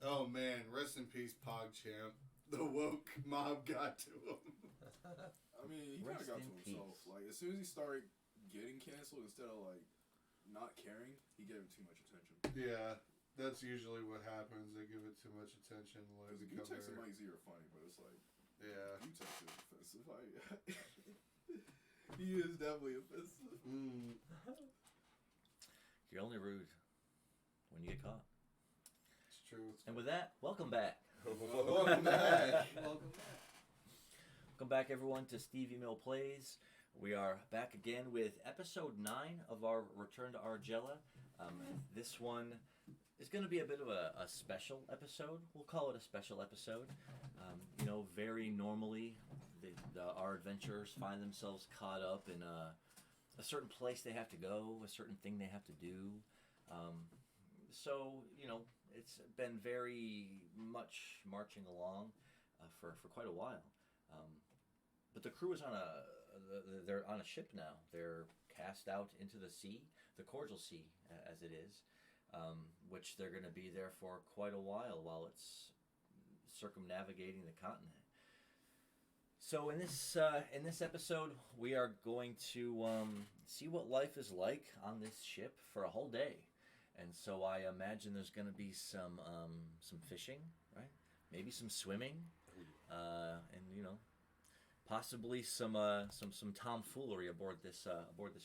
Oh man, rest in peace, PogChamp. The woke mob got to him. I mean, he kind of got to himself. Like, as soon as he started getting canceled, instead of, like, not caring, he gave it too much attention. Yeah, that's usually what happens. They give it too much attention. Because if you text somebody, it's either funny, but it's like, yeah, you text is offensive. He is definitely offensive. Mm. You're only rude when you get caught. It's true. And with that, welcome back. Welcome back. Welcome back. Welcome back, everyone, to StevieMillPlays. We are back again with episode 9 of our return to Argela. This one is going to be a bit of a special episode. We'll call it a special episode. Very normally, our adventurers find themselves caught up in a certain place they have to go, a certain thing they have to do. It's been very much marching along for quite a while. But the crew is they're on a ship now. They're cast out into the sea, the Cordial Sea, as it is, which they're going to be there for quite a while it's circumnavigating the continent. So in this episode, we are going to see what life is like on this ship for a whole day. And so I imagine there's going to be some fishing, right? Maybe some swimming, and possibly some tomfoolery aboard this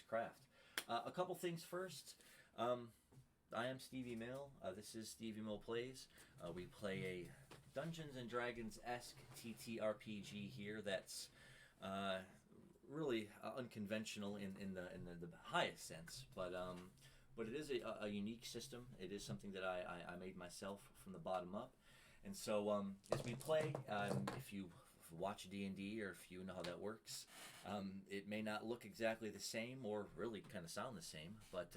craft. A couple things first. I am Stevie Mill. This is StevieMillPlays. We play a Dungeons and Dragons-esque TTRPG here. That's really unconventional in the highest sense, but it is a unique system. It is something that I made myself from the bottom up. And so as we play, if you watch D&D or if you know how that works, it may not look exactly the same or really kind of sound the same. But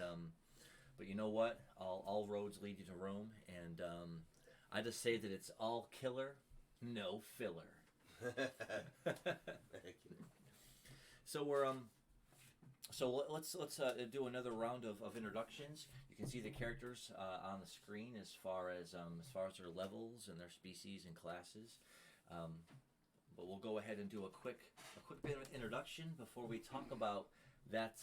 you know what? All roads lead you to Rome. And I just say that it's all killer, no filler. So we're So let's do another round of introductions. You can see the characters on the screen as far as their levels and their species and classes. But we'll go ahead and do a quick bit of introduction before we talk about that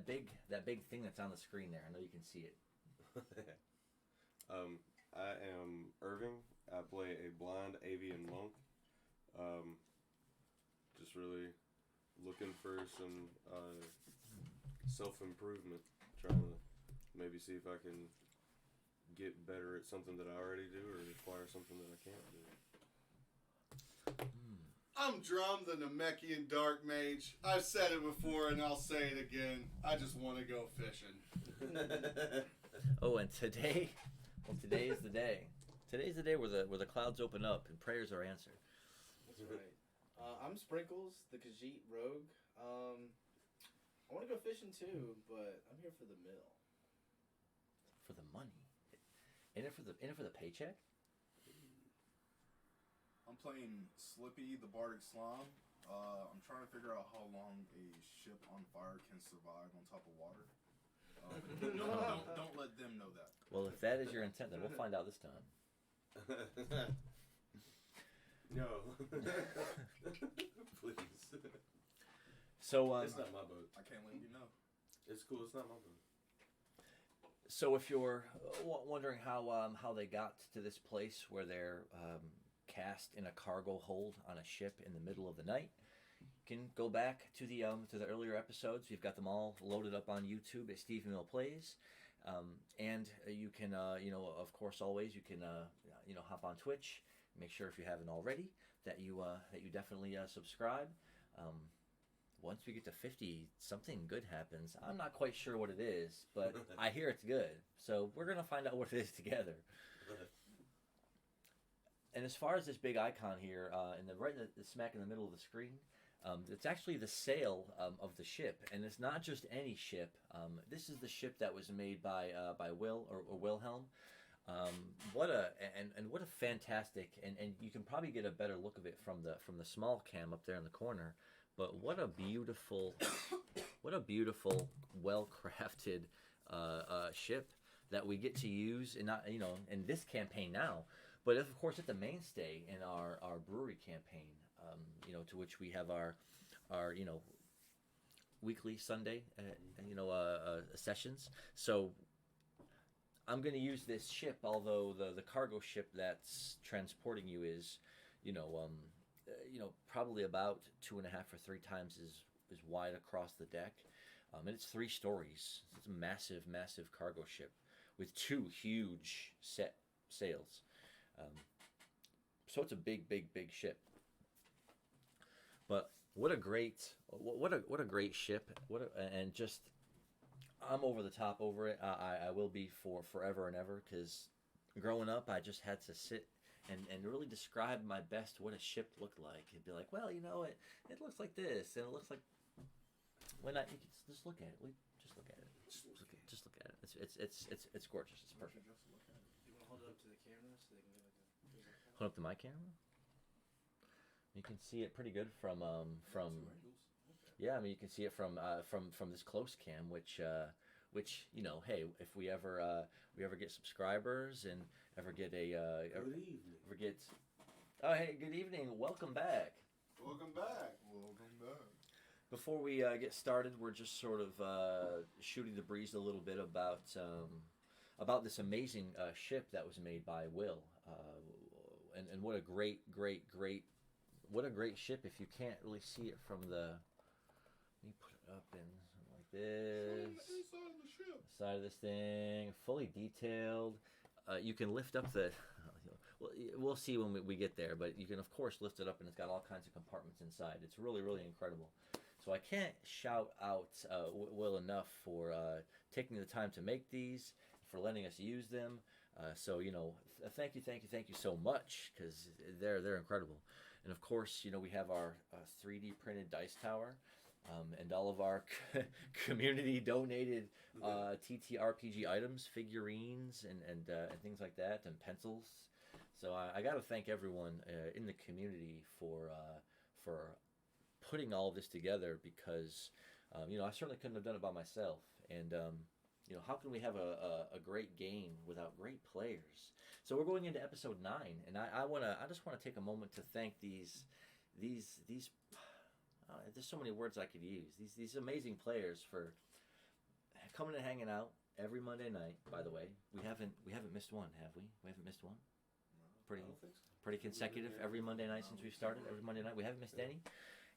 big thing that's on the screen there. I know you can see it. I am Irving. I play a blind avian monk. Just really looking for some self-improvement, trying to maybe see if I can get better at something that I already do or acquire something that I can't do. I'm Drum, the Namekian Dark Mage. I've said it before and I'll say it again. I just want to go fishing. Oh, and today is the day. Today's the day where the clouds open up and prayers are answered. That's right. I'm Sprinkles, the Khajiit Rogue. I want to go fishing too, but I'm here for the mill. For the money, in it for the paycheck. I'm playing Slippy, the Bardic Slime. I'm trying to figure out how long a ship on fire can survive on top of water. Don't let them know that. Well, if that is your intent, then we'll find out this time. No. Please. So it's not my boat. I can't let you know. It's cool. It's not my boat. So if you're wondering how they got to this place where they're cast in a cargo hold on a ship in the middle of the night, you can go back to the earlier episodes. We've got them all loaded up on YouTube at StevieMillPlays. And you can, of course, always you can, hop on Twitch. Make sure if you haven't already that you definitely subscribe. Once we get to 50, something good happens. I'm not quite sure what it is, but I hear it's good. So we're gonna find out what it is together. And as far as this big icon here, right smack in the middle of the screen, it's actually the sail of the ship, and it's not just any ship. This is the ship that was made by Wilhelm. What a fantastic, and you can probably get a better look of it from the small cam up there in the corner. But what a beautiful, well-crafted ship that we get to use, and not in this campaign now. but of course, it's a mainstay in our brewery campaign. To which we have our weekly Sunday sessions. So I'm going to use this ship, although the cargo ship that's transporting you is, probably about 2.5 or 3 times is wide across the deck, and it's 3 stories. It's a massive, massive cargo ship with 2 huge set sails. So it's a big, big, big ship. But what a great ship! And just I'm over the top over it. I will be for forever and ever, because growing up I just had to sit and really describe my best what a ship looked like. It'd be like, well, it looks like this, and it looks like. Why not? You can just look at it. Just look at it. Just look at it. It's gorgeous. It's perfect. You want to hold it up to the camera so they can get like a good Hold up to my camera. You can see it pretty good from yeah. I mean, you can see it from this close cam, which hey, if we ever get subscribers and ever get oh, hey, good evening, welcome back. Welcome back. Before we get started, we're just sort of shooting the breeze a little bit about this amazing ship that was made by Will, and what a great ship. If you can't really see it from let me put it up in something like this. Inside of the ship. Side of this thing, fully detailed. You can lift up the. We'll see when we get there, but you can of course lift it up, and it's got all kinds of compartments inside. It's really, really incredible. So I can't shout out Will enough for taking the time to make these, for letting us use them. So thank you so much, because they're incredible. And of course, we have our 3D printed dice tower, and all of our community donated TTRPG items, figurines, and things like that, and pencils. So I got to thank everyone in the community for putting all of this together, because I certainly couldn't have done it by myself. And how can we have a great game without great players? So we're going into episode 9, and I just want to take a moment to thank these there's so many words I could use. These amazing players for coming and hanging out every Monday night. By the way, we haven't missed one, have we? We haven't missed one. Pretty consecutive every Monday night since we've started. Every Monday night we haven't missed any.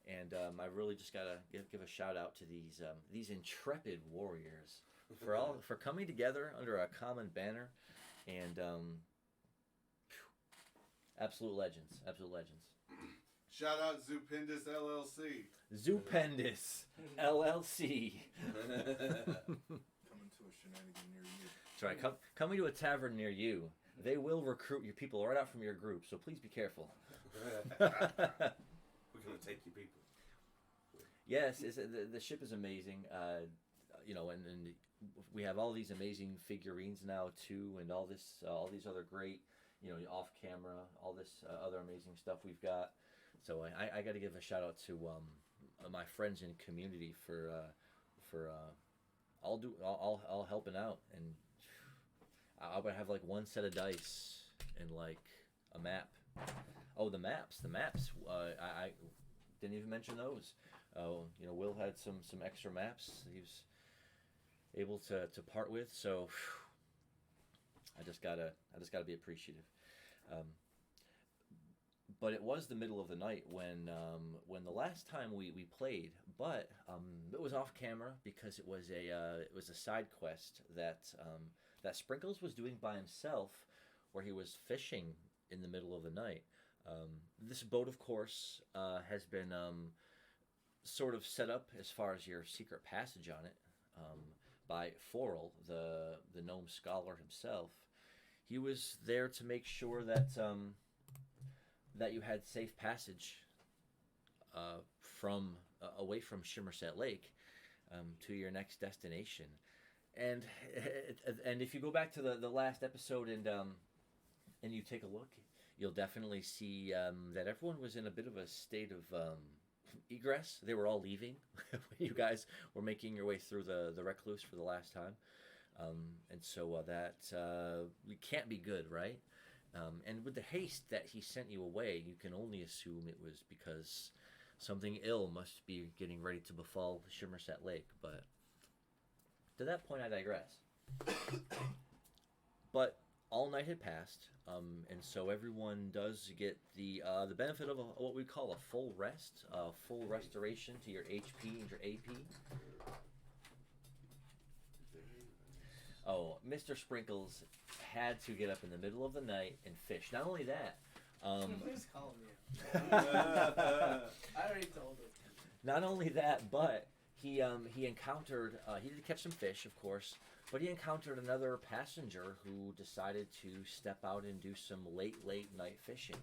And I really just gotta give a shout out to these intrepid warriors for coming together under a common banner, and absolute legends. Shout out Zupindus LLC. Zupendus LLC. Coming to a shenanigan near you. That's right. Coming to a tavern near you. They will recruit your people right out from your group, so please be careful. We're gonna take you people. Yes, the ship is amazing. And we have all these amazing figurines now too, and all these other great, off camera, all this other amazing stuff we've got. So I got to give a shout out to my friends in community for all helping out. And I would have like one set of dice and like a map. Oh, the maps. I didn't even mention those. Will had some extra maps he was able to part with. So I just gotta be appreciative. But it was the middle of the night when the last time we played, but it was off camera because it was a side quest that Sprinkles was doing by himself, where he was fishing in the middle of the night. This boat, of course, has been sort of set up as far as your secret passage on it by Forel, the gnome scholar himself. He was there to make sure that you had safe passage from away from Shimmerset Lake to your next destination. And if you go back to the last episode and you take a look, you'll definitely see that everyone was in a bit of a state of egress. They were all leaving when you guys were making your way through the recluse for the last time. And so that we can't be good, right? And with the haste that he sent you away, you can only assume it was because something ill must be getting ready to befall Shimmerset Lake. But to that point, I digress. But all night had passed, and so everyone does get the benefit of what we call a full rest, full restoration to your HP and your AP. Oh, Mr. Sprinkles had to get up in the middle of the night and fish. Not only that, Please call me. I already told him. not only that, but he encountered he did catch some fish, of course, but he encountered another passenger who decided to step out and do some late night fishing.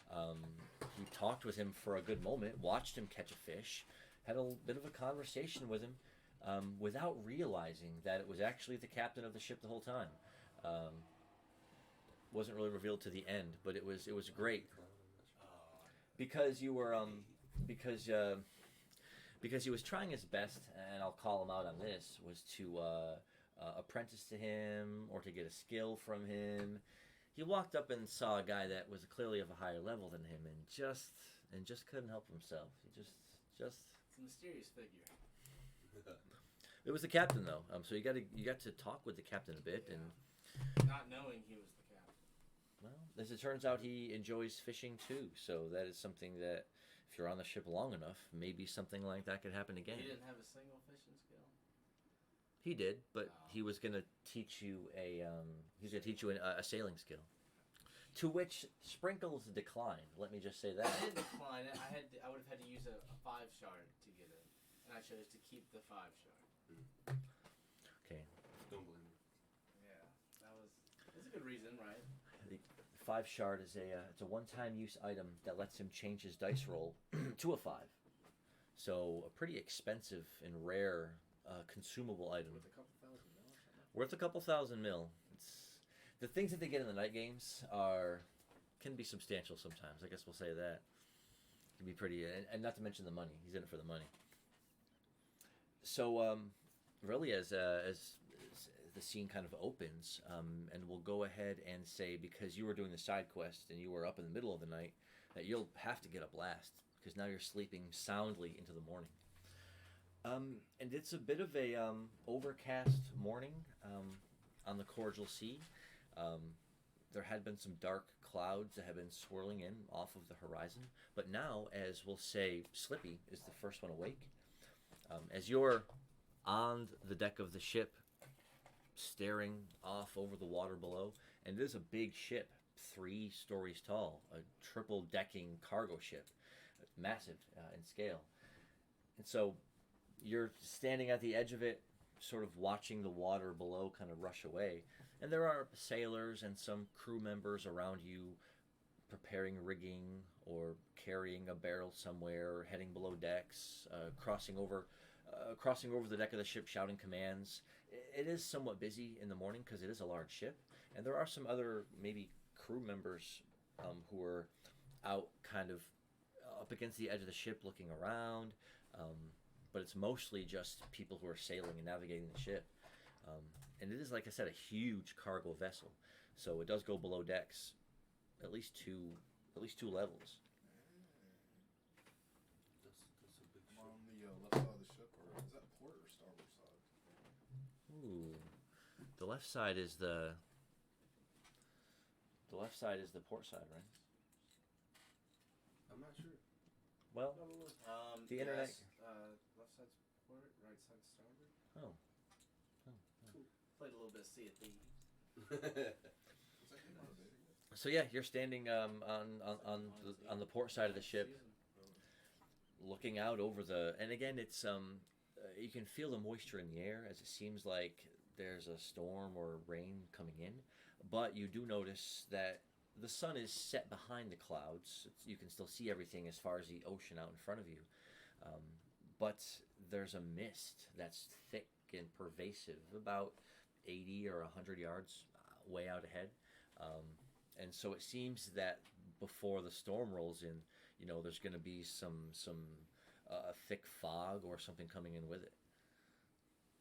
He talked with him for a good moment, watched him catch a fish, had a bit of a conversation with him, without realizing that it was actually the captain of the ship the whole time. Wasn't really revealed to the end, but it was great because you were because he was trying his best, and I'll call him out on this, was to apprentice to him or to get a skill from him. He walked up and saw a guy that was clearly of a higher level than him, and just couldn't help himself. He just It's a mysterious figure. It was the captain though, so you got to talk with the captain a bit, and Not knowing he was the captain. well, as it turns out, he enjoys fishing too. So that is something that, if you're on the ship long enough, maybe something like that could happen again. He didn't have a single fishing skill. He did, but he was going to teach you a sailing skill, to which Sprinkles declined. Let me just say that. I didn't decline it. I would have had to use a 5 shard to get it, and I chose to keep the 5 shard. Okay, Don't blame me. Yeah, that's a good reason, right? the 5 shard is it's a one-time use item that lets him change his dice roll to a 5. So a pretty expensive and rare consumable item. With a couple thousand mil or something. Worth a couple thousand mil. It's the things that they get in the night games can be substantial sometimes. I guess we'll say that. Can be pretty, and not to mention the money. He's in it for the money. So really, as the scene kind of opens, and we'll go ahead and say, because you were doing the side quest and you were up in the middle of the night, that you'll have to get up last because now you're sleeping soundly into the morning. And it's a bit of a overcast morning on the Cordial Sea. There had been some dark clouds that have been swirling in off of the horizon. But now, as we'll say, Slippy is the first one awake. As you're on the deck of the ship, staring off over the water below, and it is a big ship, 3 stories tall, a triple-decking cargo ship, massive in scale. And so you're standing at the edge of it, sort of watching the water below kind of rush away. And there are sailors and some crew members around you preparing rigging or carrying a barrel somewhere, or heading below decks, crossing over the deck of the ship, shouting commands. It is somewhat busy in the morning because it is a large ship. And there are some other maybe crew members who are out kind of up against the edge of the ship looking around. But it's mostly just people who are sailing and navigating the ship. And it is, like I said, a huge cargo vessel. So it does go below decks at least two levels. That's a big I'm ship. on the left side of the ship, or is that port or starboard side? Ooh. The left side is the port side, right? I'm not sure. Well, the internet. Yes, left side's port, right side's starboard. Oh. Played a little bit of Sea of Thieves. So yeah, you're standing on the port side of the ship, looking out over the. And again, it's you can feel the moisture in the air as it seems like there's a storm or rain coming in, but you do notice that the sun is set behind the clouds. You can still see everything as far as the ocean out in front of you, but there's a mist that's thick and pervasive, about 80 or 100 yards way out ahead. And so it seems that before the storm rolls in, there's going to be some thick fog or something coming in with it.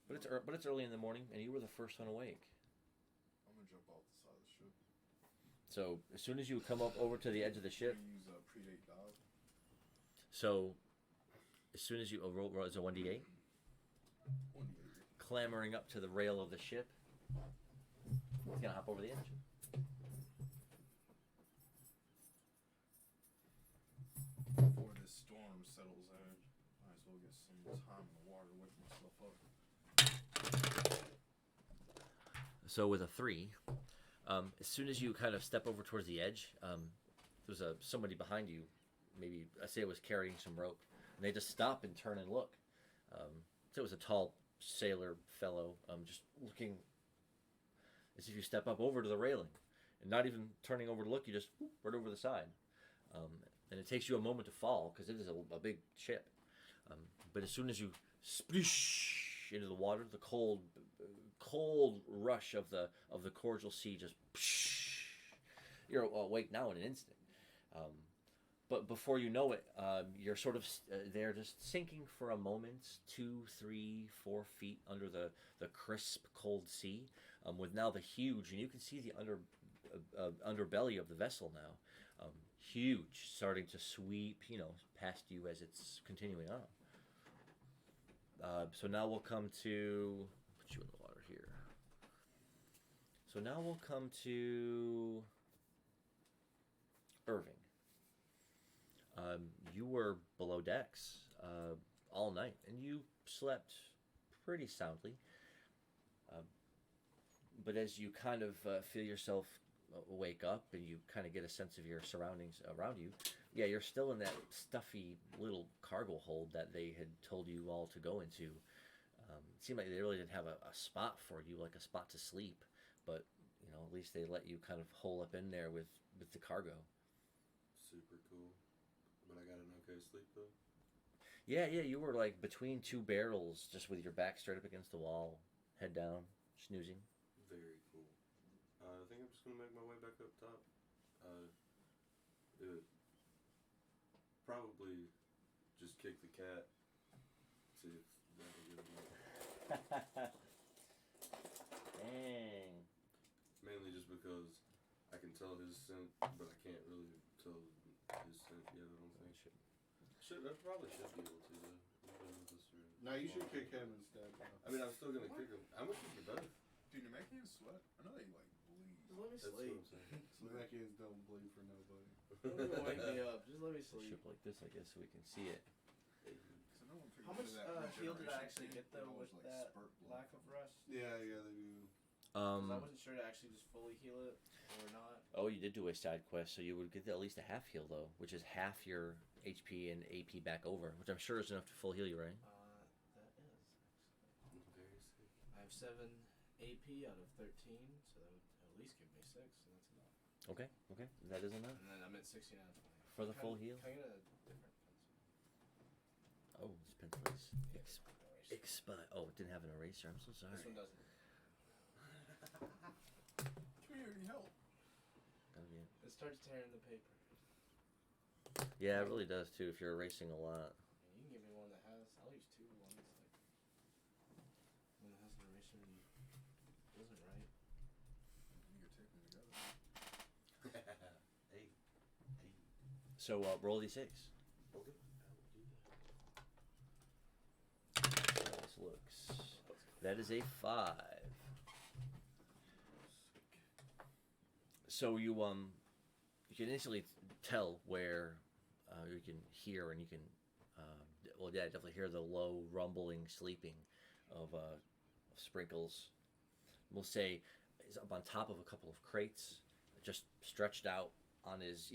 But it's early in the morning, and you were the first one awake. I'm gonna jump off the side of the ship. So as soon as you come up over to the edge of the ship, Use a predate dog. so as soon as you roll as a 1d8, 1d8. clambering up to the rail of the ship, it's gonna hop over the edge. Before this storm settles in, might as well get some time in the water to wake myself up. So with a 3, as soon as you kind of step over towards the edge, there's somebody behind you. Maybe I say it was carrying some rope, and they just stop and turn and look. So it was a tall sailor fellow, just looking as if you step up over to the railing, and not even turning over to look. You just whoop, right over the side, and it takes you a moment to fall because it is a big ship. But as soon as you splish into the water, the cold rush of the cordial sea just you're awake now in an instant. But before you know it, you're sort of there, just sinking for a moment, 2, 3, 4 feet under the crisp, cold sea, with now the huge, and you can see the underbelly of the vessel now, huge, starting to sweep, past you as it's continuing on. So now we'll come to put you in the water here. So now we'll come to Irving. You were below decks all night, and you slept pretty soundly. But as you kind of feel yourself wake up and you kind of get a sense of your surroundings around you, yeah, you're still in that stuffy little cargo hold that they had told you all to go into. It seemed like they really didn't have a spot for you, like a spot to sleep, but at least they let you kind of hole up in there with the cargo. Super cool. But I got an okay sleep though. Yeah, you were like between two barrels, just with your back straight up against the wall, head down, snoozing. Very cool. I think I'm just gonna make my way back up top. Probably just kick the cat. See if that'll get him up. Dang. Mainly just because I can tell his scent, but I can't really tell his scent yet. I don't think. I probably should be able to though. No, you should kick him instead. I mean, I'm still gonna kick him. How much is your better? Dude, you're making him sweat. I know they bleed. Just let me That's what sleep. I'm saying. Namekians don't bleed for nobody. Don't even wake me up. Just let me sleep. Ship like this, I guess, so we can see it. How much heal did I actually get though with that lack of rest? Yeah, they do. 'Cause I wasn't sure to actually just fully heal it or not. Oh, you did do a side quest, so you would get at least a half heal though, which is half your HP and AP back over, which I'm sure is enough to full heal you, right? That is actually. Very sick. I have 7 AP out of 13, so that would at least give me 6, so that's enough. Okay, that is enough. And then I'm at 16 out of 20. For the full heal? Can I get a different pencil? Oh, this pencil is expired. Oh, it didn't have an eraser. I'm so sorry. This one doesn't. Community help. Gotta be it. It starts tearing the paper. Yeah, it really does too. If you're erasing a lot. I mean, you can give me one that has. I'll use 2 ones. Like one that has an eraser and doesn't write. You're taking it together. Hey. So roll d6. Okay. This looks. That is a 5. So you can instantly tell where you can hear, and you can definitely hear the low rumbling sleeping of Sprinkles. We'll say he's up on top of a couple of crates, just stretched out on his,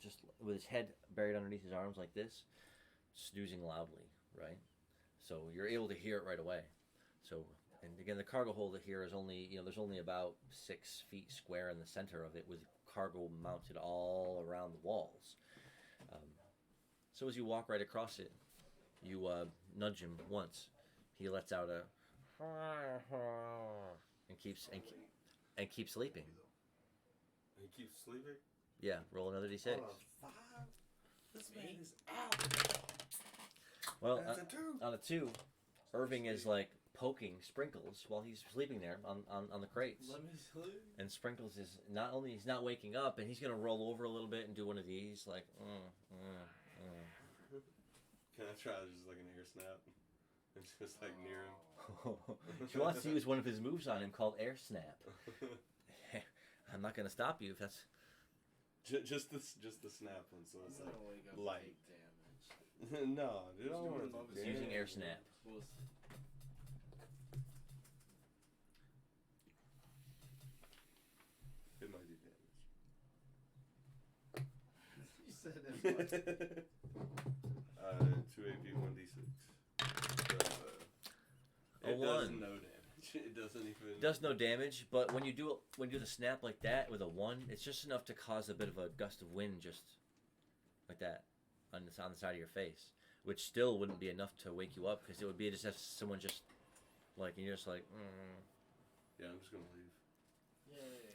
just with his head buried underneath his arms like this, snoozing loudly, right? So you're able to hear it right away. So, and again, the cargo hold here is only, there's only about 6 feet square in the center of it, with cargo mounted all around the walls. So as you walk right across it, you nudge him once. He lets out a and keeps sleeping. He keeps sleeping? Yeah, roll another d6. 5? This man is out. Well, That's a 2. on a 2, Irving is like poking Sprinkles while he's sleeping there on the crates. Let me sleep. And Sprinkles is not only he's not waking up, and he's gonna roll over a little bit and do one of these like. Can I try just like an air snap? And just like near him. She wants to use one of his moves on him called Air Snap. I'm not gonna stop you if that's. Just the snap one, so it's like light damage. no, dude, I don't want He's to. using Air Snap. It might do damage. You said that. 2 AP, 1d6. It does no damage. It doesn't even. Does no damage, but when you do the snap like that with a 1, it's just enough to cause a bit of a gust of wind, just like that, on the side of your face, which still wouldn't be enough to wake you up because it would be just if someone just like and you're just like. Yeah, I'm just gonna leave. Yay.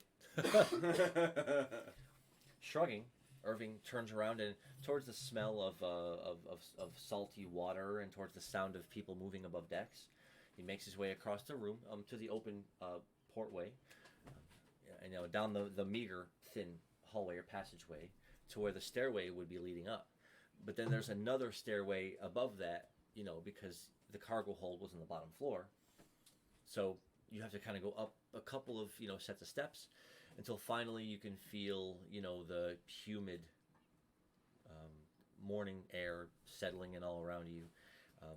Shrugging, Irving turns around and towards the smell of salty water and towards the sound of people moving above decks. He makes his way across the room to the open portway, down the meager, thin hallway or passageway to where the stairway would be leading up. But then there's another stairway above that, because the cargo hold was on the bottom floor. So you have to kind of go up a couple of, sets of steps until finally you can feel, the humid morning air settling in all around you.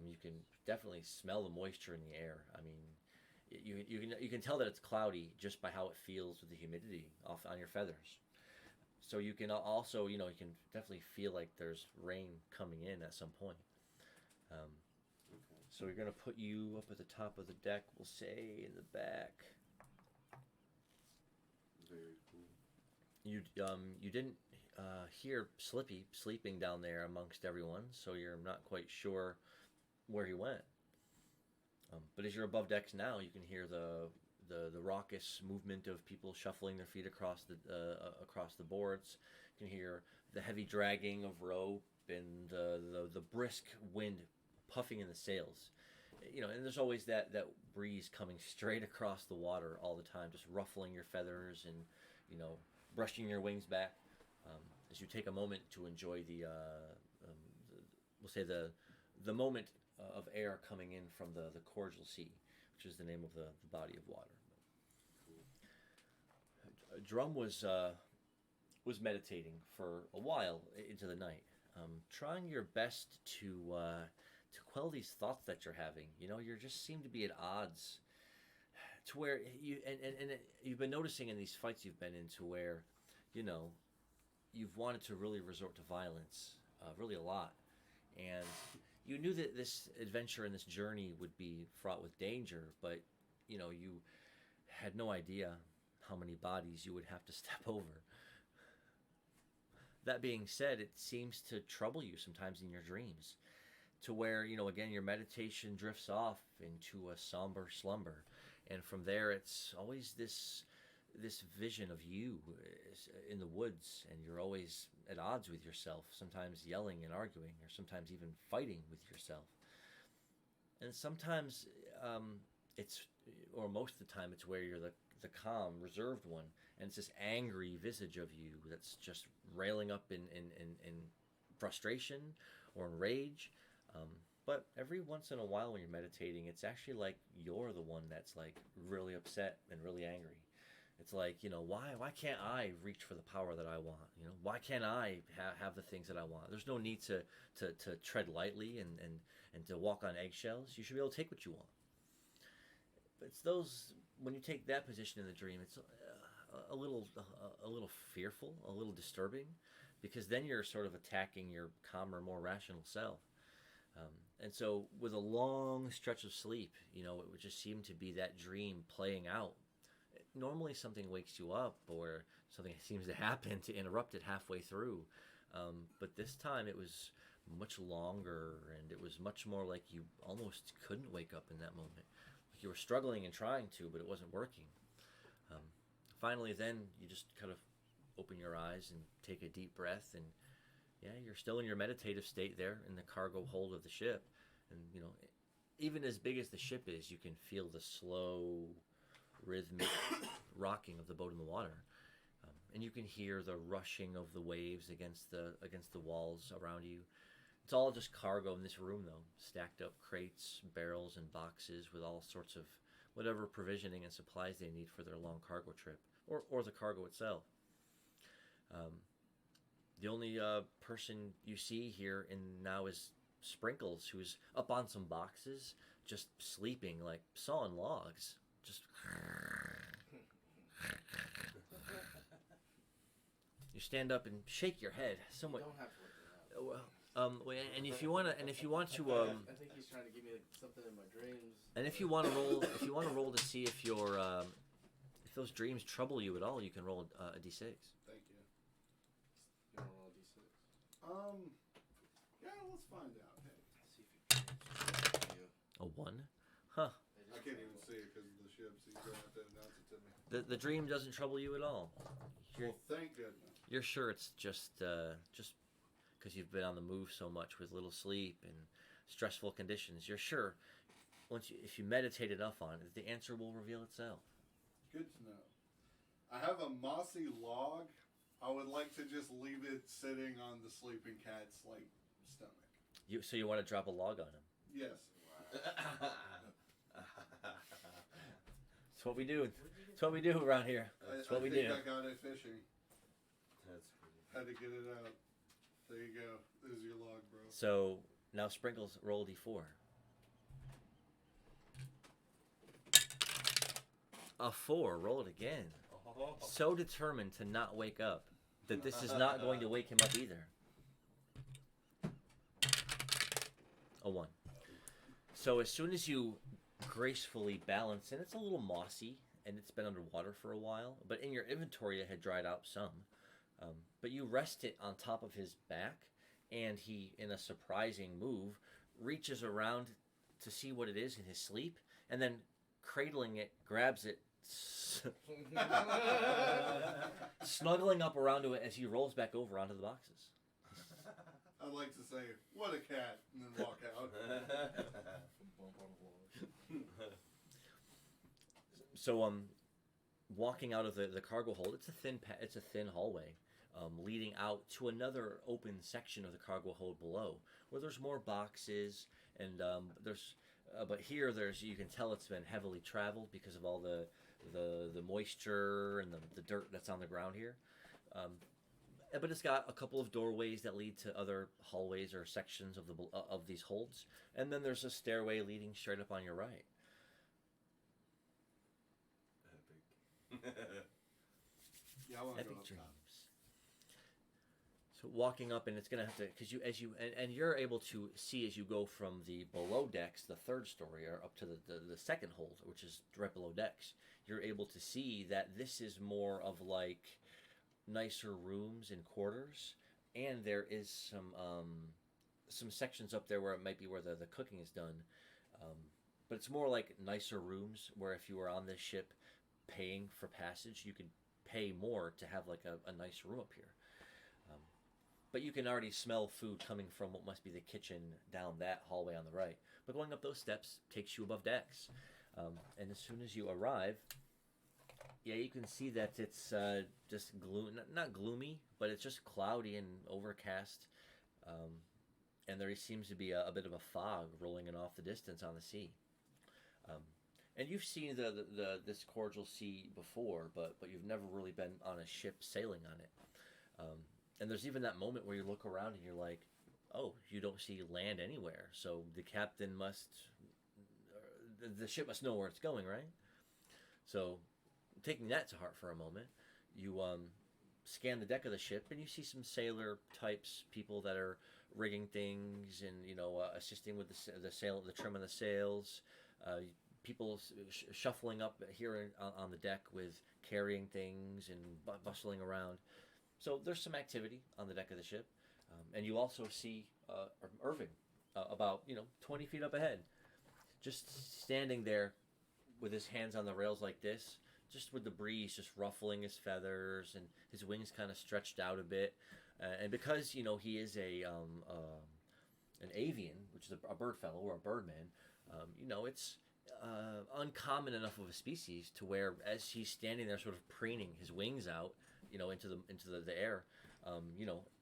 You can definitely smell the moisture in the air. I mean, you can tell that it's cloudy just by how it feels with the humidity off on your feathers. So you can also, you can definitely feel like there's rain coming in at some point. So we're going to put you up at the top of the deck, we'll say, in the back. Very cool. You didn't hear Slippy sleeping down there amongst everyone, so you're not quite sure where he went. But as you're above decks now, you can hear the raucous movement of people shuffling their feet across the boards. You can hear the heavy dragging of rope and the brisk wind puffing in the sails. And there's always that breeze coming straight across the water all the time, just ruffling your feathers and brushing your wings back as you take a moment to enjoy we'll say the moment of air coming in from the Cordial Sea, which is the name of the body of water. Drum was meditating for a while into the night, trying your best to quell these thoughts that you're having. You just seem to be at odds to where you've been noticing in these fights you've been in to where you've wanted to really resort to violence really a lot, and you knew that this adventure and this journey would be fraught with danger, but you had no idea how many bodies you would have to step over. That being said, it seems to trouble you sometimes in your dreams, to where, again, your meditation drifts off into a somber slumber. And from there, it's always this vision of you in the woods, and you're always at odds with yourself, sometimes yelling and arguing, or sometimes even fighting with yourself. And sometimes most of the time, it's where you're the calm, reserved one, and it's this angry visage of you that's just railing up in frustration or in rage. But every once in a while when you're meditating, it's actually like you're the one that's like really upset and really angry. It's like, why can't I reach for the power that I want? Why can't I have the things that I want? There's no need to tread lightly and to walk on eggshells. You should be able to take what you want. But it's when you take that position in the dream, it's a little fearful, a little disturbing, because then you're sort of attacking your calmer, more rational self. And so with a long stretch of sleep, it would just seem to be that dream playing out. Normally something wakes you up or something seems to happen to interrupt it halfway through. But this time it was much longer, and it was much more like you almost couldn't wake up in that moment. Like you were struggling and trying to, but it wasn't working. Finally, then you just kind of open your eyes and take a deep breath, and you're still in your meditative state there in the cargo hold of the ship. And even as big as the ship is, you can feel the slow, rhythmic rocking of the boat in the water, and you can hear the rushing of the waves against the walls around you. It's all just cargo in this room, though. Stacked up crates, barrels, and boxes with all sorts of whatever provisioning and supplies they need for their long cargo trip, or the cargo itself. The only person you see here now is Sprinkles, who's up on some boxes, just sleeping, like sawing logs. Just... You stand up and shake your head somewhat. You don't have to work it out. And if you want to, I think he's trying to give me like, something in my dreams. and if you want to roll to see if your if those dreams trouble you at all, you can roll a d6. Thank you. You want to roll a d6? Yeah, let's find out. Hey, See if you A 1, huh? I can't even see it because of the ships. He's gonna have to announce it to me. The dream doesn't trouble you at all. Well, thank goodness. You're sure it's just because you've been on the move so much with little sleep and stressful conditions. You're sure if you meditate enough on it, the answer will reveal itself. Good to know. I have a mossy log. I would like to just leave it sitting on the sleeping cat's like stomach. So you want to drop a log on him? Yes. That's what we do. That's what we do around here. That's what we do. I think I got it fishing. That's pretty. Had to get it out. There you go. There's your log, bro. So now Sprinkles, roll d4. A 4. Roll it again. So determined to not wake up that this is not going to wake him up either. A 1. So as soon as you gracefully balance, and it's a little mossy, and it's been underwater for a while, but in your inventory it had dried out some. But you rest it on top of his back, and he, in a surprising move, reaches around to see what it is in his sleep, and then cradling it, grabs it, snuggling up around to it as he rolls back over onto the boxes. I'd like to say, what a cat, and then walk out. So, walking out of the cargo hold, it's a thin hallway, leading out to another open section of the cargo hold below, where there's more boxes, and but here you can tell it's been heavily traveled because of all the moisture and the dirt that's on the ground here. But it's got a couple of doorways that lead to other hallways or sections of these holds, and then there's a stairway leading straight up on your right. Yeah, I want to go Epic up dreams. top. So walking up, and it's gonna have to, because you're able to see as you go from the below decks, the third story, or up to the second hold, which is right below decks. You're able to see that this is more of like nicer rooms and quarters, and there is some sections up there where it might be where the cooking is done, but it's more like nicer rooms where if you were on this ship paying for passage, you could pay more to have like a nice room up here. But you can already smell food coming from what must be the kitchen down that hallway on the right. But going up those steps takes you above decks. And as soon as you arrive, yeah, you can see that it's just not gloomy, but it's just cloudy and overcast. And there seems to be a bit of a fog rolling in off the distance on the sea. And you've seen this Cordial sea before, but you've never really been on a ship sailing on it. And there's even that moment where you look around and you're like, oh, you don't see land anywhere. So the captain the ship must know where it's going, right? So taking that to heart for a moment, you scan the deck of the ship and you see some sailor types, people that are rigging things and, assisting with the trim of the sails. People shuffling up here on the deck with carrying things and bustling around. So there's some activity on the deck of the ship. And you also see Irving about 20 feet up ahead, just standing there with his hands on the rails like this, just with the breeze just ruffling his feathers and his wings kind of stretched out a bit. And because he is an avian, which is a bird fellow or a birdman, It's uncommon enough of a species to where, as he's standing there, sort of preening his wings out, into the air,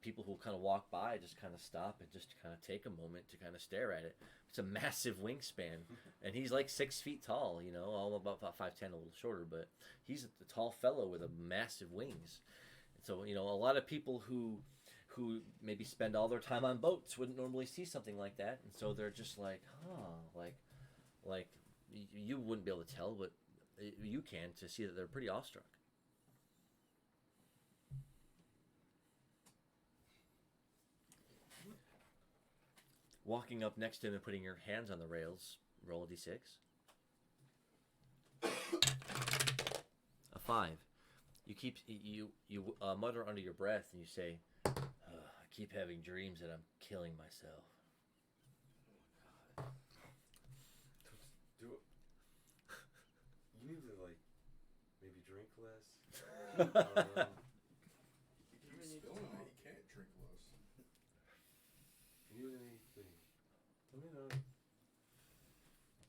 people who kind of walk by just kind of stop and just kind of take a moment to kind of stare at it. It's a massive wingspan, and he's like 6 feet tall. All about 5'10", a little shorter, but he's a tall fellow with a massive wings. And so a lot of people who maybe spend all their time on boats wouldn't normally see something like that, and so they're just like, like you wouldn't be able to tell, but you can, to see that they're pretty awestruck. Walking up next to him and putting your hands on the rails, roll a d6. A 5. You mutter under your breath and you say, I keep having dreams that I'm killing myself. Do it. You need to maybe drink less. I don't know. He's spilling it. He can't drink less. You need anything? Let me know.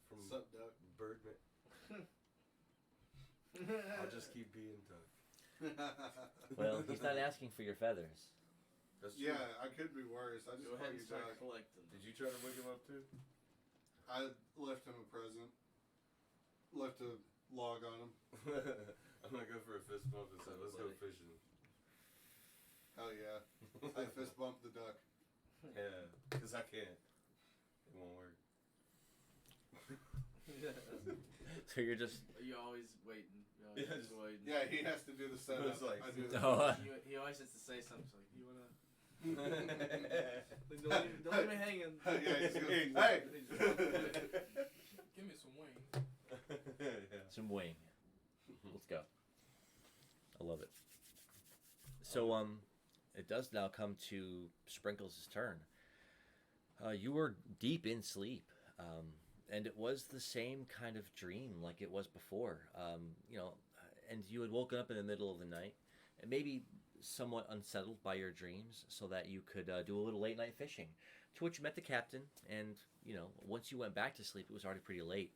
From What's up, Duck? Birdman. I'll just keep being Duck. Well, he's not asking for your feathers. That's true. Yeah, I could be worse. I just Go call ahead and you start Duck. collecting. Did you try to wake him up too? I left him a present. Left a log on him. I'm gonna go for a fist bump and say, let's go fishing. Hell yeah. I fist bumped the duck. Yeah, because I can't. It won't work. So you're just... You always waiting. Yeah, Just waiting. Yeah, he has to do the setup. It's like- I do the Oh, He always has to say something. Like, you wanna? Don't leave me hanging. Yeah, he's going, hey! Give me some wing. Yeah. some wing. Let's go. I love it. So, it does now come to Sprinkles' turn. You were deep in sleep, and it was the same kind of dream like it was before. And you had woken up in the middle of the night, and maybe somewhat unsettled by your dreams, so that you could do a little late night fishing. To which you met the captain, and once you went back to sleep, it was already pretty late.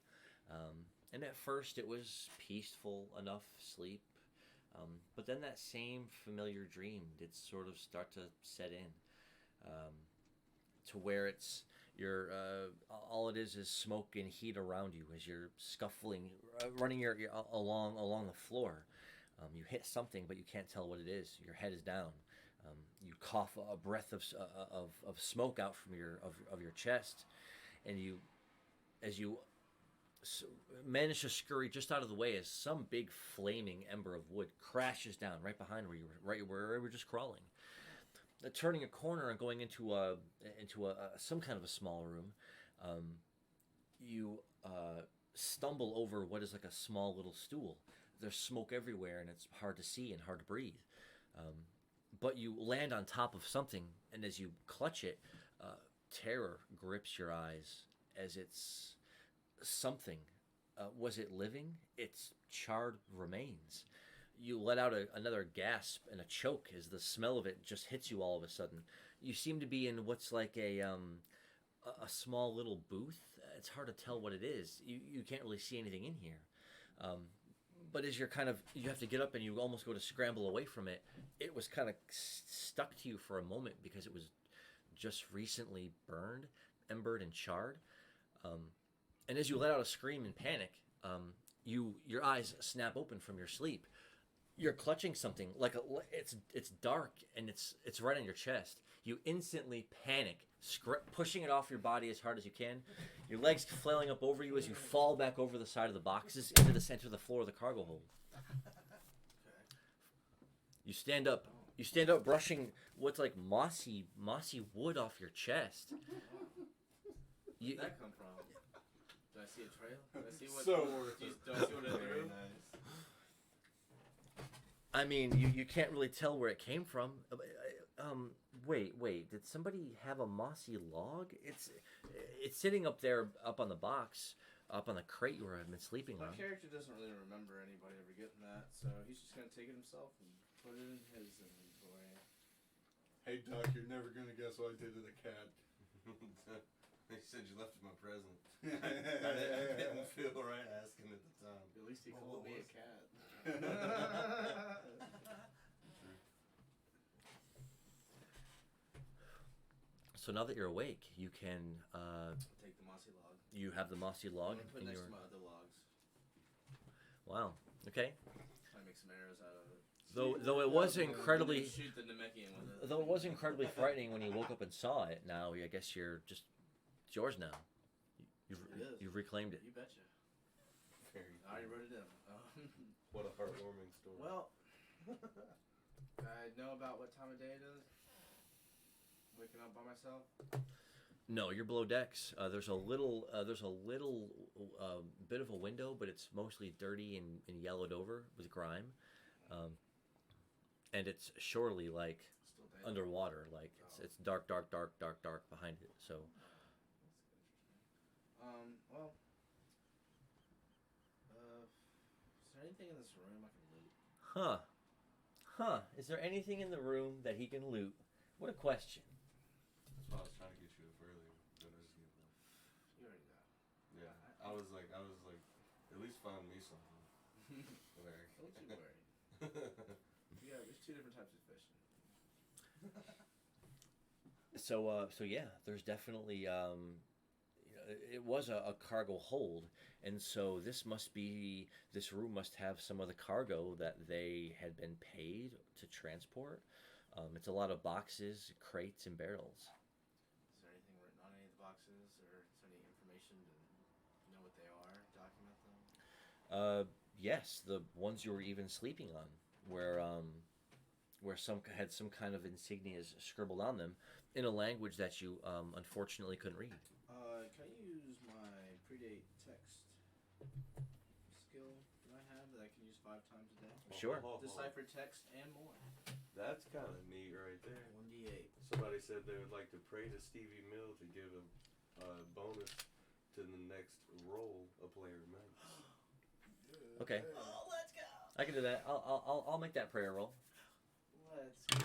And at first, it was peaceful enough sleep. But then that same familiar dream did sort of start to set in, to where all it is smoke and heat around you as you're scuffling, running your along the floor. You hit something, but you can't tell what it is. Your head is down. You cough a breath of smoke out from your chest, and as you manage to scurry just out of the way as some big flaming ember of wood crashes down right behind where you were just crawling. Turning a corner and going into some kind of a small room, you stumble over what is like a small little stool. There's smoke everywhere, and it's hard to see and hard to breathe. But you land on top of something, and as you clutch it, terror grips your eyes as it's something. Was it living? It's charred remains. You let out another gasp and a choke as the smell of it just hits you all of a sudden. You seem to be in what's like a small little booth. It's hard to tell what it is. You can't really see anything in here. But as you have to get up and you almost go to scramble away from it, it was kind of stuck to you for a moment because it was just recently burned, embered, and charred. And as you let out a scream in panic, your eyes snap open from your sleep. You're clutching something it's dark and it's right on your chest. You instantly panic, pushing it off your body as hard as you can. Your legs flailing up over you as you fall back over the side of the boxes into the center of the floor of the cargo hold. You stand up, brushing what's like mossy wood off your chest. Where'd that come from? Do I see a trail? Do I see what? So worth do it. I see what it Very threw? nice. I mean, you can't really tell where it came from. Wait. Did somebody have a mossy log? It's sitting up there, up on the box, up on the crate you have been sleeping My on. character doesn't really remember anybody ever getting that, so he's just gonna take it himself and put it in his inventory. Hey, Duck, you're never going to guess what I did to the cat. He said you left him a present. I didn't feel right asking at the time. At least he called me a cat. So now that you're awake, you can. Take the mossy log. You have the mossy log I'm gonna put in next your. to my other logs. Wow. Okay. Try to make some arrows out of it. Though it was incredibly. Shoot the Namekian with it. Though it was incredibly frightening when you woke up and saw it. Now I guess you're just. It's yours now. You've reclaimed it. You betcha. Very I already wrote it down. What a heartwarming story. Well, I know about what time of day it is. Waking up by myself. No, you're below decks. There's a little bit of a window, but it's mostly dirty and yellowed over with grime, and it's surely like Still day. underwater. Like it's dark behind it. So. Well. Is there anything in this room I can loot? Huh. Is there anything in the room that he can loot? What a question. That's what I was trying to get you up earlier, but I just gave up. You already know. Yeah, I was like, at least find me something. Like, Don't you worry. Yeah, there's two different types of fishing. So yeah, there's definitely it was a cargo hold, and so this room must have some of the cargo that they had been paid to transport. It's a lot of boxes, crates, and barrels. Is there anything written on any of the boxes, or is there any information to know what they are, document them? Yes, the ones you were even sleeping on, where some had some kind of insignias scribbled on them in a language that you unfortunately couldn't read. Can I use my predate text skill that I have that I can use 5 times a day? Sure. Decipher text and more. That's kind of neat right there. 1d8. Somebody said they would like to pray to Stevie Mill to give a bonus to the next roll a player makes. Okay. Oh, let's go! I can do that. I'll make that prayer roll. Let's go.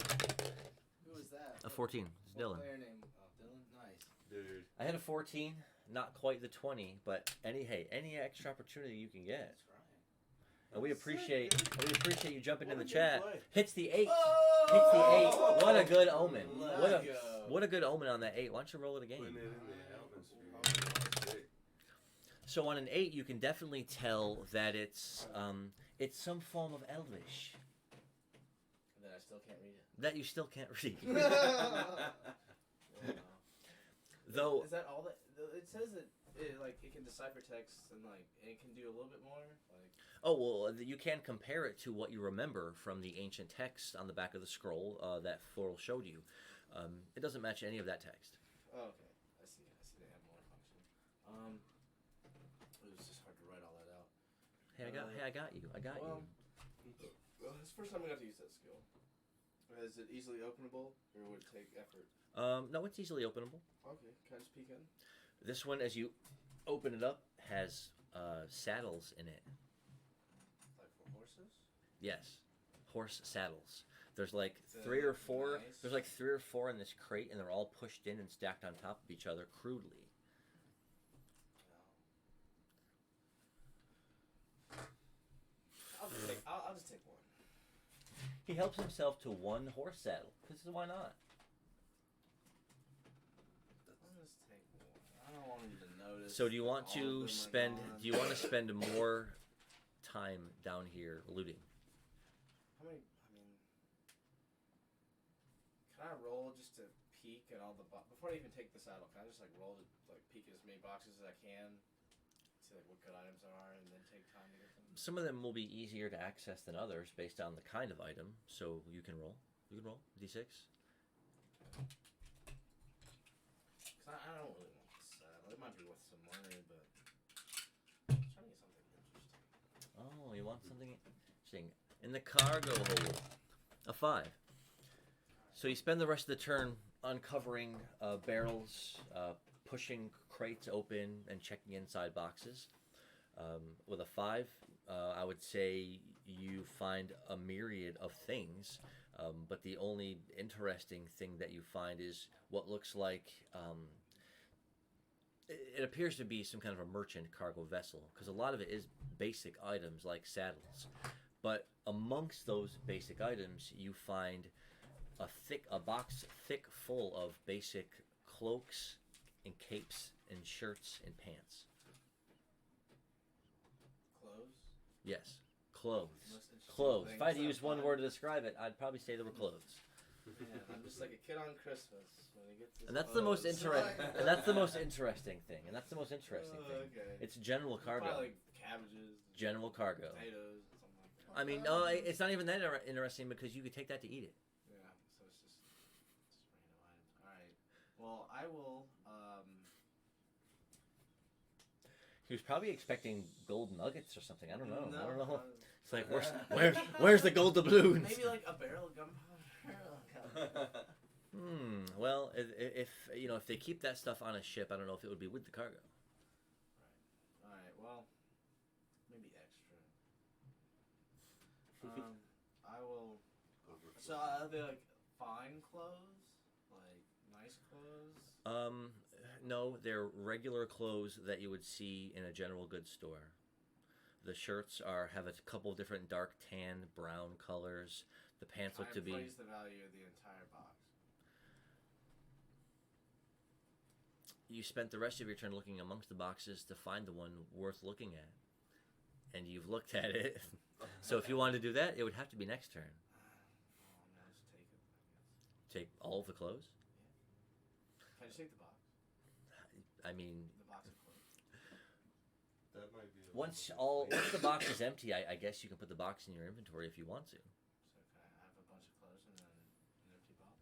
Who is that? A 14. It's What Dylan. player name? Oh, Dylan? Nice. Dude. I had a 14, not quite the 20, but any extra opportunity you can get. That's right. And we appreciate you jumping in What the a good chat. play. Hits the 8. Oh! Hits the 8. What a good omen. Let's go. What a good omen on that 8. Why don't you roll it again? Putting it in the atmosphere. So on an 8, you can definitely tell that it's some form of Elvish And then I still can't read it. that you still can't read. Wow. Though Is that all that? It says that it can decipher text and it can do a little bit more. oh well, you can compare it to what you remember from the ancient text on the back of the scroll that Floral showed you. It doesn't match any of that text. Oh, okay. I see. They have more function. It was just hard to write all that out. Hey, I got you. Well, it's the first time I got to use that skill. Is it easily openable, or would it take effort? No, it's easily openable. Okay, can I just peek in? This one, as you open it up, has saddles in it. Like for horses? Yes, horse saddles. There's like 3 or 4. Nice. There's like 3 or 4 in this crate, and they're all pushed in and stacked on top of each other crudely. I'll just take one. He helps himself to one horse saddle. Because why not? I'll just take one. I don't want him to notice. So do you want all of them to are spend? gone. Do you want to spend more time down here looting? How many? I mean, can I roll just to peek at all the before I even take the saddle? Can I just roll to peek at as many boxes as I can, see what good items there are, and then take time to get them? Some of them will be easier to access than others based on the kind of item. So you can roll. You can roll d6. Cause I don't really want the saddle. It might be worth some money, but I'm trying to get something interesting. Oh, you want something interesting in the cargo hold. A 5. So you spend the rest of the turn uncovering barrels, pushing crates open, and checking inside boxes. With a 5, I would say you find a myriad of things, but the only interesting thing that you find is what looks like it appears to be some kind of a merchant cargo vessel because a lot of it is basic items like saddles. But amongst those basic items, you find a box thick full of basic cloaks and capes and shirts and pants. Clothes? Yes, clothes. Most interesting Clothes. If I had to things use I one find. word to describe it, I'd probably say they were clothes. Man, I'm just like a kid on Christmas when he gets his And that's the most clothes. interesting. And that's the most interesting thing. And that's the most interesting thing. Okay. It's general cargo. Probably like cabbages, General cargo. potatoes, or something like that. I mean, no, it's not even that interesting because you could take that to eat it. Yeah, so it's just random items. All right. Well, I will. He was probably expecting gold nuggets or something. I don't know. I don't know. No, It's like where's the gold doubloons? maybe like a barrel of gunpowder. Well, if you know if they keep that stuff on a ship, I don't know if it would be with the cargo. All right. Well, maybe extra. I will. So are they like fine clothes, like nice clothes? No, they're regular clothes that you would see in a general goods store. The shirts have a couple of different dark tan, brown colors. The pants look to be. Price the value of the entire box. You spent the rest of your turn looking amongst the boxes to find the one worth looking at, and you've looked at it. So if you wanted to do that, it would have to be next turn. Oh, no, just take it. I guess. Take all of the clothes. Can I just take the box? I mean, The box of clothes. That might be. once the box is empty, I guess you can put the box in your inventory if you want to. So can I have a bunch of clothes and then an empty box?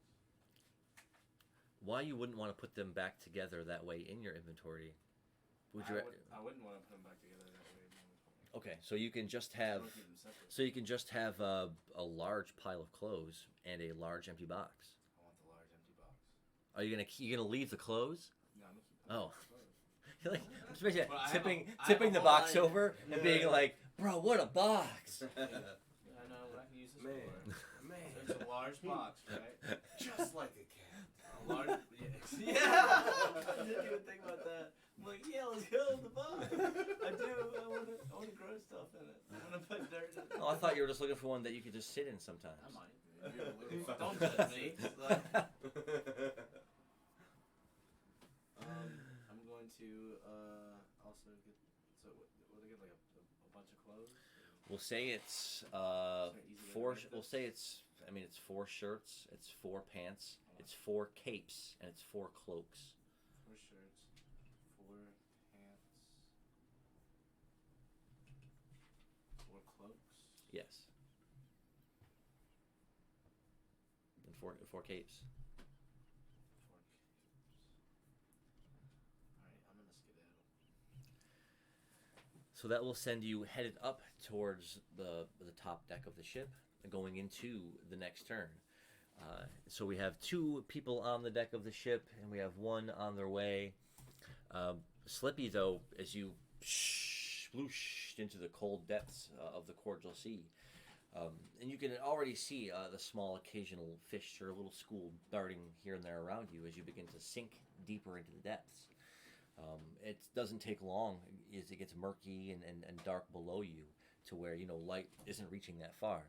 Why you wouldn't want to put them back together that way in your inventory? I wouldn't want to put them back together that way. In my inventory. Okay, so you can just have. I wanna keep them separate. So you can just have a large pile of clothes and a large empty box. I want the large empty box. Are you gonna leave the clothes? No, I'm gonna keep Oh. the clothes. You're like, especially Well, I have tipping a the whole box line. over and being like, bro, what a box! I know what I can use this Man. for. Man. So it's a large box, right? Just like a cat. A large. Yeah. I didn't even think about that. I'm like, yeah, let's go in the box. I do. I want to grow stuff in it. I want to put dirt in it. Oh, I thought you were just looking for one that you could just sit in sometimes. I might. Don't judge me. Like, I'm going to also get. So what I get like a bunch of clothes. We'll say it's Is there an easy way to four. write We'll this? say it's. I mean, it's 4 shirts, it's 4 pants, it's 4 capes, and it's 4 cloaks. 4 shirts, 4 pants, 4 cloaks. Yes. And 4 capes. 4 capes. Alright, I'm gonna skedaddle. So that will send you headed up towards the top deck of the ship, going into the next turn. So we have 2 people on the deck of the ship, and we have 1 on their way. Slippy, though, as you splooshed into the cold depths of the Cordial Sea, and you can already see the small occasional fish or a little school darting here and there around you as you begin to sink deeper into the depths. It doesn't take long as it gets murky and dark below you to where, light isn't reaching that far.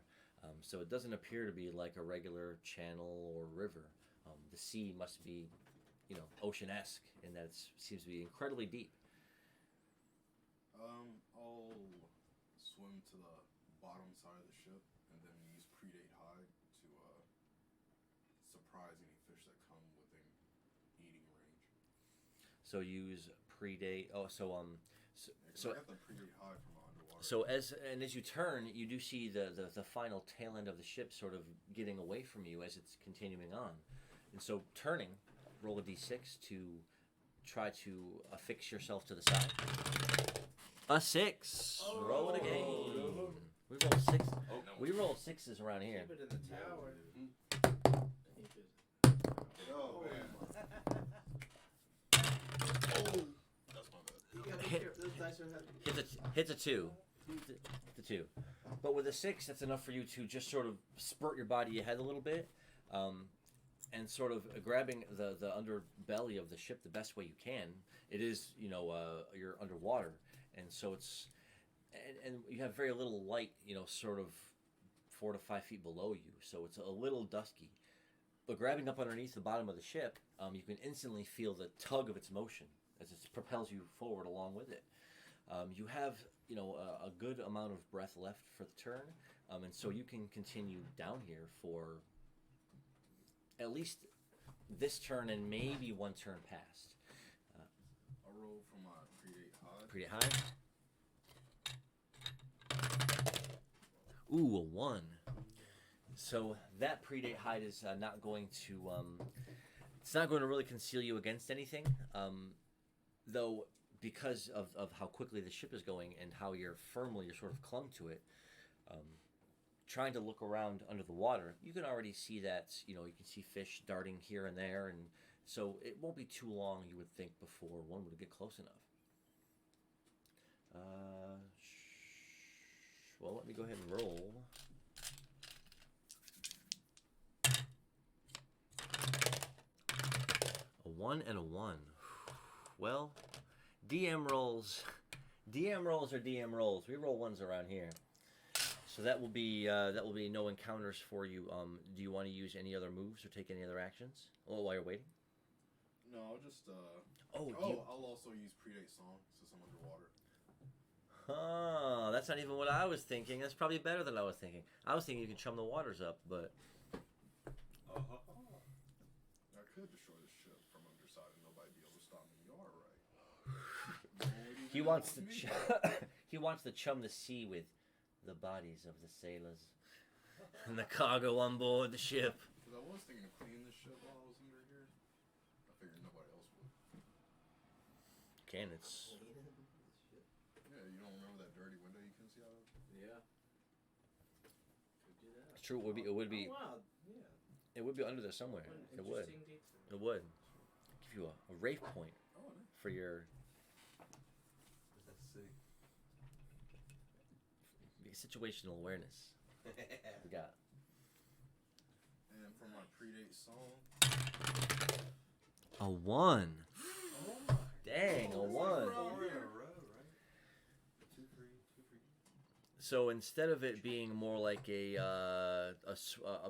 So it doesn't appear to be like a regular channel or river. The sea must be, ocean-esque in that it seems to be incredibly deep. I'll swim to the bottom side of the ship and then use predate high to surprise any fish that come within eating range. So use predate. Oh, so I got the predate high from underwater. So as you turn, you do see the final tail end of the ship sort of getting away from you as it's continuing on. And so turning, roll a d6 to try to affix yourself to the side. A 6. Oh. Roll it again. We roll 6. Oh, We roll 6s around here. Keep it in the tower. Keep it. Oh, man. That's my bad. You gotta be Hit- careful. Those dice are heavy. Hits a 2. The 2. But with a 6, that's enough for you to just sort of spurt your body ahead a little bit. and sort of grabbing the underbelly of the ship the best way you can. It is, you're underwater, and so it's, and you have very little light, sort of 4 to 5 feet below you, so it's a little dusky. But grabbing up underneath the bottom of the ship, you can instantly feel the tug of its motion as it propels you forward along with it. You have, a good amount of breath left for the turn, and so you can continue down here for at least this turn and maybe one turn past. I'll roll for my predate high. Predate high. Ooh, a 1. So that predate hide is not going to, it's not going to really conceal you against anything, though because of how quickly the ship is going and how you're sort of clung to it, trying to look around under the water, you can already see that, you can see fish darting here and there, and so it won't be too long, you would think, before one would get close enough. Well, let me go ahead and roll. A 1 and a 1. Well, DM rolls are DM rolls. We roll 1s around here. So that will be no encounters for you. Do you want to use any other moves or take any other actions? Oh, while you're waiting? No, I'll just I'll also use predate song since I'm underwater. That's not even what I was thinking. That's probably better than I was thinking. I was thinking you can chum the waters up, but I could destroy the ship from underside and nobody be able to stop me. You are right. he wants to he wants to chum the sea with the bodies of the sailors and the cargo on board the ship. Because I was thinking of cleaning the ship while I was under here. I figured nobody else would. It's... Yeah, you don't remember that dirty window you couldn't see out of? Yeah. Could do that. It's true. It would be. Oh, wow. Yeah. It would be under there somewhere. It would. Interesting detail. It would. Give you a rave point Oh, nice. for your Let's see. situational awareness. We got. And for my predate song. A 1. Oh my. Dang, a 1. 4 in a row, right? 2 free. So instead of it being more like a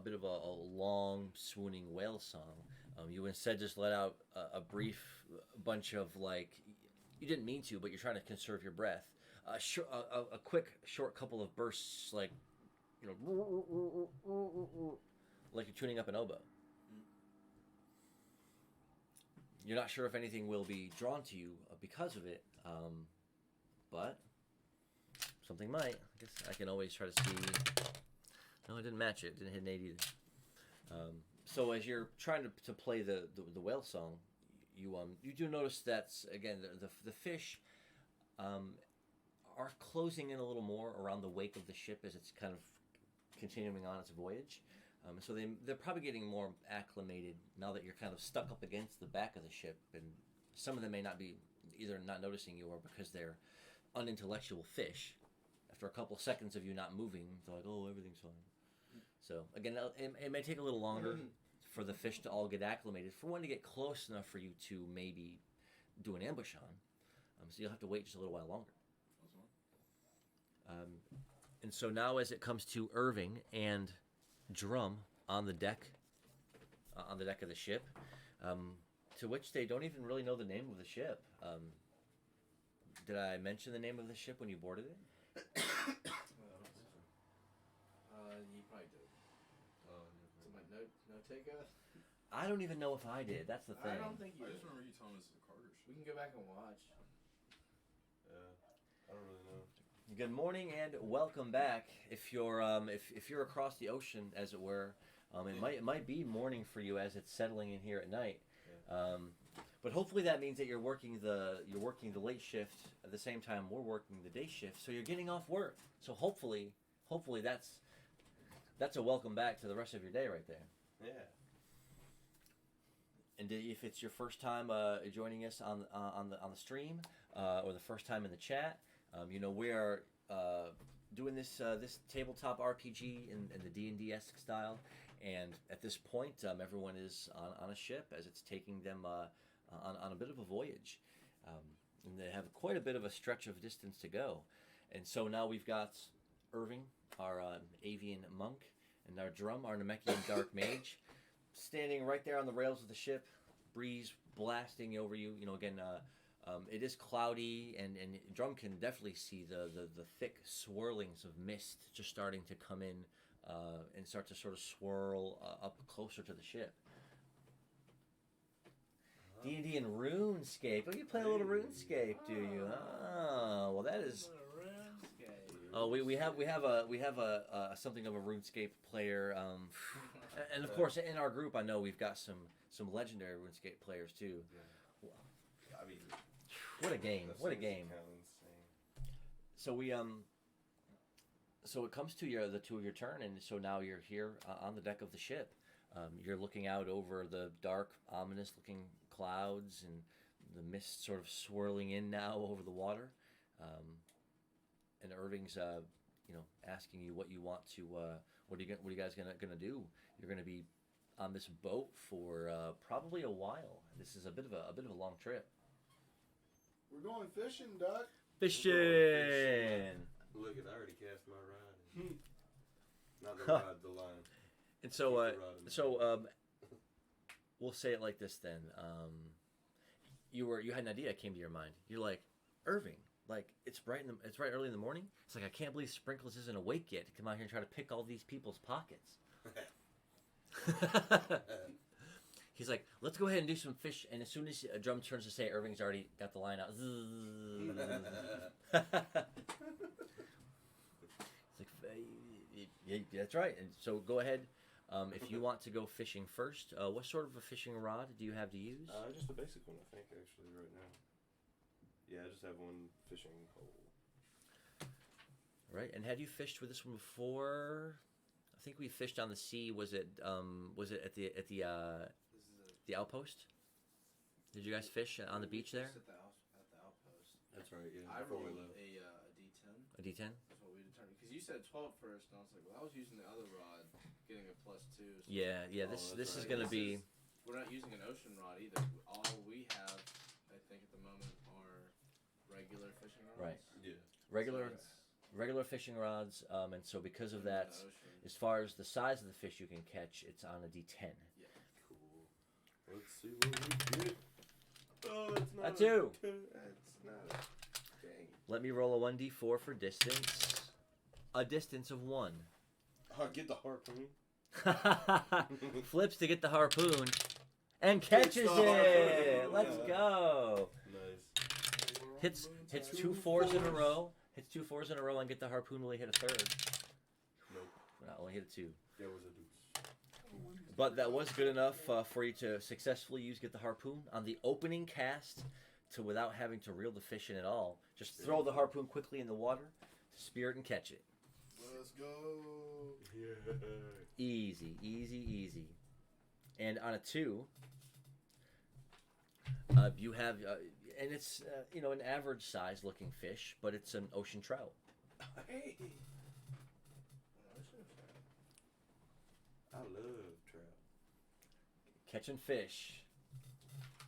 bit of a long swooning whale song, you instead just let out a brief bunch of, like, you didn't mean to, but you're trying to conserve your breath. A quick short couple of bursts, like, like you're tuning up an oboe. You're not sure if anything will be drawn to you because of it, but something might. I guess I can always try to see. No, it didn't match it. It didn't hit an 8 either. So as you're trying to play the whale song, you do notice that, again, the fish are closing in a little more around the wake of the ship as it's kind of continuing on its voyage. So they're probably getting more acclimated now that you're kind of stuck up against the back of the ship, and some of them may not be either not noticing you or because they're unintellectual fish. After a couple of seconds of you not moving, they're like, oh, everything's fine. So again, it may take a little longer for the fish to all get acclimated, for one to get close enough for you to maybe do an ambush on. So you'll have to wait just a little while longer. And so now as it comes to Irving and Drum on the deck of the ship, to which they don't even really know the name of the ship. Did I mention the name of the ship when you boarded it? You probably did. So my note taker? I don't even know if I did. That's the thing. I don't think you I did. just remember you telling us it's a cargo ship. We can go back and watch. I don't really know. Good morning and welcome back. If you're if you're across the ocean, as it were, it might be morning for you as it's settling in here at night. But hopefully that means that you're working the late shift at the same time we're working the day shift, so you're getting off work. So hopefully that's a welcome back to the rest of your day right there. Yeah. And if it's your first time joining us on the stream or the first time in the chat, we are doing this tabletop RPG in the D&D-esque style, And at this point, everyone is on a ship as it's taking them on a bit of a voyage. And they have quite a bit of a stretch of distance to go. And so now we've got Irving, our avian monk, and our Drum, our Namekian dark mage, standing right there on the rails of the ship, breeze blasting over you. You know, again, it is cloudy, and Drum can definitely see the thick swirlings of mist just starting to come in and start to sort of swirl up closer to the ship. D&D and RuneScape. Oh, you play a little RuneScape, do you? Oh, well, that is. Oh, we have a something of a RuneScape player, and of course in our group I know we've got some legendary RuneScape players too. Yeah. I mean, what a game! What a game! So we so it comes to the two of your turn, and so now you're here on the deck of the ship. You're looking out over the dark, ominous-looking clouds and the mist sort of swirling in now over the water. And Irving's, asking you what you want to. What are you guys gonna do? You're gonna be on this boat for probably a while. This is a bit of a long trip. We're going fishing, Doc. Fishing. Look, I already cast my rod. Not the rod, the line. And we'll say it like this then. You had an idea that came to your mind. You're like, Irving, like it's bright early in the morning. It's like I can't believe Sprinkles isn't awake yet to come out here and try to pick all these people's pockets. He's like, let's go ahead and do some fish. And as soon as a Drum turns to say, Irving's already got the line out. It's like, yeah, that's right. And so go ahead. If you want to go fishing first, what sort of a fishing rod do you have to use? Just a basic one, I think, actually, right now. Yeah, I just have one fishing pole. Right, and had you fished with this one before? I think we fished on the sea. Was it at the outpost? Did you guys fish on the beach there? At the outpost. That's right. Yeah. I before rolled we left. a D10. A D10. That's what we determined. Because you said 12 first, and I was like, well, I was using the other rod, getting a +2. So Yeah. This is gonna be. We're not using an ocean rod either. All we have, I think, at the moment are regular fishing rods. Right. Yeah. Regular fishing rods, and so because of that, The ocean. as far as the size of the fish you can catch, it's on a D10. Yeah. Cool. Let's see what we get. Oh, that's not A 2. That's not a dang. Let me roll a 1d4 for distance. A distance of 1. Oh, get the harpoon. Flips to get the harpoon and catches the it. harpoon. Let's go. Nice. Hits 2 4s in a row. Hits 2 4s in a row and get the harpoon. Will he hit a 3rd? Nope. No, only hit a 2. There was a deuce. But that was good enough for you to successfully get the harpoon on the opening cast, to without having to reel the fish in at all. Just throw the harpoon quickly in the water, spear it, and catch it. Let's go. Yeah. Easy, easy, easy. And on a 2, you have, and it's an average size looking fish, but it's an ocean trout. Hey. I love trout. Catching fish.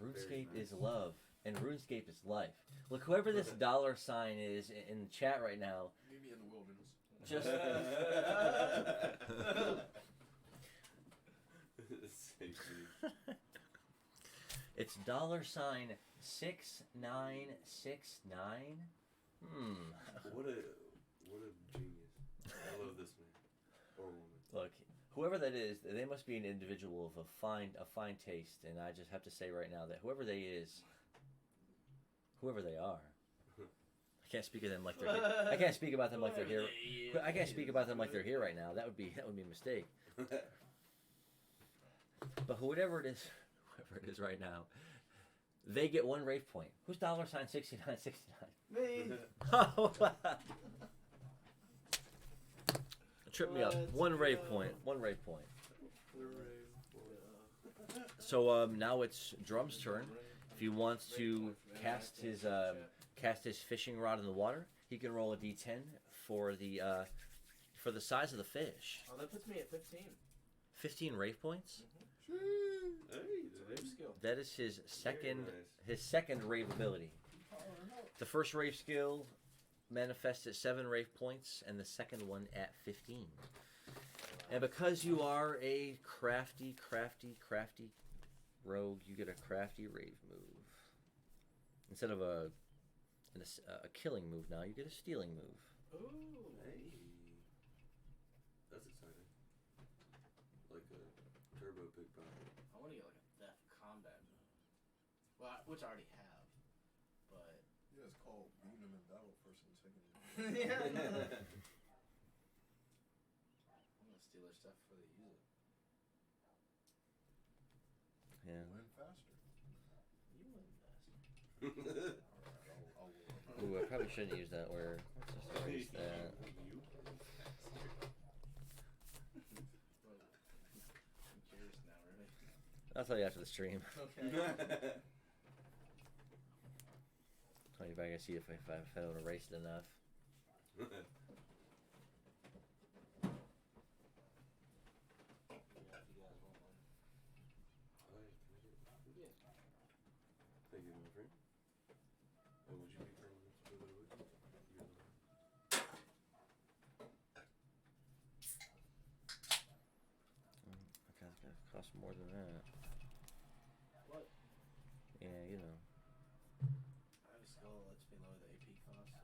RuneScape Very is nice. love, and RuneScape is life. Look, whoever this $sign is in the chat right now, Meet me in the wilderness. just it's $6969. What a genius. I love this man. Or woman. Look, whoever that is, they must be an individual of a fine taste, and I just have to say right now that whoever they are, I can't speak of them like they're here. I can't speak about them like they're here. I can't speak about them like they're here right now. That would be a mistake. But whoever it is right now, they get 1 rave point. Who's $6969? Me. Oh, wow. Trip me up. 1 rave point. 1 rave point. So now it's Drum's turn. If he wants to cast his fishing rod in the water, he can roll a d10 for the size of the fish. Oh, that puts me at 15. 15 rave points. Hey, Rave skill. That is his second nice. his second rave ability. The first rave skill manifests at 7 rave points, and the second one at 15. And because you are a crafty rogue, you get a crafty rave move. Instead of a killing move now, you get a stealing move. Ooh. Hey. That's exciting. Like a turbo pickpocket. I want to get like a theft combat move. Well, which I already have, but Yeah, it's called beating them in battle first and taking it. yeah. I'm gonna steal their stuff before they use it. Yeah. Win faster. You win faster. Alright, I'll Ooh, I probably shouldn't use that word. Let's just erase that. I'm curious now, really. I'll tell you after the stream. Okay. Tell you if I can see if I don't erase it enough. Yeah, if you guys want one. Thank you, my friend. And would you be bringing this with you? Okay, it's gonna cost more than that. What? Yeah, you know. I have a skill that lets me lower the AP cost of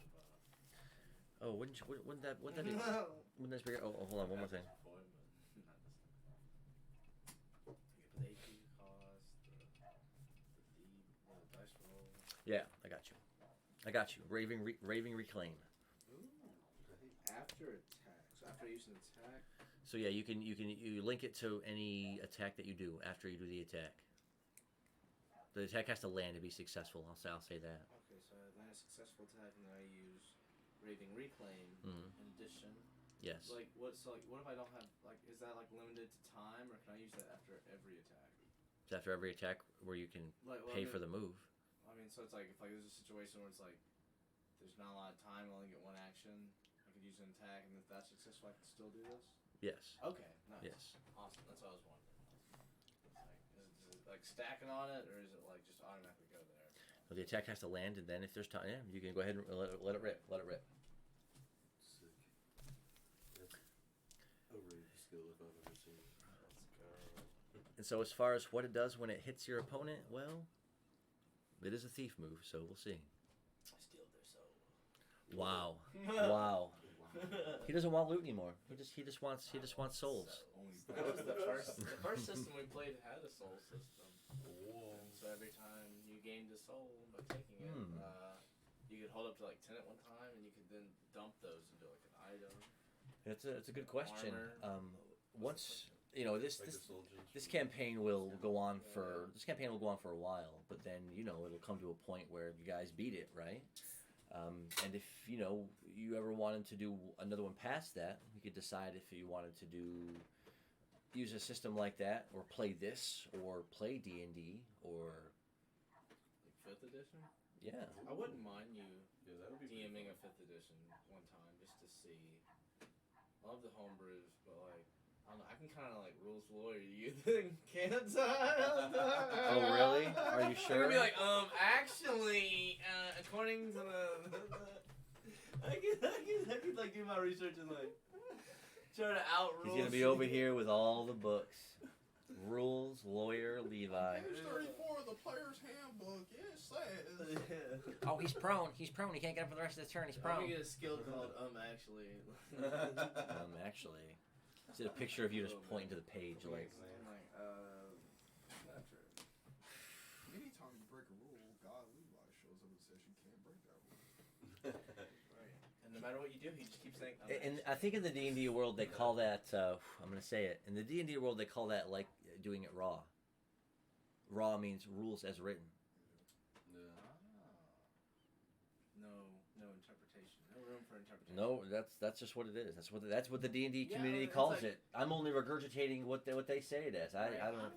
Oh, wouldn't that be? Wouldn't that be? Oh, hold on, one more thing. Before, but not this time. The AP cost, the dice roll. Yeah, I got you. Raving reclaim. Ooh. After attack. So after using attack. So yeah, you link it to any attack that you do after you do the attack. The attack has to land to be successful. I'll say that. Okay, so I land a successful attack and then I use Raving Reclaim in addition. Yes. Like what if I don't have is that limited to time or can I use that after every attack? It's after every attack where you can pay for the move. I mean, so it's like if there's a situation where it's like there's not a lot of time, I only get one action. I could use an attack, and if that's successful, I can still do this. Yes. Okay, nice. Yes. Awesome. That's what I was wondering. Is it like stacking on it, or is it like just automatically go there? Well, the attack has to land, and then if there's time, yeah, you can go ahead and let it rip. Let it rip. Sick. That's a rave skill if I've ever seen it. Let's go. And so as far as what it does when it hits your opponent, well, it is a thief move, so we'll see. I steal their soul. Wow. Wow. He doesn't want loot anymore. He just wants souls. That was the first system we played had a soul system. Whoa. And so every time you gained a soul by taking it, you could hold up to like 10 at one time, and you could then dump those into like an item. It's a good question. Armor. Once this campaign will go on for a while, but then it'll come to a point where you guys beat it, right? And if you ever wanted to do another one past that, we could decide if you wanted to use a system like that, or play this, or play D&D, or Like 5th edition? yeah. I wouldn't mind you Yeah, that would be DMing a 5th edition one time just to see. I love the homebrews, but like, I don't know, I can kind of like rules lawyer you then, can't I? Oh really? Are you I'm sure? gonna be like, actually, according to I could like do my research and like try to out He's rules. gonna be over here with all the books. Rules, lawyer, Levi. Page 34 of the player's handbook, it says. Oh, he's prone. He can't get up for the rest of the turn. He's I'm prone. gonna get a skill called actually. Actually, see a picture of you just pointing to the page like. Anytime you break a rule, God Levi shows up and says you can't break that rule. Right. And no matter what you do, he just keeps saying. And I think in the D&D world they call that. I'm gonna say it. In the D&D world they call that like doing it raw. Raw means rules as written. No interpretation. No room for interpretation. No, that's just what it is. That's what the D&D community calls it. I'm only regurgitating what they say it as. I don't.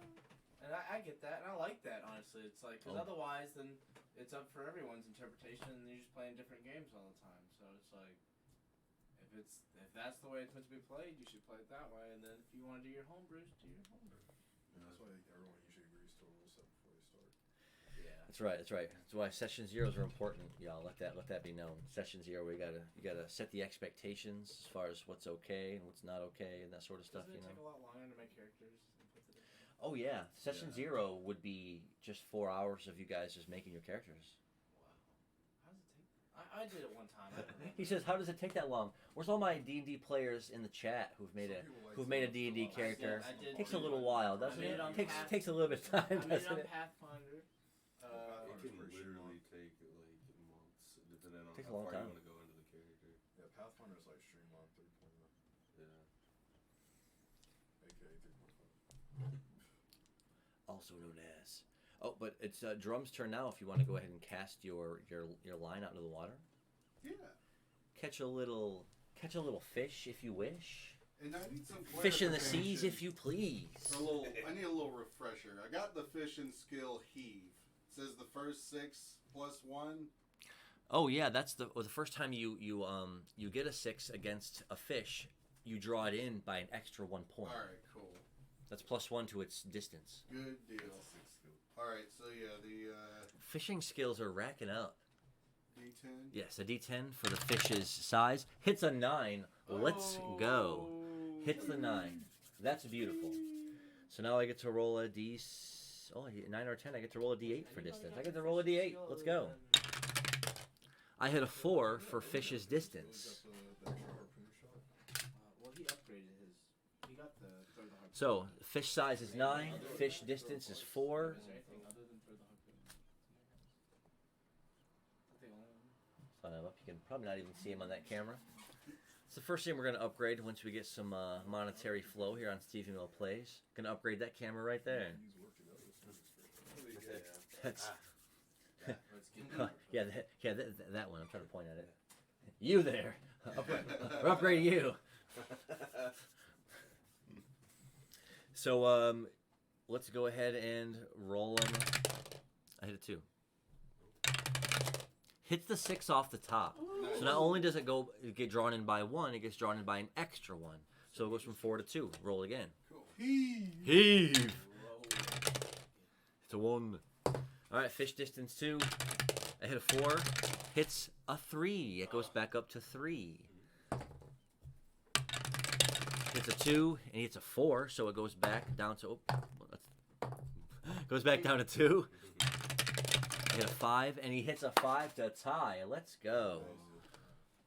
And I get that, and I like that, honestly. It's like, because otherwise, then it's up for everyone's interpretation, and you're just playing different games all the time. So it's like, if if that's the way it's meant to be played, you should play it that way. And then if you want to do your homebrews, do your homebrew. And that's why everyone usually agrees to a rule set before they start. Yeah. That's right. That's right. That's why session zeros are important, y'all. Let that be known. Session zero, you gotta set the expectations as far as what's okay and what's not okay and that sort of stuff. Doesn't it You know. take a lot longer to make characters and put it in? Oh yeah, session zero would be just 4 hours of you guys just making your characters. Wow. How does it take? I did it one time. He says, "How does it take that long?" Where's all my D&D players in the chat who've made a D&D character? I did. Takes a little while, doesn't I made it? it on Takes a little bit of time, I made it doesn't on it? Pathfinder. It can literally take like months, depending on Takes a how long far time. you want to go into the character. Yeah, Pathfinder's like Streamline 3.0, Yeah. aka 3.5. Also known as. Oh, but it's Drum's turn now. If you want to go ahead and cast your line out into the water, Yeah. catch a little fish if you wish. And I need some Fish in the seas clarification. if you please. I need a little refresher. I got the fishing skill heave. It says the first 6 + 1. Oh yeah, that's the first time you get a 6 against a fish, you draw it in by an extra 1 point. All right, cool. That's +1 to its distance. Good deal. All right, so yeah, the Fishing skills are racking up. D10. Yes, a D10 for the fish's size. Hits a 9. Let's go. Hits the 9. That's beautiful. So now I get to roll a 9 or 10. I get to roll a D8 for distance. I get to roll a D8. Let's go. I hit a 4 for fish's distance. The extra harpoon shot. Well, he upgraded his. He got the throw the harpoon. So fish size is 9. Fish distance is 4. Is there anything other than throw the harpoon? I think Sign him up. You can probably not even see him on that camera. It's the first thing we're going to upgrade once we get some monetary flow here on StevieMillPlays. Going to upgrade that camera right there. He's working out with his That's Let's get that one. I'm trying to point at it. You there. We're upgrading you. So let's go ahead and roll them. I hit a 2. Hits the 6 off the top. So not only does it get drawn in by 1, it gets drawn in by an extra 1. So it goes from 4 to 2. Roll again. Cool. Heave. Heave. It's a 1. All right, fish distance 2. I hit a 4. Hits a 3. It goes back up to 3. Hits a 2 and he hits a 4, so it goes back down to goes back down to 2. I hit a 5 and he hits a 5 to tie. Let's go.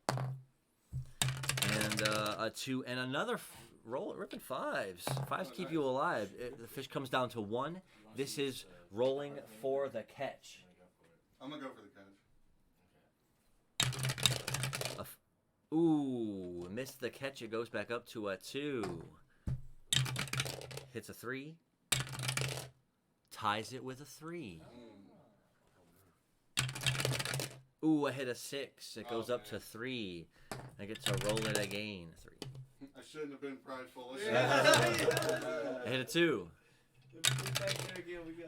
And a 2 and another roll. Ripping 5s. 5s keep you alive. The fish comes down to 1. This is rolling for the catch. I'm gonna go for the catch. Ooh, missed the catch. It goes back up to a 2. Hits a 3. Ties it with a 3. Ooh, I hit a 6. It goes up to 3. I get to roll it again. 3. I shouldn't have been prideful. I hit a 2.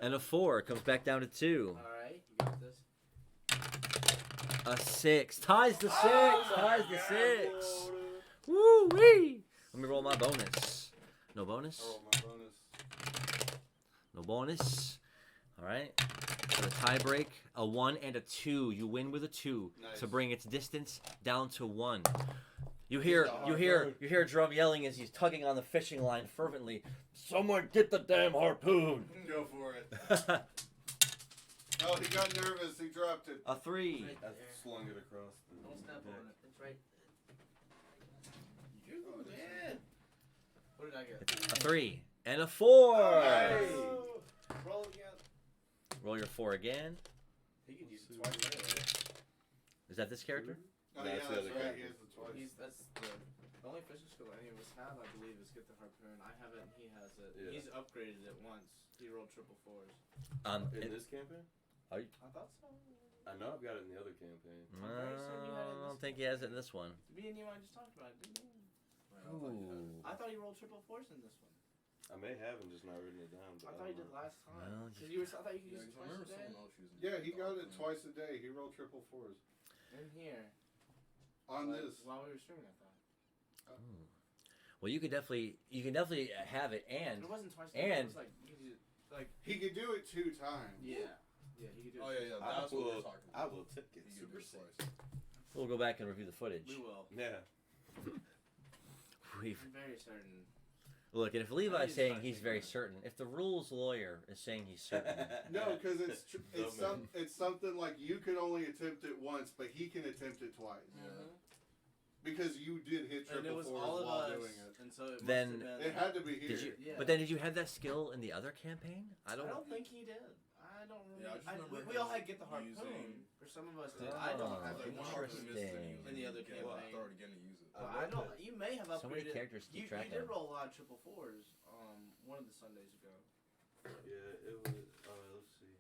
And a 4. Comes back down to 2. Alright, you got this. A 6. Ties the 6. Ties the 6. Woo wee. Let me roll my bonus. No bonus? I roll my bonus. No bonus. Alright. For the tie break, a 1 and a 2. You win with a 2 Nice. to bring its distance down to 1. You hear Drum yelling as he's tugging on the fishing line fervently. Someone get the damn harpoon. Go for it. Oh, he got nervous. He dropped it. A 3. I slung it across the Don't step deck. on it. It's right. You man. What did I get? A 3. And a 4. Nice. Roll again. Roll your 4 again. He could use it twice anyway. Is that this character? Oh, That's yeah, the that's other right. character. He has the twice. That's the only fishing skill any of us have, I believe, is get the harpoon. I have it and he has it. Yeah. He's upgraded it once. He rolled triple 4s. In this campaign? I thought so. I know I've got it in the other campaign. I don't think he has it in this one. Me and you, I just talked about it, didn't we? Ooh. I thought he rolled triple 4s in this one. I may have and just not written it down. But I thought he did last time. Well, Because you were, I thought you could Yeah, use it 'cause I twice a remember day. someone else using Yeah, he got it twice a day. He rolled triple 4s. In here. On Like, this. While we were streaming, I thought. Well, you can definitely have it, and It wasn't twice. and- It was like you could do, like He could do it 2 times. yeah, he could do. Oh it. yeah, I that's what we're will. talking I about. will tip it. You can Super do sick. twice. we'll go back and review the footage. We will. Yeah. We've I'm very certain. look, and if Levi's he's saying not he's thinking very about it. certain, if the rules lawyer is saying he's certain, No, because it's Dumbass. it's something like you could only attempt it once, but he can attempt it twice. Mm-hmm. Because you did hit And it triple was fours all of while us, doing it. and so it Then- must have It been. had to be here. did you? Yeah. But then did you have that skill in the other campaign? I I don't. don't think he did. I don't remember. Yeah, I just remember we all him had get the harpoon, using- or some of us did. Oh, I don't I have like the one harpoon. harpoon missed Interesting. and In the other you campaign. throw it again and use it. I don't. You may have upgraded. So many characters to keep you, track you did of. roll a lot of triple fours. One of the Sundays ago. Yeah, it was. Let's see.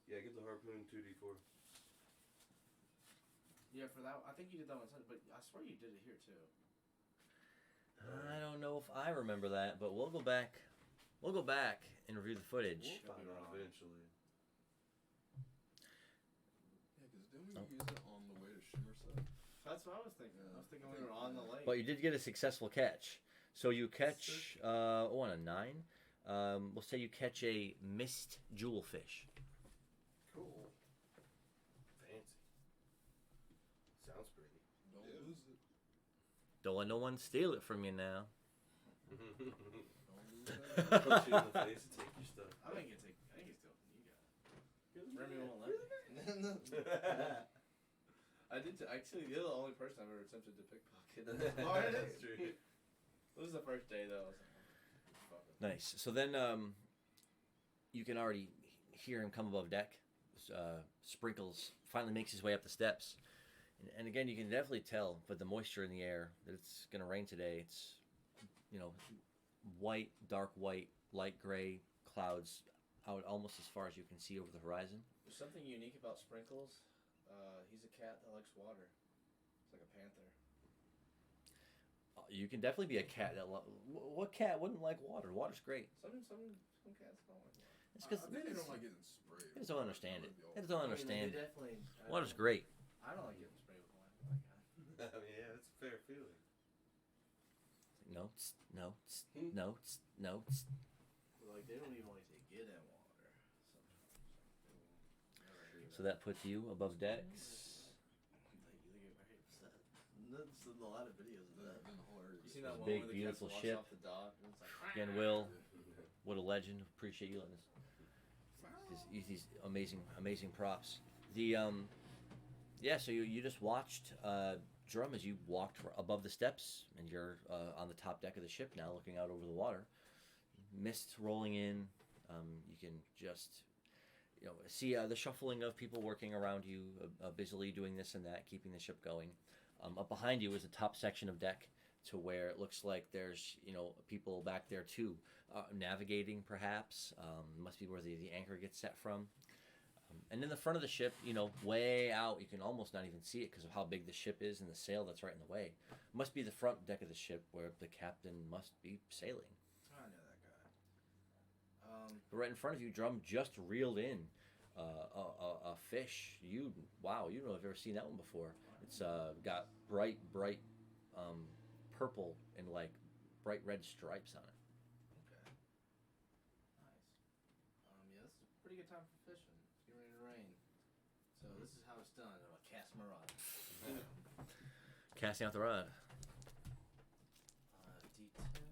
Yeah, get the harpoon 2d4. Yeah, for that, I think you did that one Sunday, but I swear you did it here too. I don't know if I remember that, but we'll go back. We'll go back and review the footage. We'll find out eventually. Yeah, because didn't we Oh. use it on the way to Shimmer set? That's what I was thinking. I was thinking we were on the lake. But you did get a successful catch. So you catch on a 9. We'll say you catch a mist jewelfish. Cool. Fancy. Sounds pretty. Don't Yeah. lose it. Don't let no one steal it from you now. Don't lose it. Punch you in the face and take your stuff. I think it's. I think it's still. You got it. Remy won't let me. I did. Actually, you're the only person I've ever attempted to pickpocket. That's true. This was the first day though. I was like, fuck it. Nice. So then you can already hear him come above deck. Sprinkles finally makes his way up the steps. And again, you can definitely tell, but the moisture in the air, that it's going to rain today. It's, white, dark white, light gray clouds out almost as far as you can see over the horizon. There's something unique about Sprinkles. He's a cat that likes water. It's like a panther. You can definitely be a cat that what cat wouldn't like water? Water's great. Some cats don't like water. It's because I think they don't like getting sprayed. they just don't understand it. They just don't I mean, understand. they definitely. Water's great. I don't like getting sprayed with wine. Like, I mean, yeah, it's a fair feeling. No, no, Hmm. no, no. like they don't even like to get in water. Sometimes. So that puts you above decks. They get very upset. That's a lot of videos of that. Then the whole area You is seen that This one big, where the beautiful cats wash ship. off the dock and it's like, Again, Will, what a legend. Appreciate you letting us use these amazing props. The so you just watched Drum as you walked above the steps, and you're on the top deck of the ship now, looking out over the water. Mist rolling in. You can just see the shuffling of people working around you, busily doing this and that, keeping the ship going. Up behind you is a top section of deck, to where it looks like there's people back there too, navigating perhaps. Must be where the anchor gets set from. And in the front of the ship, way out, you can almost not even see it because of how big the ship is and the sail that's right in the way. Must be the front deck of the ship where the captain must be sailing. I know that guy. But right in front of you, Drum just reeled in a fish. You don't know if you've ever seen that one before. It's got bright purple and like bright red stripes on it. Okay. Nice. Yeah, this is a pretty good time for fishing. It's getting ready to rain. So this is how it's done. I'm a cast my rod. Casting out the rod. D10.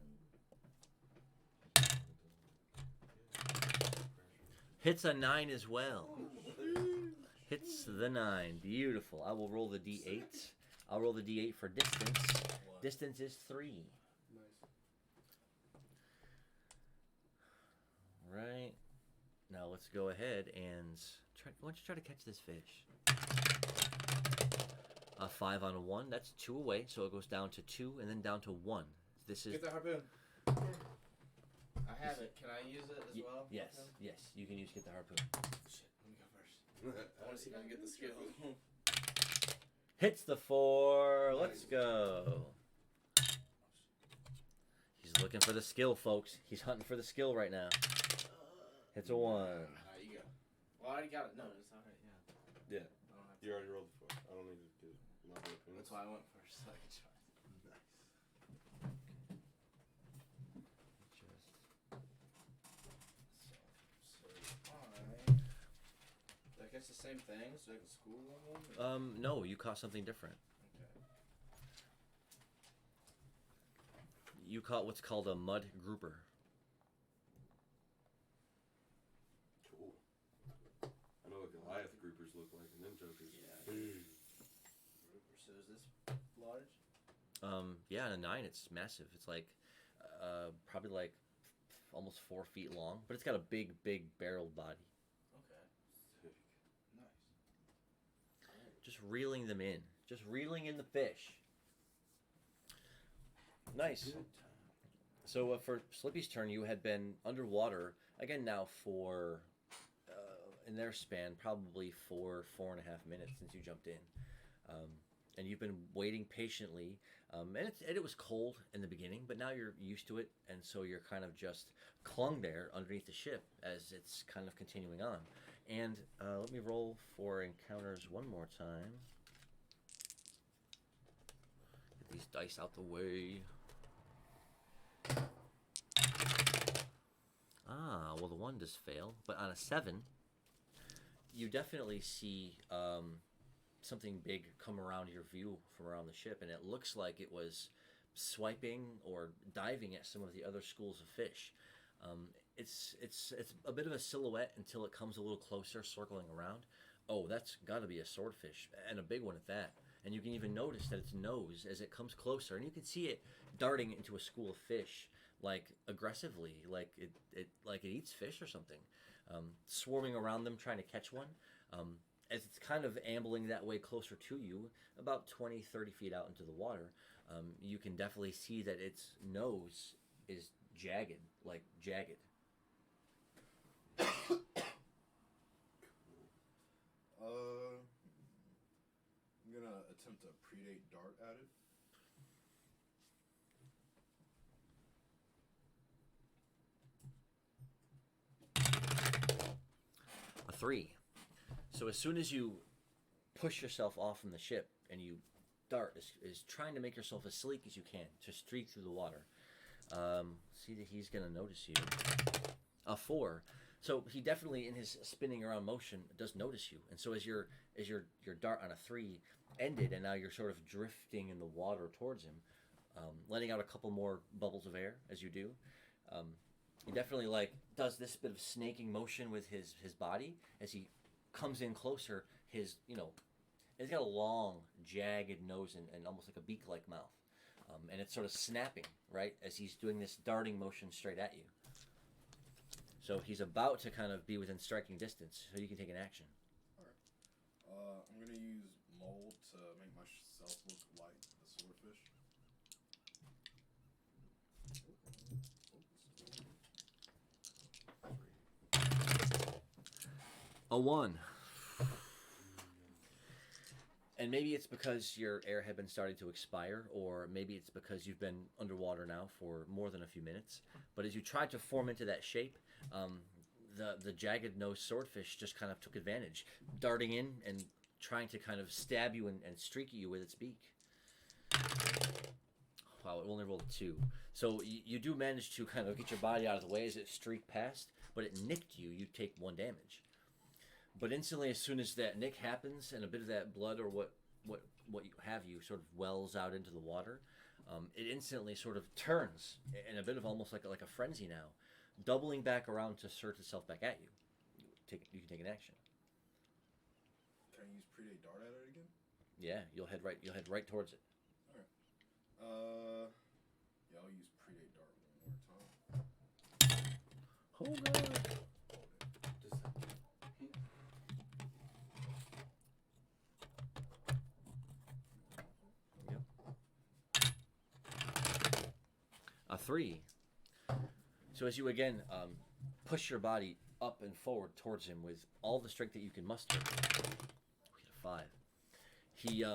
Hits a 9 as well. Hits the 9. Beautiful. I will roll the D8. I'll roll the D8 for distance. What? Distance is 3. Nice. Right. Now let's go ahead and try. Why don't you try to catch this fish? A 5 on a 1. That's 2 away, so it goes down to 2 and then down to 1. This is. Get the harpoon. I have it. Can I use it as well? Yes. Yes. You can get the harpoon. Shit. Let me go first. I want to see if I can get the skill. Hits the 4. Let's go. He's looking for the skill, folks. He's hunting for the skill right now. Hits a 1. Alright, you go. Well, I already got it. No, it's alright. Yeah. Yeah, I don't have to. you already rolled before. I don't need to do my harpoon. That's why I went first. So I could try. same things like the school one? No, you caught something different. Okay. You caught what's called a mud grouper. Cool. I know what Goliath groupers look like, and them jokers. Yeah. So is this large? Yeah, and a 9, it's massive. It's like, probably like almost 4 feet long, but it's got a big barreled body. Okay. Sick. Nice. Just reeling them in. Just reeling in the fish. Nice. Good time. So for Slippy's turn, you had been underwater, again now for, in their span, probably 4.5 minutes since you jumped in. And you've been waiting patiently. And it was cold in the beginning, but now you're used to it, and so you're kind of just clung there underneath the ship as it's kind of continuing on. And let me roll for encounters one more time. Get these dice out the way. Well, the 1 does fail, but on a 7, you definitely see something big come around your view from around the ship, and it looks like it was swiping or diving at some of the other schools of fish. It's a bit of a silhouette until it comes a little closer, circling around. Oh, that's got to be a swordfish, and a big one at that. And you can even notice that its nose, as it comes closer, and you can see it darting into a school of fish, like aggressively, like it eats fish or something, swarming around them, trying to catch one. As it's kind of ambling that way closer to you, about 20, 30 feet out into the water, you can definitely see that its nose is jagged, like jagged. I'm gonna attempt to predate dart at it. A 3. So as soon as you push yourself off from the ship and you dart, is trying to make yourself as sleek as you can to streak through the water. See that he's gonna notice you. A 4. So he definitely, in his spinning around motion, does notice you. And so as your dart on a 3 ended, and now you're sort of drifting in the water towards him, letting out a couple more bubbles of air as you do. He definitely does this bit of snaking motion with his body as he comes in closer. He's got a long, jagged nose and almost like a beak-like mouth. And it's sort of snapping, right, as he's doing this darting motion straight at you. So he's about to kind of be within striking distance, so you can take an action. Alright. I'm gonna use mold to make myself look like the swordfish. A 1. And maybe it's because your air had been starting to expire, or maybe it's because you've been underwater now for more than a few minutes. But as you tried to form into that shape, the jagged-nosed swordfish just kind of took advantage, darting in and trying to kind of stab you and streak at you with its beak. Wow, it only rolled a 2. So you do manage to kind of get your body out of the way as it streaked past, but it nicked you. You take 1 damage. But instantly, as soon as that nick happens and a bit of that blood or what you have you sort of wells out into the water, it instantly sort of turns in a bit of almost like a frenzy now, doubling back around to assert itself back at you. You can take an action. Can I use predate dart at it again? Yeah, you'll head right towards it. Alright. Yeah, I'll use predate dart one more time. Hold on. A 3. So as you again push your body up and forward towards him with all the strength that you can muster, we get a 5. He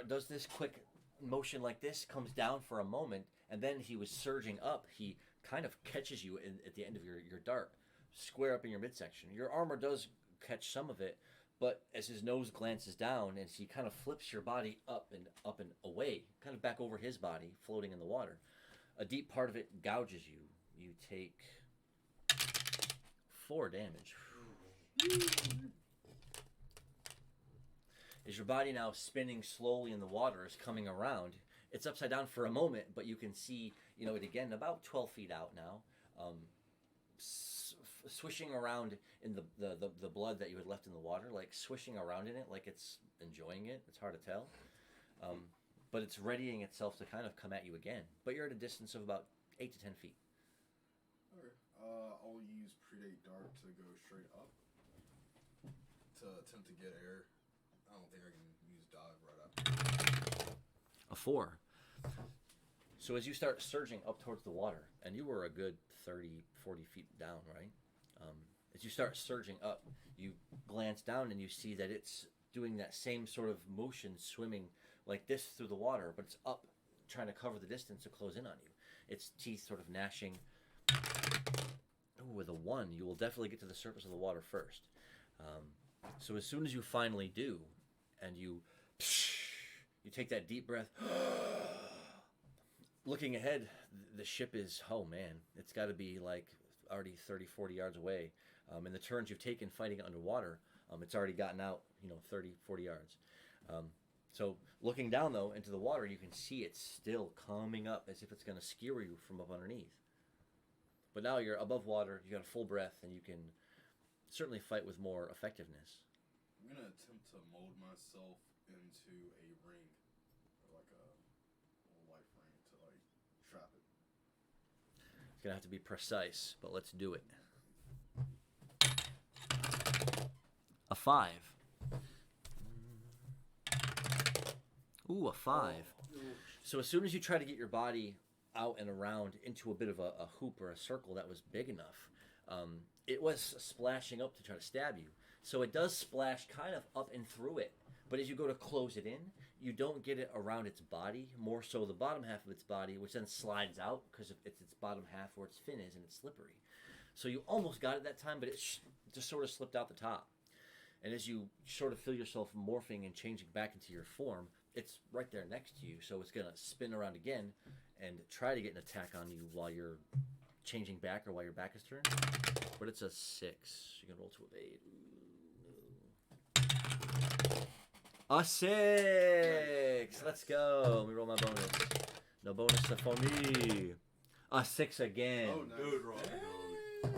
does this quick motion like this, comes down for a moment, and then he was surging up. He kind of catches you at the end of your dart, square up in your midsection. Your armor does catch some of it, but as his nose glances down, and he kind of flips your body up and away, kind of back over his body, floating in the water. A deep part of it gouges you. You take 4 damage. As your body now spinning slowly in the water is coming around, it's upside down for a moment, but you can see, it again about 12 feet out now, swishing around in the blood that you had left in the water, like swishing around in it, like it's enjoying it. It's hard to tell, but it's readying itself to kind of come at you again. But you're at a distance of about 8 to 10 feet. Okay. I'll use Predate Dart to go straight up to attempt to get air. I don't think I can use dive right after. A 4. So as you start surging up towards the water, and you were a good 30, 40 feet down, right? As you start surging up, you glance down and you see that it's doing that same sort of motion, swimming like this through the water, but it's up, trying to cover the distance to close in on you. Its teeth sort of gnashing. Ooh, with a 1, you will definitely get to the surface of the water first. So as soon as you finally do, and you take that deep breath, looking ahead, the ship is, oh man, it's got to be like already 30, 40 yards away. In the turns you've taken fighting underwater, it's already gotten out, 30, 40 yards. So looking down, though, into the water, you can see it's still coming up as if it's going to skewer you from up underneath. But now you're above water, you got a full breath, and you can certainly fight with more effectiveness. I'm going to attempt to mold myself into a ring, or like a life ring to like trap it. It's going to have to be precise, but let's do it. A 5. Ooh, a 5. Oh. So as soon as you try to get your body out and around into a bit of a hoop or a circle that was big enough, it was splashing up to try to stab you. So it does splash kind of up and through it. But as you go to close it in, you don't get it around its body, more so the bottom half of its body, which then slides out because it's its bottom half where its fin is and it's slippery. So you almost got it that time, but it just sort of slipped out the top. And as you sort of feel yourself morphing and changing back into your form, it's right there next to you. So it's going to spin around again and try to get an attack on you while you're changing back or while your back is turned. But it's a 6. You can roll to evade. A 6! Let's go. Let me roll my bonus. No bonus for me. A 6 again. Oh, nice. Good roll.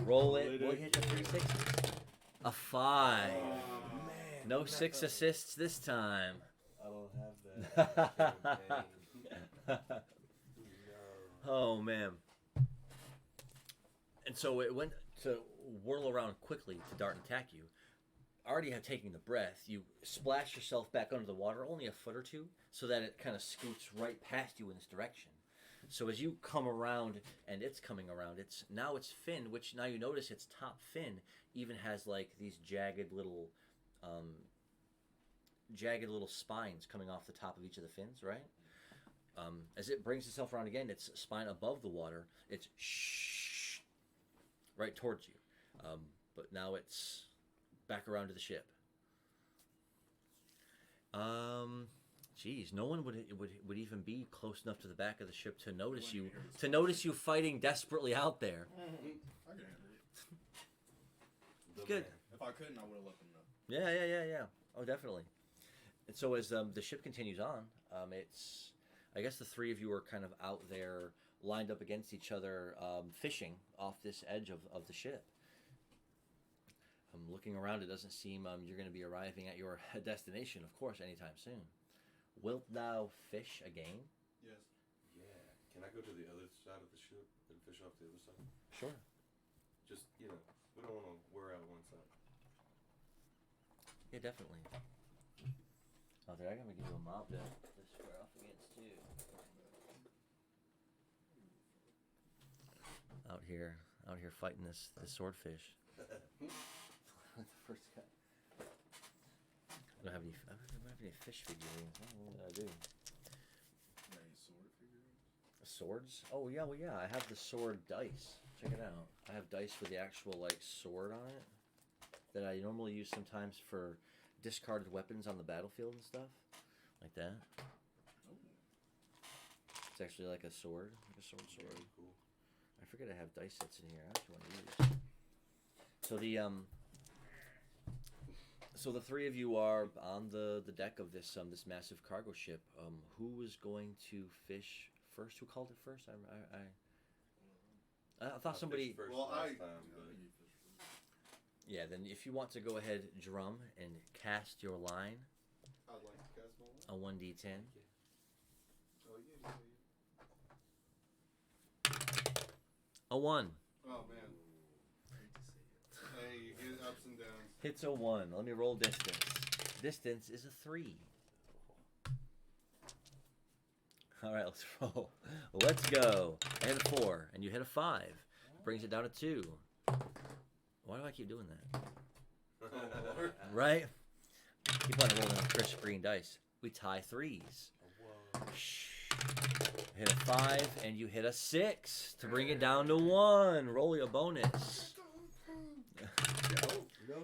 Roll it. We'll hit the 3 6s. A 5. Man, No 6 assists this time. I don't have that. Oh, man. And so it went to whirl around quickly to dart and attack you. Already have taken the breath, you splash yourself back under the water only a foot or two so that it kind of scoots right past you in this direction. So as you come around and it's coming around, it's fin, which now you notice its top fin even has like these jagged little spines coming off the top of each of the fins, right? As it brings itself around again, its spine above the water, it's right towards you. But now it's back around to the ship. Geez, no one would even be close enough to the back of the ship to notice you fighting desperately out there. I can handle it. Good. If I couldn't, I would have let them know. Yeah. Oh, definitely. And so as the ship continues on, it's, I guess the three of you are kind of out there lined up against each other, fishing off this edge of the ship. Looking around, it doesn't seem you're going to be arriving at your destination, of course, anytime soon. Wilt thou fish again? Yes. Yeah. Can I go to the other side of the ship and fish off the other side? Sure. Just, we don't want to wear out one side. Yeah, definitely. Oh, they're going to give you a mob to square off against, too. Out here fighting this swordfish. The first guy. I don't have any fish figurines. What did I do? Any sword figurines? Swords? Oh yeah, I have the sword dice. Check it out. I have dice with the actual sword on it that I normally use sometimes for discarded weapons on the battlefield and stuff, like that. Oh. It's actually like a sword, sword. Very cool. I forget I have dice sets in here. I actually want to use. So So the three of you are on the deck of this this massive cargo ship. Who was going to fish first? Who called it first? I thought somebody. First Well, last time, but Yeah. Then if you want to go ahead, drum and cast your line, I'd like to cast my line. a 1d10. Oh, yeah. A 1. Oh, man. Hey, you get ups and downs. Hits a 1. Let me roll distance. Distance is a 3. All right, let's roll. Let's go. I hit a 4, and you hit a 5. Brings it down to 2. Why do I keep doing that? Right? Keep on rolling crisp green dice. We tie 3s. Shh. Hit a 5, and you hit a 6 to bring it down to 1. Roll your bonus.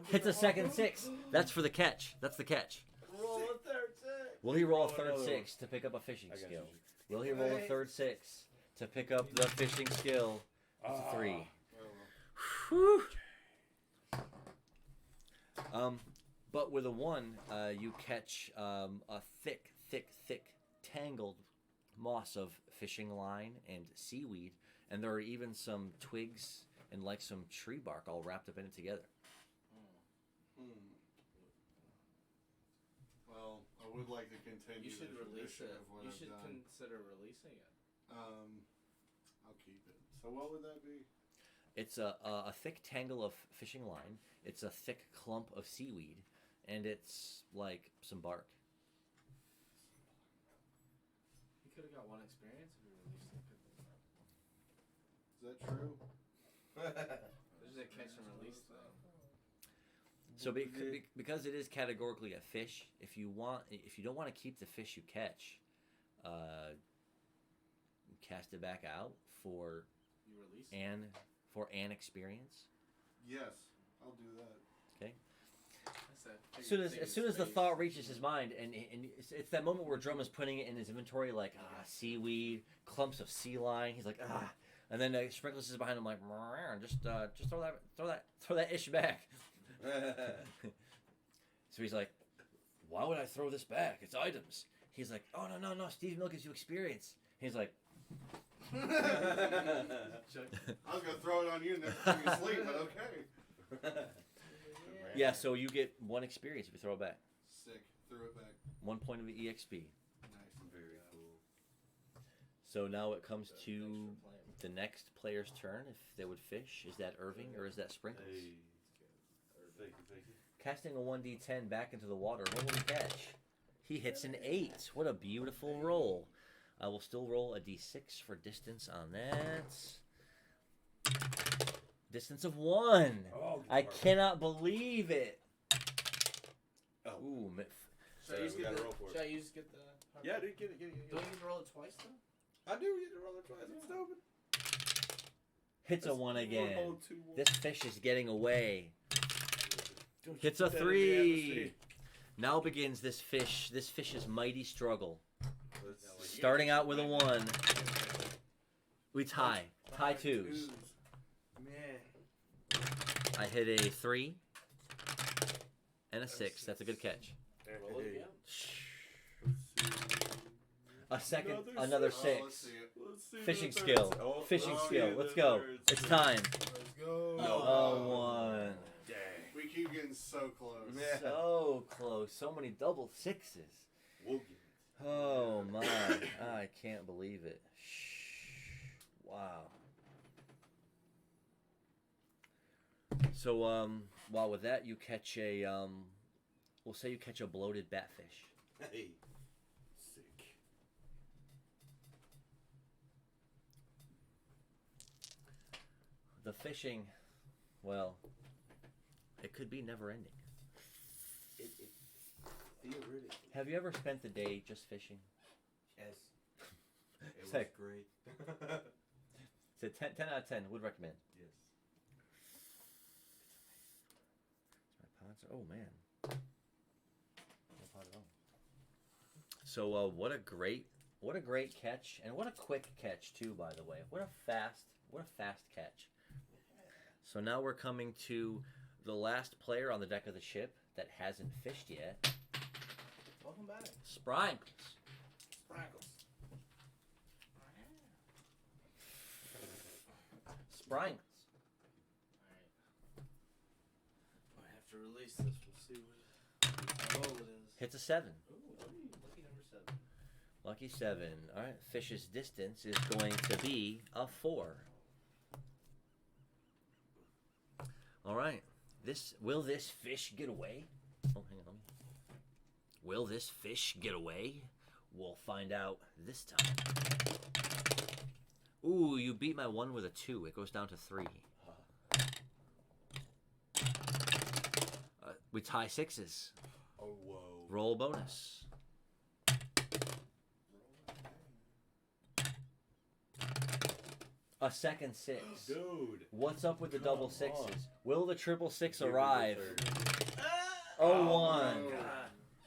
Hits a second 6. That's for the catch. That's the catch. roll a third 6. Will he roll a third no. 6 to pick up a fishing I got skill? you. Will he roll a third 6 to pick up the fishing skill? It's a 3. Whew. But with a 1, you catch a thick, tangled moss of fishing line and seaweed, and there are even some twigs and like some tree bark all wrapped up in it together. Well, I would like to continue. You should the release tradition it. of what You I've should done. consider releasing it. I'll keep it. So what would that be? It's a thick tangle of fishing line. It's a thick clump of seaweed, and it's like some bark. You could have got 1 experience if you released it. Is that true? This is a catch and release thing. So because it is categorically a fish, if you don't want to keep the fish you catch, cast it back out for You release it? an experience. Yes, I'll do that. Okay. That's a As soon as the thought reaches his mind, and it's that moment where Drum is putting it in his inventory, like seaweed, clumps of sea line. He's like and then Sprinkles is behind him like, just throw that ish back. So he's like, why would I throw this back? It's items. He's like, oh no, Stevie Mill gives you experience. He's like, I was gonna throw it on you next time you sleep, but okay. yeah. So you get 1 experience if you throw it back. Sick. Threw it back. 1 point of EXP. Nice. Very cool. So now it comes to the next player's turn. If they would fish, is that Irving or is that Sprinkles? Hey. Thank you. Casting a 1d10 back into the water. What will he catch? He hits an 8. What a beautiful roll. I will still roll a d6 for distance on that. Distance of 1. Oh, I cannot believe it. Oh. Ooh, Should I use we get gotta the? roll for it. Should I use get the? Yeah, dude, get it. Don't you get to roll it twice though? I do get to roll it twice. I'm stupid. hits a 1 again. Roll 2, 1. This fish is getting away. Don't Hits you a put that in the 3. atmosphere. Now begins this fish's mighty struggle. Let's see. Starting out with a 1. We tie. Tie 2s. Man. I hit a 3 and a 6. That's a good catch. Roll it again. A second, another Oh, 6. let's see it. Let's see Fishing the skill. thirds. Oh, Fishing oh, skill. yeah, Let's the go. thirds. It's time. Let's go. Oh, 1. Dang. We keep getting so close. Yeah. So close. So many double 6s. We'll get it. Oh my. I can't believe it. Wow. So well, with that you catch a we'll say you catch a bloated batfish. Hey. Sick. The fishing, well, it could be never ending. It theoretically. Have you ever spent the day just fishing? Yes. It It's was like- great. It's a 10 out of 10. Would recommend. Yes. My pods are, oh man. No pod at all. So what a great catch, and what a quick catch too, by the way. What a fast catch. So now we're coming to the last player on the deck of the ship. that hasn't fished yet. Welcome back. Sprinkles. Sprinkles. Sprinkles. Alright. I have to release this. We'll see how low it is. Hits a 7. Ooh, lucky number 7. Lucky 7. Alright, fish's distance is going to be a 4. Alright. Will this fish get away? Oh, hang on. Will this fish get away? We'll find out this time. Ooh, you beat my 1 with a 2. It goes down to 3. We tie 6s. Oh, whoa. Roll a bonus. A second 6. Dude. What's up with the Come double on. 6s? Will the triple 6 Give me the arrive? third. Oh, Oh, 1. no. God.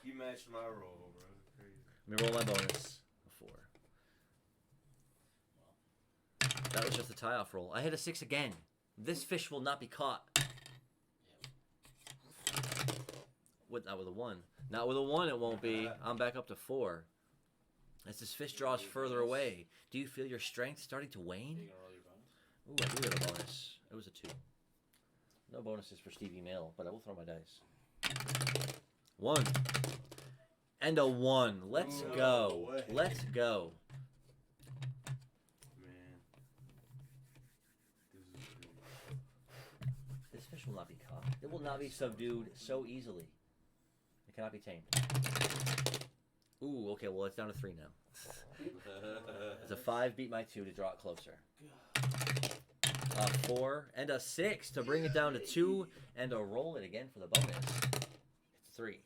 You matched my roll, bro. Crazy. Let me roll my bonus. A 4. That was just a tie-off roll. I hit a 6 again. This fish will not be caught. Not with a 1. Not with a 1 it won't be. I'm back up to 4. As this fish draws further away, do you feel your strength starting to Are wane? you gonna roll your bonus? Ooh, I do get a bonus. It was a 2. No bonuses for Stevie Mill, but I will throw my dice. 1. And a 1. Let's No go. way. Let's go. Man. This is crazy. This fish will not be caught. It will not be subdued so easily. It cannot be tamed. Ooh, okay, well, it's down to 3 now. It's a 5, beat my 2 to draw it closer. A 4 and a 6 to bring it down to 2 and a roll it again for the bonus. It's 3.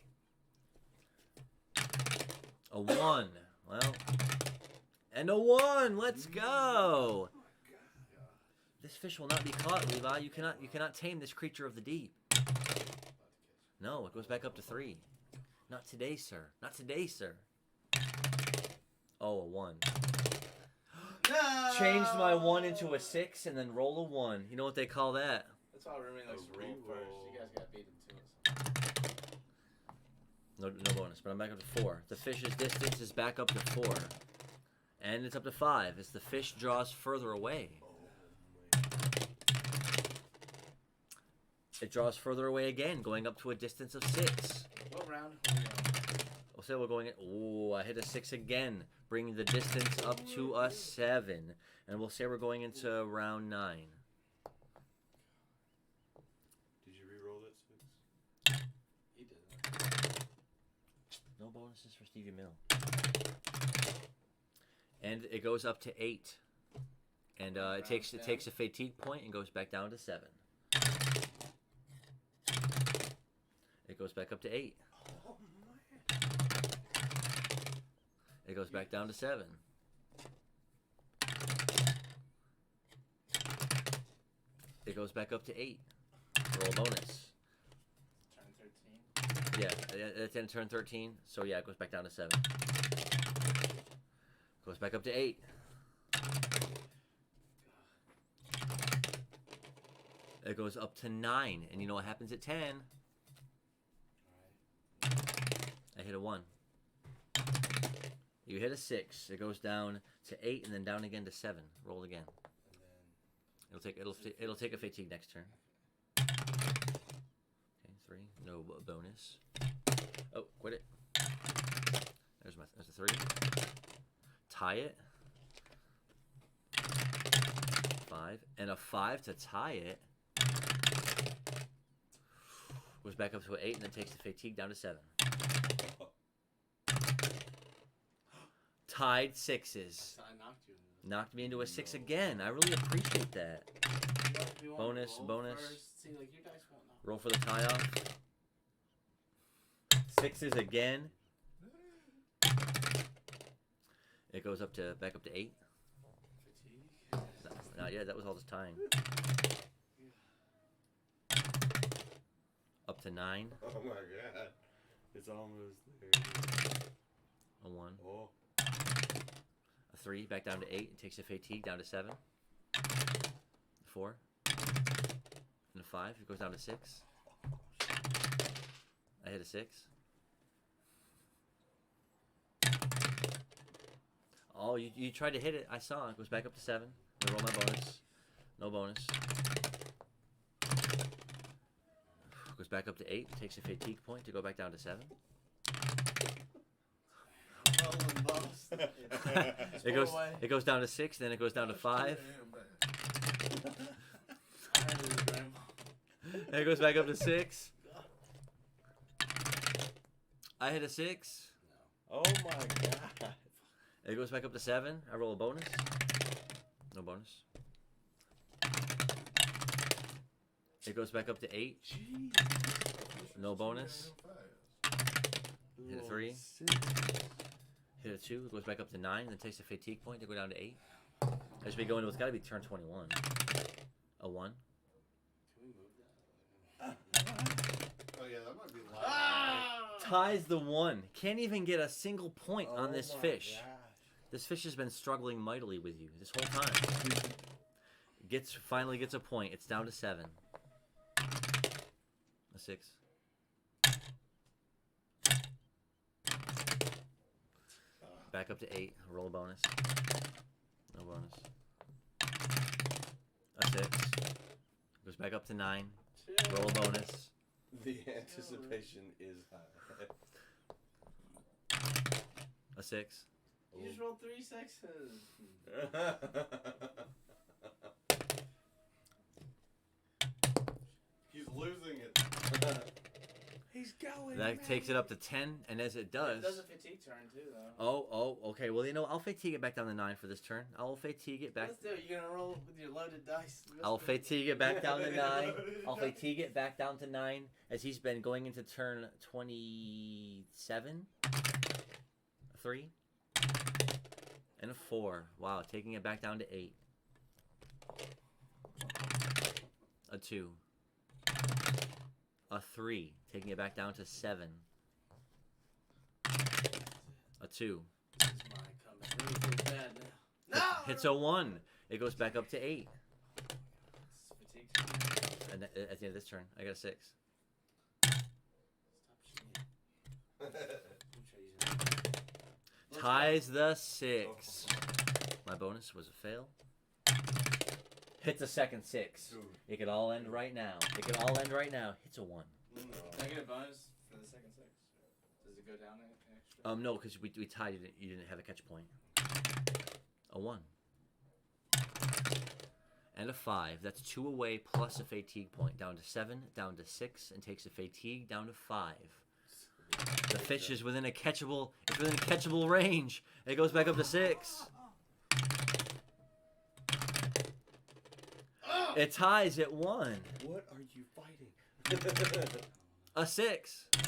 A 1. Well, and a 1. Let's go. This fish will not be caught, Levi. You cannot tame this creature of the deep. No, it goes back up to 3. Not today, sir. Not today, sir. Oh, a 1. No! Changed my 1 into a 6 and then roll a 1. You know what they call that? That's why Remy likes to roll reroll. first. You guys got beat into it. No bonus, but I'm back up to 4. The fish's distance is back up to 4. And it's up to 5 as the fish draws further away. It draws further away again, going up to a distance of 6. What round are we on? We'll say we're going in. Ooh, I hit a 6 again, bringing the distance up to a 7. And we'll say we're going into round 9. Did you re-roll that 6? He did. No bonuses for Stevie Mill. And it goes up to 8. And it takes a fatigue point and goes back down to 7. It goes back up to 8. Oh, man. It goes back down to 7. It goes back up to 8. Roll a bonus. Turn 13. Yeah, it's in turn 13. So yeah, it goes back down to 7. Goes back up to 8. It goes up to 9. And you know what happens at 10? I hit a 1. You hit a 6. It goes down to 8 and then down again to 7. Roll again. It'll take a fatigue next turn. Okay, 3. No bonus. Oh, quit it. There's a 3. Tie it. 5 and a 5 to tie it. Goes back up to an 8 and then takes the fatigue down to 7. Tied 6s. I knocked you into this. Knocked me into a 6 again. I really appreciate that. You want Bonus, to roll bonus. First? See, like, your dice won't knock. Roll for the tie off. 6s again. It goes up to back up to 8. Fatigue. No, yeah, that was all this tying. Up to 9. Oh my god. It's almost there. A 1. Oh. A 3. Back down to 8. It takes a fatigue down to 7. 4. And a 5. It goes down to 6. I hit a 6. Oh, you tried to hit it. I saw it. Goes back up to 7. I roll my bonus. No bonus. Goes back up to 8. Takes a fatigue point to go back down to 7. It goes down to 6. Then it goes down to 5. Then it goes back up to 6. I hit a 6. Oh my god. It goes back up to 7. I roll a bonus. No bonus. It goes back up to 8. No bonus. Hit a 3. Hit a 2. It goes back up to 9. Then takes a fatigue point to go down to 8. As we go into what's got to be turn 21. A 1. Oh yeah, that might be loud. Ties the 1. Can't even get a single point on this my fish. gosh. This fish has been struggling mightily with you this whole time. Finally gets a point. It's down to 7. A 6. Back up to 8. Roll a bonus. No bonus. A 6. Goes back up to 9. Roll a bonus. The anticipation is high. A 6. You just rolled 3 6s. He's losing it. He's going. That takes it up to 10, and as it does... It does a fatigue turn too, though. Oh, okay. Well, I'll fatigue it back down to 9 for this turn. I'll fatigue it back... Let's do it. You're gonna roll with your loaded dice. I'll fatigue it back down to 9. I'll fatigue it back down to 9 as he's been going into turn 27. A 3. And a 4. Wow, taking it back down to 8. A 2. A 3. Taking it back down to 7. A 2. This is my comeback. Really feels bad now. No! Hits a 1. It goes back up to 8. Fatigue turn. And at the end of this turn, I got a 6. Stop cheating. Let me try using that. Ties the 6. My bonus was a fail. Hits a second 6. It could all end right now. It could all end right now. Hits a 1. Can I get a bonus for the second 6? Does it go down an extra? No, because we tied it. You didn't have a catch point. A 1. And a 5. That's 2 away plus a fatigue point. Down to 7, down to 6, and takes a fatigue down to 5. The fish is within a catchable. It's within a catchable range. It goes back up to 6. It ties at 1. What are you fighting? A 6. Let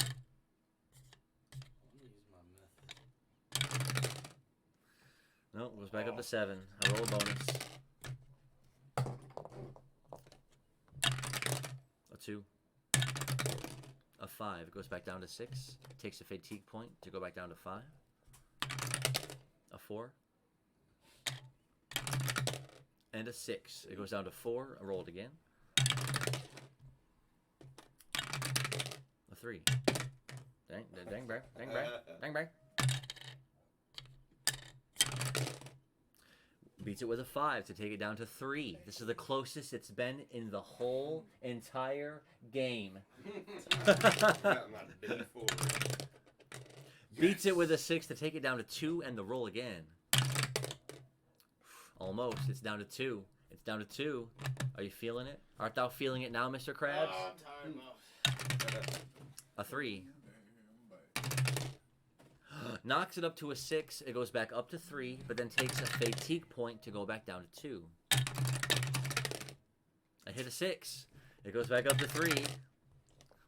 me use my method. No, it goes back up to 7. I roll a bonus. A 2. A 5. It goes back down to 6. It takes a fatigue point to go back down to 5. A 4. And a 6. It goes down to 4. I roll it again. A 3. Dang, bro. Dang, bro. Beats it with a 5 to take it down to 3. This is the closest it's been in the whole entire game. Beats it with a 6 to take it down to 2 and the roll again. Almost. It's down to 2. It's down to 2. Are you feeling it? Art thou feeling it now, Mr. Krabs? Oh, I'm tired of A 3. Knocks it up to a 6. It goes back up to 3, but then takes a fatigue point to go back down to 2. I hit a 6. It goes back up to 3.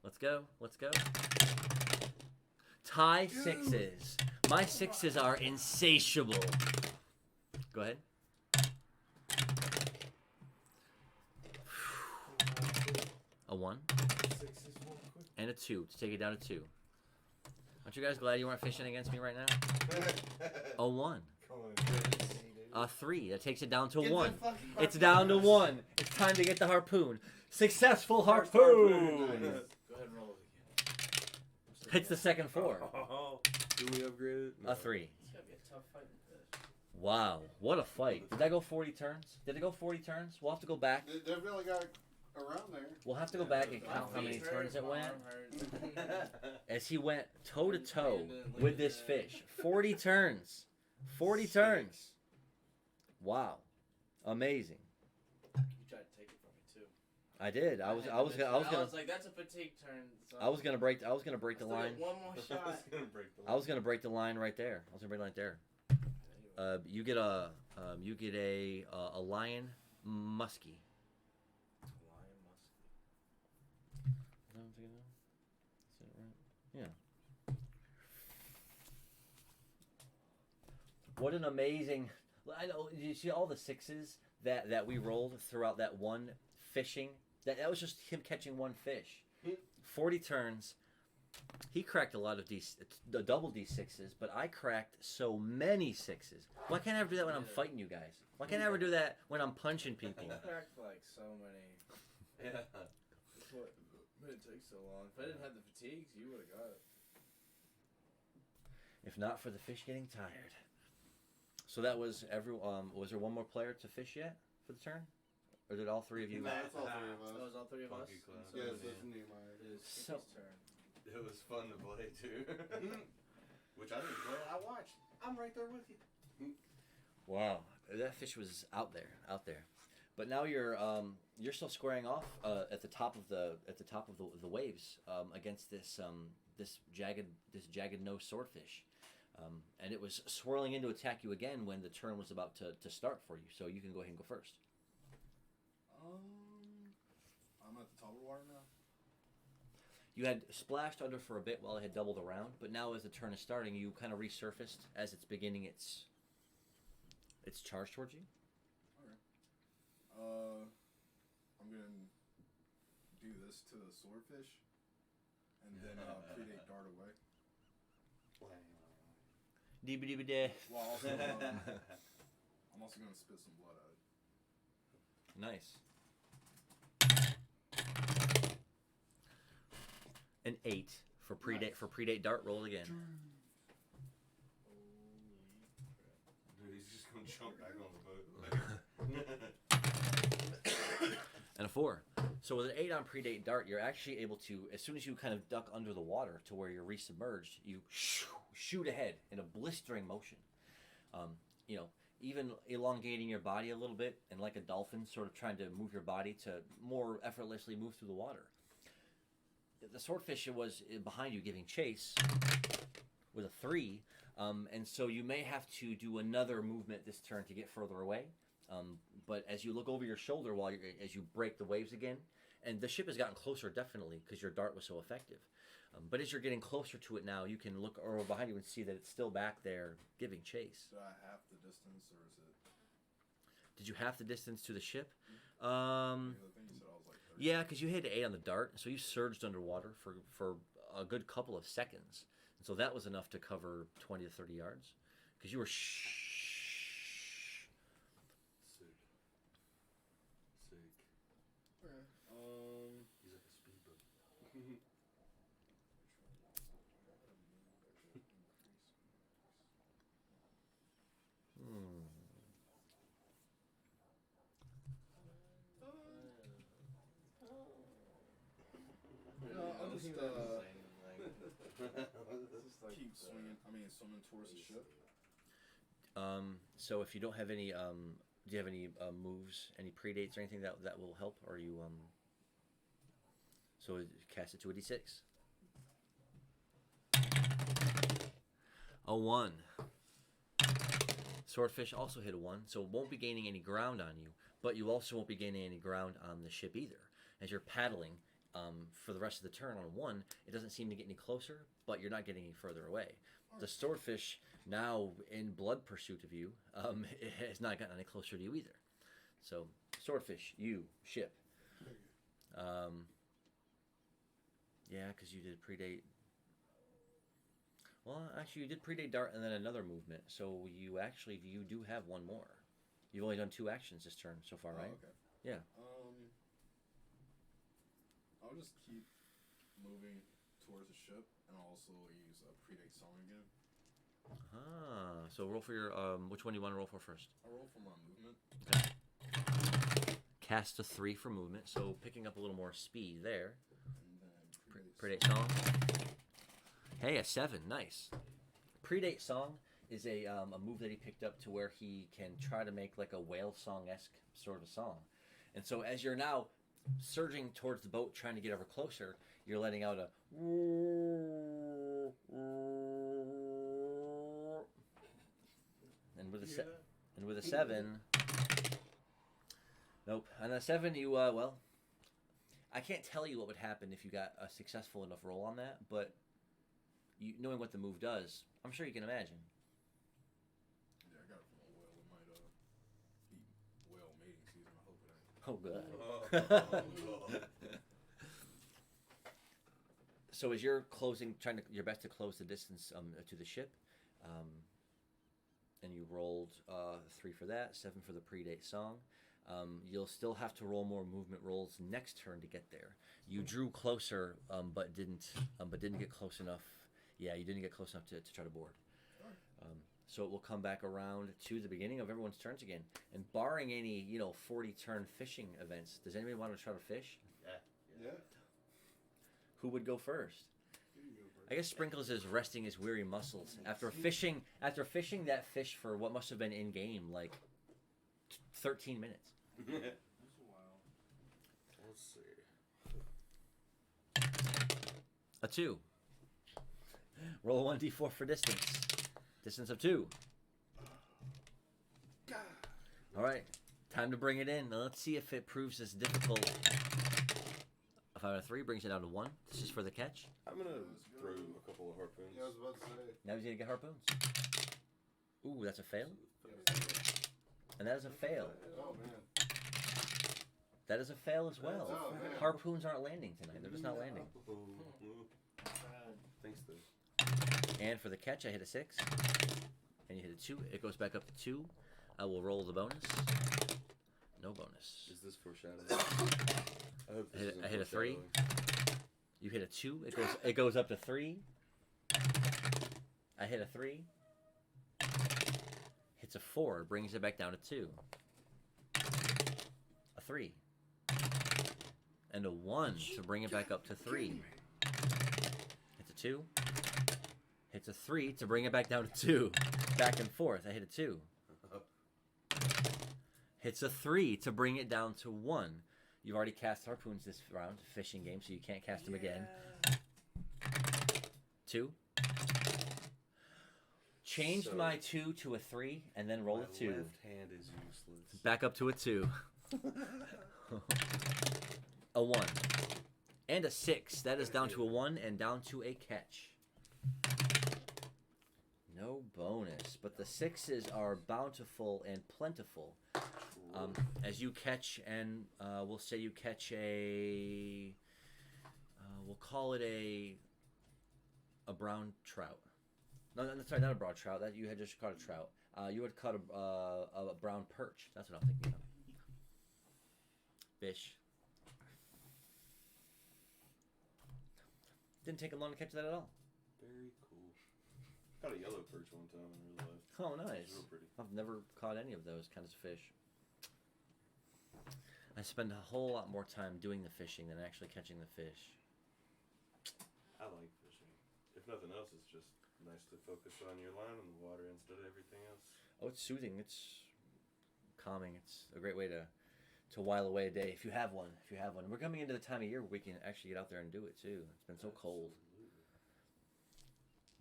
Let's go. Let's go. Tie 6s. My 6s are insatiable. Go ahead. A 1. And a 2 to take it down to 2. Aren't you guys glad you weren't fishing against me right now? A 1. A 3. That takes it down to 1. It's down to 1. It's time to get the harpoon. Successful harpoon! Go ahead and roll it again. It's the second floor. Oh, do we upgrade it? A 3. It's gotta be a tough fight with this. Wow, what a fight! Did that go 40 turns? Did it go 40 turns? We'll have to go back. It definitely got around there. We'll have to go back and count how many turns it went. As he went toe to toe with this fish. 40 turns. 40 turns. Wow, amazing. You tried to take it from me too. I did. I was like, that's a fatigue turn. So I was gonna break the Still line. get one more shot. I was gonna break the line right there. You get a lion muskie. Lion musky. Is that right? Yeah. What an amazing! I know. You see all the 6s that we rolled throughout that one fishing. That was just him catching one fish. 40 turns. He cracked a lot of the double D6s, but I cracked so many 6s. Why can't I ever do that when I'm fighting you guys? Why can't I ever do that when I'm punching people? I cracked like so many. Yeah. That's what made it take so long. If I didn't have the fatigues, you would have got it. If not for the fish getting tired. So that was was there one more player to fish yet for the turn? Or did all 3 of you? No, it's all 3 of That us. was all 3 of us. Funky Clown. So Yes, it that's is Nehemiah. So- Kiki's turn. It was fun to play too. Which I didn't play. I watched. I'm right there with you. Wow, that fish was out there. But now you're still squaring off at the top of the waves against this jagged nose swordfish, and it was swirling in to attack you again when the turn was about to start for you. So you can go ahead and go first. I'm at the top of the water now. You had splashed under for a bit while it had doubled around, but now as the turn is starting, you kind of resurfaced as it's beginning its charge towards you. Okay. I'm gonna do this to the swordfish, and then predate dart away. Dee-ba-dee-ba-dee. Well, also, I'm also gonna spit some blood at it. Nice. An 8 for predate dart. Roll again. Dude, he's just gonna jump back on the boat. And a 4. So with an 8 on predate dart, you're actually able to, as soon as you kind of duck under the water to where you're resubmerged, you shoot ahead in a blistering motion. Even elongating your body a little bit, and like a dolphin, sort of trying to move your body to more effortlessly move through the water. The swordfish was behind you giving chase with a 3, and so you may have to do another movement this turn to get further away. But as you look over your shoulder as you break the waves again, and the ship has gotten closer definitely because your dart was so effective. But as you're getting closer to it now, you can look over behind you and see that it's still back there giving chase. Did I half the distance, or is it? Did you half the distance to the ship? Because I think you said I was like 30. Yeah, because you hit 8 on the dart, so you surged underwater for a good couple of seconds. And so that was enough to cover 20 to 30 yards. Because you were Sick. Okay. He's like a speedboat. I'll just Just like keep swinging. Swimming towards the ship. So if you don't have any, do you have any moves, any predates or anything that will help? Or are you so cast it to a d6. A 1. Swordfish also hit a 1, so it won't be gaining any ground on you, but you also won't be gaining any ground on the ship either. As you're paddling for the rest of the turn on a 1, it doesn't seem to get any closer, but you're not getting any further away. The swordfish, now in blood pursuit of you, it has not gotten any closer to you either. So, swordfish, you, ship. Yeah, because you did predate. Well, actually, you did predate dart and then another movement, so you do have one more. You've only done 2 actions this turn so far, right? Okay. Yeah. I'll just keep moving towards the ship, and I'll also use a predate song again. Ah, so roll for your which one do you want to roll for first? I'll roll for my movement. Okay. Cast a 3 for movement, so picking up a little more speed there. And then Predate song. Hey, a 7, nice. Predate song is a move that he picked up to where he can try to make like a whale song-esque sort of a song. And so as you're now surging towards the boat, trying to get ever closer, you're letting out a... And with a 7... Nope. On a 7, you, well... I can't tell you what would happen if you got a successful enough roll on that, but knowing what the move does, I'm sure you can imagine. Yeah, I got it from a whale. It might be whale mating season. I hope it ain't. Oh, good. So as you're trying your best to close the distance to the ship, and you rolled 3 for that, 7 for the predate song. You'll still have to roll more movement rolls next turn to get there. You drew closer, but didn't get close enough. Yeah, you didn't get close enough to try to board. So it will come back around to the beginning of everyone's turns again. And barring any 40-turn fishing events, does anybody want to try to fish? Yeah. Who would go first? I guess Sprinkles is resting his weary muscles after fishing that fish for what must have been in game like 13 minutes. That's a while. Let's see. A 2. Roll a 1d4 for distance. Distance of 2. All right, time to bring it in. Now let's see if it proves as difficult. A 5 out of 3 brings it down to 1. This is for the catch. I'm gonna throw a couple of harpoons. Yeah, I was about to say. Now he's gonna get harpoons. Ooh, that's a fail. And that is a fail. Oh man. That is a fail as well. Oh, man. Harpoons aren't landing tonight. They're just not landing. Thanks, though. And for the catch, I hit a 6. And you hit a 2. It goes back up to 2. I will roll the bonus. No bonus. Is this foreshadowing? I hope this isn't I hit a 3. foreshadowing. You hit a 2. It goes up to 3. I hit a 3. Hits a 4. Brings it back down to 2. A 3. And a 1 to bring it back up to 3. Hits a 2. Hits a 3 to bring it back down to 2. Back and forth. I hit a 2. Hits a 3 to bring it down to 1. You've already cast harpoons this round, fishing game, so you can't cast them again. 2. Changed my 2 to a 3, and then rolled a 2. My left hand is useless. Back up to a 2. A 1. And a 6. That is down to a 1 and down to a catch. No bonus, but the 6s are bountiful and plentiful. As you catch, and we'll say you catch a, we'll call it a brown trout. No, sorry, not a brown trout. That you had just caught a trout. You had caught a brown perch. That's what I'm thinking of. Fish. Didn't take long to catch that at all. Very cool. Caught a yellow perch one time in real life. Oh, It was nice. real pretty. I've never caught any of those kinds of fish. I spend a whole lot more time doing the fishing than actually catching the fish. I like fishing. If nothing else, it's just nice to focus on your line on the water instead of everything else. Oh, it's soothing. It's calming. It's a great way to while away a day if you have one. We're coming into the time of year where we can actually get out there and do it too. It's been so cold.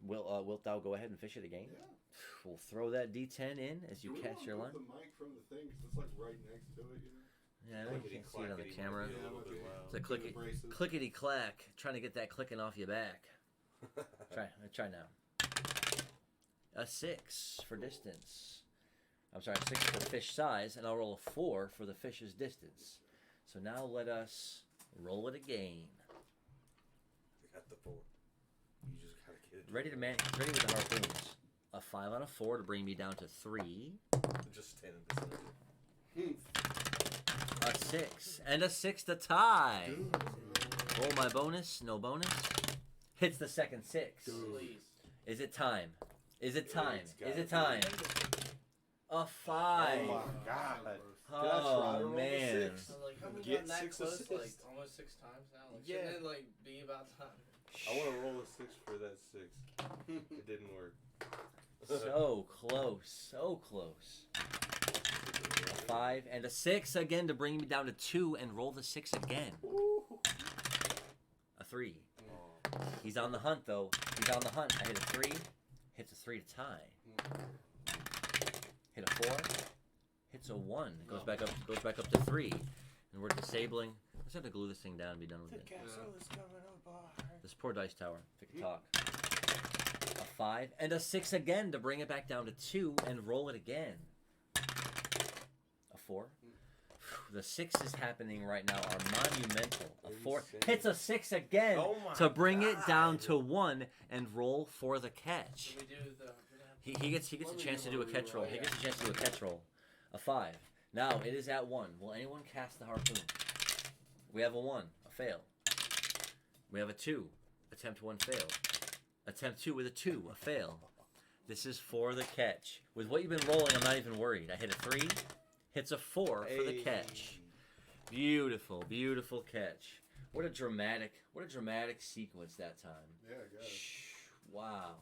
Absolutely. Wilt thou go ahead and fish it again? Yeah. We'll throw that D10 in as you Do we cast wanna your line. move the mic from the thing 'cause it's like right next to it, you know? Yeah, I know you can't see it on the Clickety-clackety camera. might be a Yeah, little might bit be. loud. It's a Do the braces. clickety clack, trying to get that clicking off your back. Try now. A 6 for distance. I'm sorry, 6 for fish size, and I'll roll a 4 for the fish's distance. So now let us roll it again. I got the 4. You just gotta get it. Ready with the harpoons. A 5 out of 4 to bring me down to 3. Just standing beside A 6 and a 6 to tie. Roll my bonus. No bonus. Hits the second 6. Please. Is it time? Is it time? It's gotta Is it be. time? A 5. Oh my god. Did I try Oh, to roll a man. 6? I was like, haven't we Get gotten that 6 close assists. like almost 6 times now? Like, Yeah. shouldn't it like be about time? I want to roll a 6 for that 6. It didn't work. So close. So close. A 5 and a 6 again to bring me down to 2 and roll the 6 again. A 3. He's on the hunt though. He's on the hunt. I hit a 3. Hits a 3 to tie. Hit a 4. Hits a 1. Goes back up to 3. And we're disabling. Let's have to glue this thing down and be done with The it. castle is coming apart. This poor dice tower. Take a talk. A 5 and a 6 again to bring it back down to 2 and roll it again. A 4. The 6s happening right now are monumental. A 4 Insane. hits a 6 again Oh my to bring it down God. to 1 and roll for the catch. Should we do the? He gets a chance to do a catch roll. He gets a chance to do a catch roll. A 5. Now it is at 1. Will anyone cast the harpoon? We have a 1. A fail. We have a 2. Attempt 1 failed. Attempt 2 with a 2. A fail. This is for the catch. With what you've been rolling, I'm not even worried. I hit a 3. Hits a 4 for the catch. Beautiful, beautiful catch. What a dramatic sequence that time. Yeah, I guess. Wow.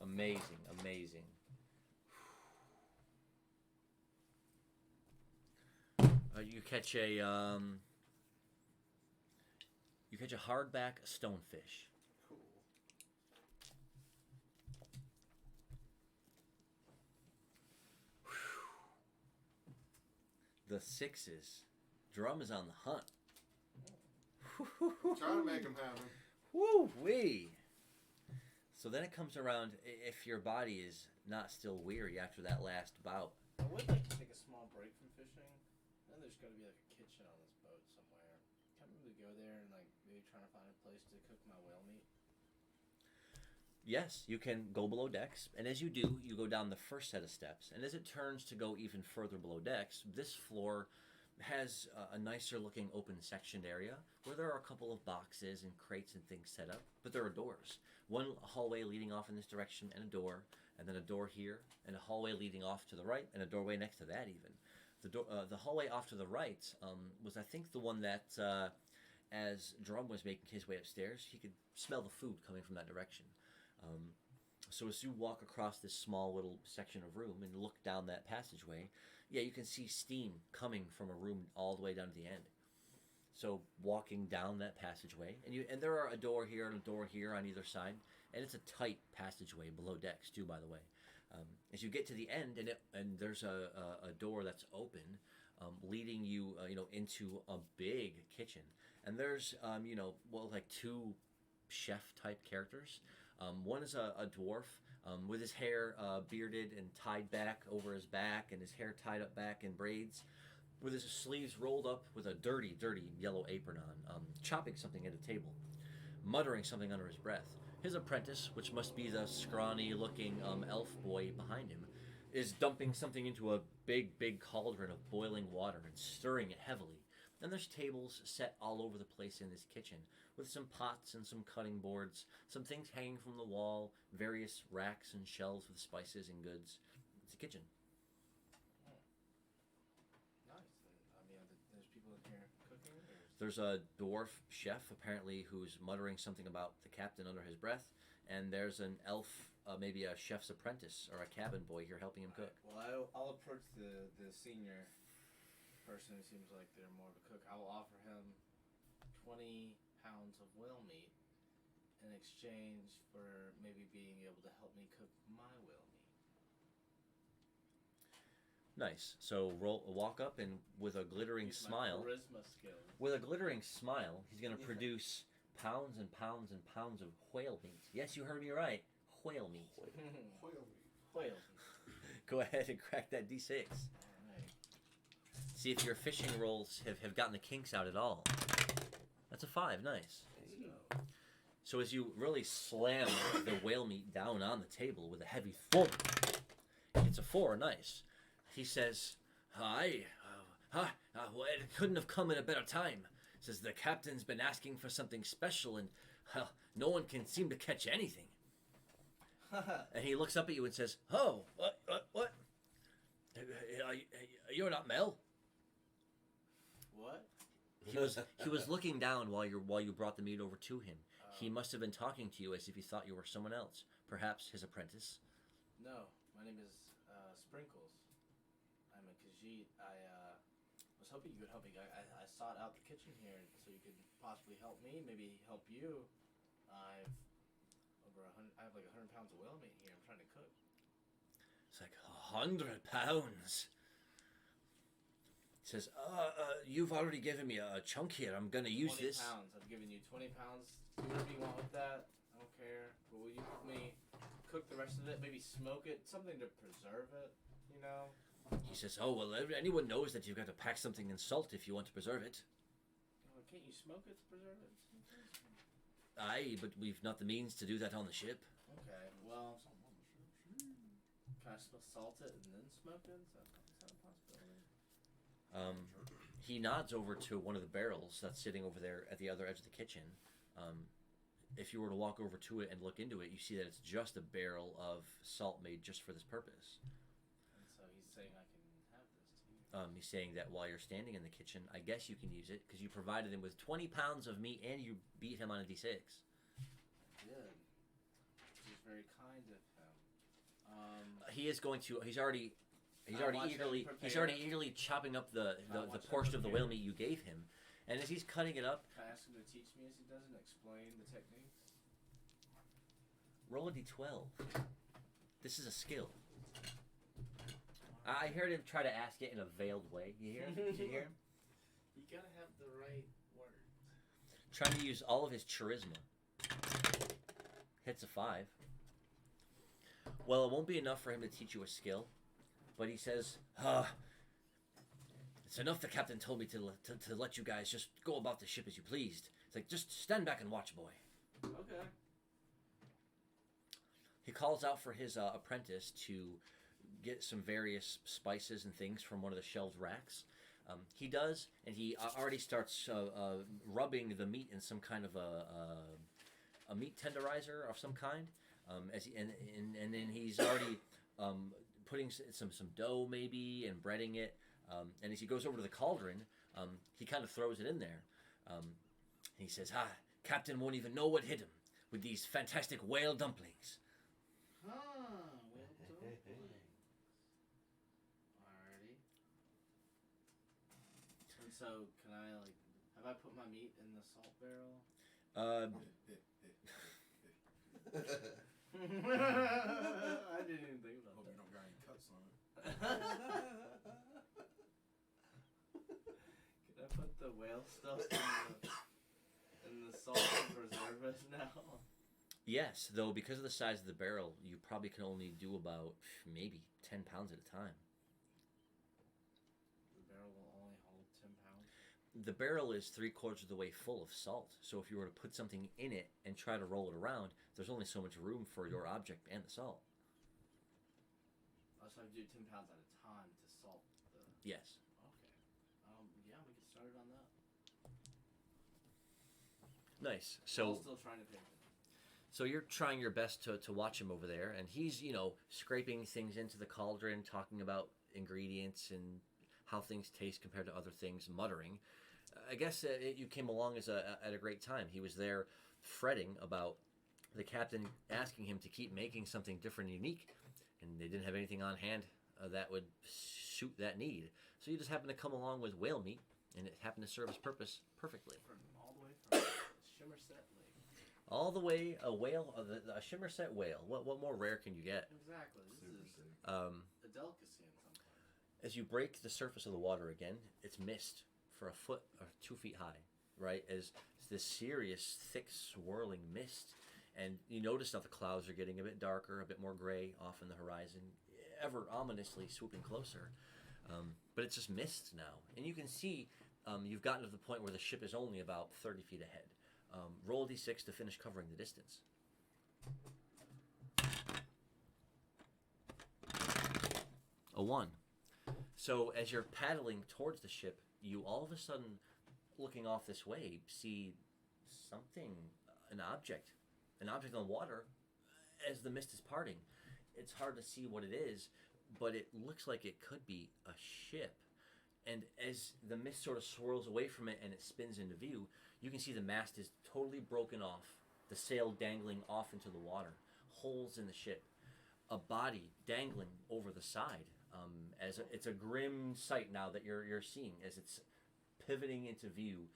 Amazing, amazing. You catch a hardback stonefish. Cool. The 6s. Drum is on the hunt. Trying to make him happen. Woo wee. So then it comes around if your body is not still weary after that last bout. I would like to take a small break from fishing. And there's got to be like a kitchen on this boat somewhere. Can we go there and like maybe trying to find a place to cook my whale meat? Yes, you can go below decks, and as you do, you go down the first set of steps. And as it turns to go even further below decks, this floor has a nicer looking open sectioned area where there are a couple of boxes and crates and things set up, but there are doors. One hallway leading off in this direction and a door, and then a door here, and a hallway leading off to the right, and a doorway next to that even. The hallway off to the right was, I think, the one that, as Drum was making his way upstairs, he could smell the food coming from that direction. So as you walk across this small little section of room and look down that passageway, yeah, you can see steam coming from a room all the way down to the end. So walking down that passageway, and there are a door here and a door here on either side, and it's a tight passageway below decks too, by the way. As you get to the end, and there's a door that's open, leading you, into a big kitchen, and there's, like 2 chef type characters. One is a dwarf with his hair bearded and tied back over his back, and his hair tied up back in braids, with his sleeves rolled up with a dirty, dirty yellow apron on, chopping something at a table, muttering something under his breath. His apprentice, which must be the scrawny-looking elf boy behind him, is dumping something into a big, big cauldron of boiling water and stirring it heavily. And there's tables set all over the place in this kitchen, with some pots and some cutting boards, some things hanging from the wall, various racks and shelves with spices and goods. It's a kitchen. Nice. I mean, there's people in here cooking. Or There's a dwarf chef, apparently, who's muttering something about the captain under his breath, and there's an elf, maybe a chef's apprentice or a cabin boy here helping him cook. Well, I'll approach the senior person who seems like they're more of a cook. I will offer him 20 pounds of whale meat in exchange for maybe being able to help me cook my whale meat. Nice. So walk up, and with a glittering Use smile, my charisma skills. with a glittering smile, he's going to produce pounds and pounds and pounds of whale meat. Yes, you heard me right. Whale meat. Whale meat. Go ahead and crack that D6. Alright. See if your fishing rolls have gotten the kinks out at all. That's a 5. Nice. So as you really slam the whale meat down on the table with a heavy thump, it's a 4. Nice. He says, well, it couldn't have come at a better time. Says the captain's been asking for something special, and Well, no one can seem to catch anything. And he looks up at you and says, "Oh, what? You're not Mel." What? He was looking down while you brought the meat over to him. He must have been talking to you as if he thought you were someone else, perhaps his apprentice. No, my name is Sprinkles. I'm a Khajiit. I was hoping you could help me. I sought out the kitchen here so you could possibly help me, maybe help you. I have like 100 pounds of whale meat here. I'm trying to cook. It's like 100 pounds. He says, "You've already given me a chunk here. I'm gonna use 20 this." pounds. I've given you 20 pounds. Do whatever you want with that. I don't care. But will you help me cook the rest of it? Maybe smoke it. Something to preserve it. You know. He says, "Oh well, anyone knows that you've got to pack something in salt if you want to preserve it." Well, can't you smoke it to preserve it? Aye, but we've not the means to do that on the ship. Okay. Well, can I salt it and then smoke it? Is that a possibility? He nods over to one of the barrels that's sitting over there at the other edge of the kitchen. If you were to walk over to it and look into it, you see that it's just a barrel of salt made just for this purpose. And so he's saying I can have this too. He's saying that while you're standing in the kitchen, I guess you can use it because you provided him with 20 pounds of meat and you beat him on a D6. I did. Which is very kind of him. He is going to. He's already watch him eagerly chopping up the portion of the whale meat you gave him, and as he's cutting it up, Can I ask him to teach me as he does and explain the techniques? roll a d12. This is a skill. I heard him try to ask it in a veiled way. You hear? Did you hear him? You gotta have the right words. Trying to use all of his charisma. Hits a 5. Well, it won't be enough for him to teach you a skill, but he says, "It's enough the captain told me to let you guys just go about the ship as you pleased. It's like, just stand back and watch, boy." Okay. He calls out for his apprentice to get some various spices and things from one of the shelved racks. He does, and he already starts rubbing the meat in some kind of a meat tenderizer of some kind. And then he's already putting some dough maybe and breading it. And as he goes over to the cauldron, he kind of throws it in there. He says, "Captain won't even know what hit him with these fantastic whale dumplings." Whale dumplings. Alrighty. And so, can I have I put my meat in the salt barrel? I didn't even think about Hope that. you don't got any cuts on it. Can I put the whale stuff in the salt to preserve it now? Yes, though because of the size of the barrel, you probably can only do about maybe 10 pounds at a time. The barrel will only hold 10 pounds? The barrel is 3/4 of the way full of salt, so if you were to put something in it and try to roll it around, there's only so much room for your object and the salt. Oh, so I have to do 10 pounds at a time to salt the... Yes. Okay. Yeah, we can start it on that. Nice. I'm So still trying to pay for So you're trying your best to watch him over there, and he's, scraping things into the cauldron, talking about ingredients and how things taste compared to other things, muttering. I guess you came along at a great time. He was there fretting about the captain asking him to keep making something different and unique, and they didn't have anything on hand that would suit that need. So you just happened to come along with whale meat, and it happened to serve its purpose perfectly. From all the way from Shimmerset Lake. All the way, a whale, a Shimmerset whale. What more rare can you get? Exactly. This Super is sick. a delicacy in some places. As you break the surface of the water again, it's mist for a foot or 2 feet high, right? As this serious, thick, swirling mist. And you notice now the clouds are getting a bit darker, a bit more gray off in the horizon, ever ominously swooping closer. But it's just mist now. And you can see you've gotten to the point where the ship is only about 30 feet ahead. Roll a d6 to finish covering the distance. A 1. So as you're paddling towards the ship, you all of a sudden, looking off this way, see something an object on the water as the mist is parting. It's hard to see what it is, but it looks like it could be a ship. And as the mist sort of swirls away from it and it spins into view, you can see the mast is totally broken off, the sail dangling off into the water, holes in the ship, a body dangling over the side. It's a grim sight now that you're seeing as it's pivoting into view,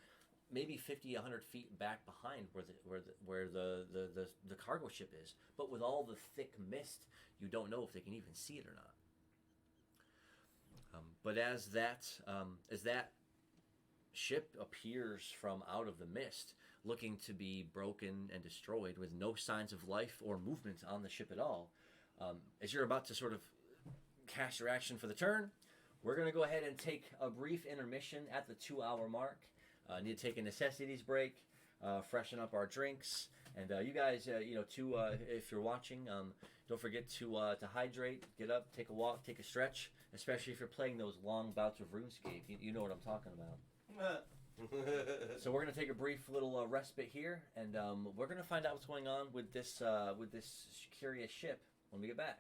maybe 50, 100 feet back behind where the cargo ship is. But with all the thick mist, you don't know if they can even see it or not. But as that ship appears from out of the mist, looking to be broken and destroyed, with no signs of life or movement on the ship at all, as you're about to sort of cast your action for the turn, we're going to go ahead and take a brief intermission at the 2-hour mark. Need to take a necessities break, freshen up our drinks, and you guys, if you're watching, don't forget to hydrate, get up, take a walk, take a stretch, especially if you're playing those long bouts of RuneScape. You know what I'm talking about. So we're going to take a brief little respite here, and we're going to find out what's going on with this curious ship when we get back.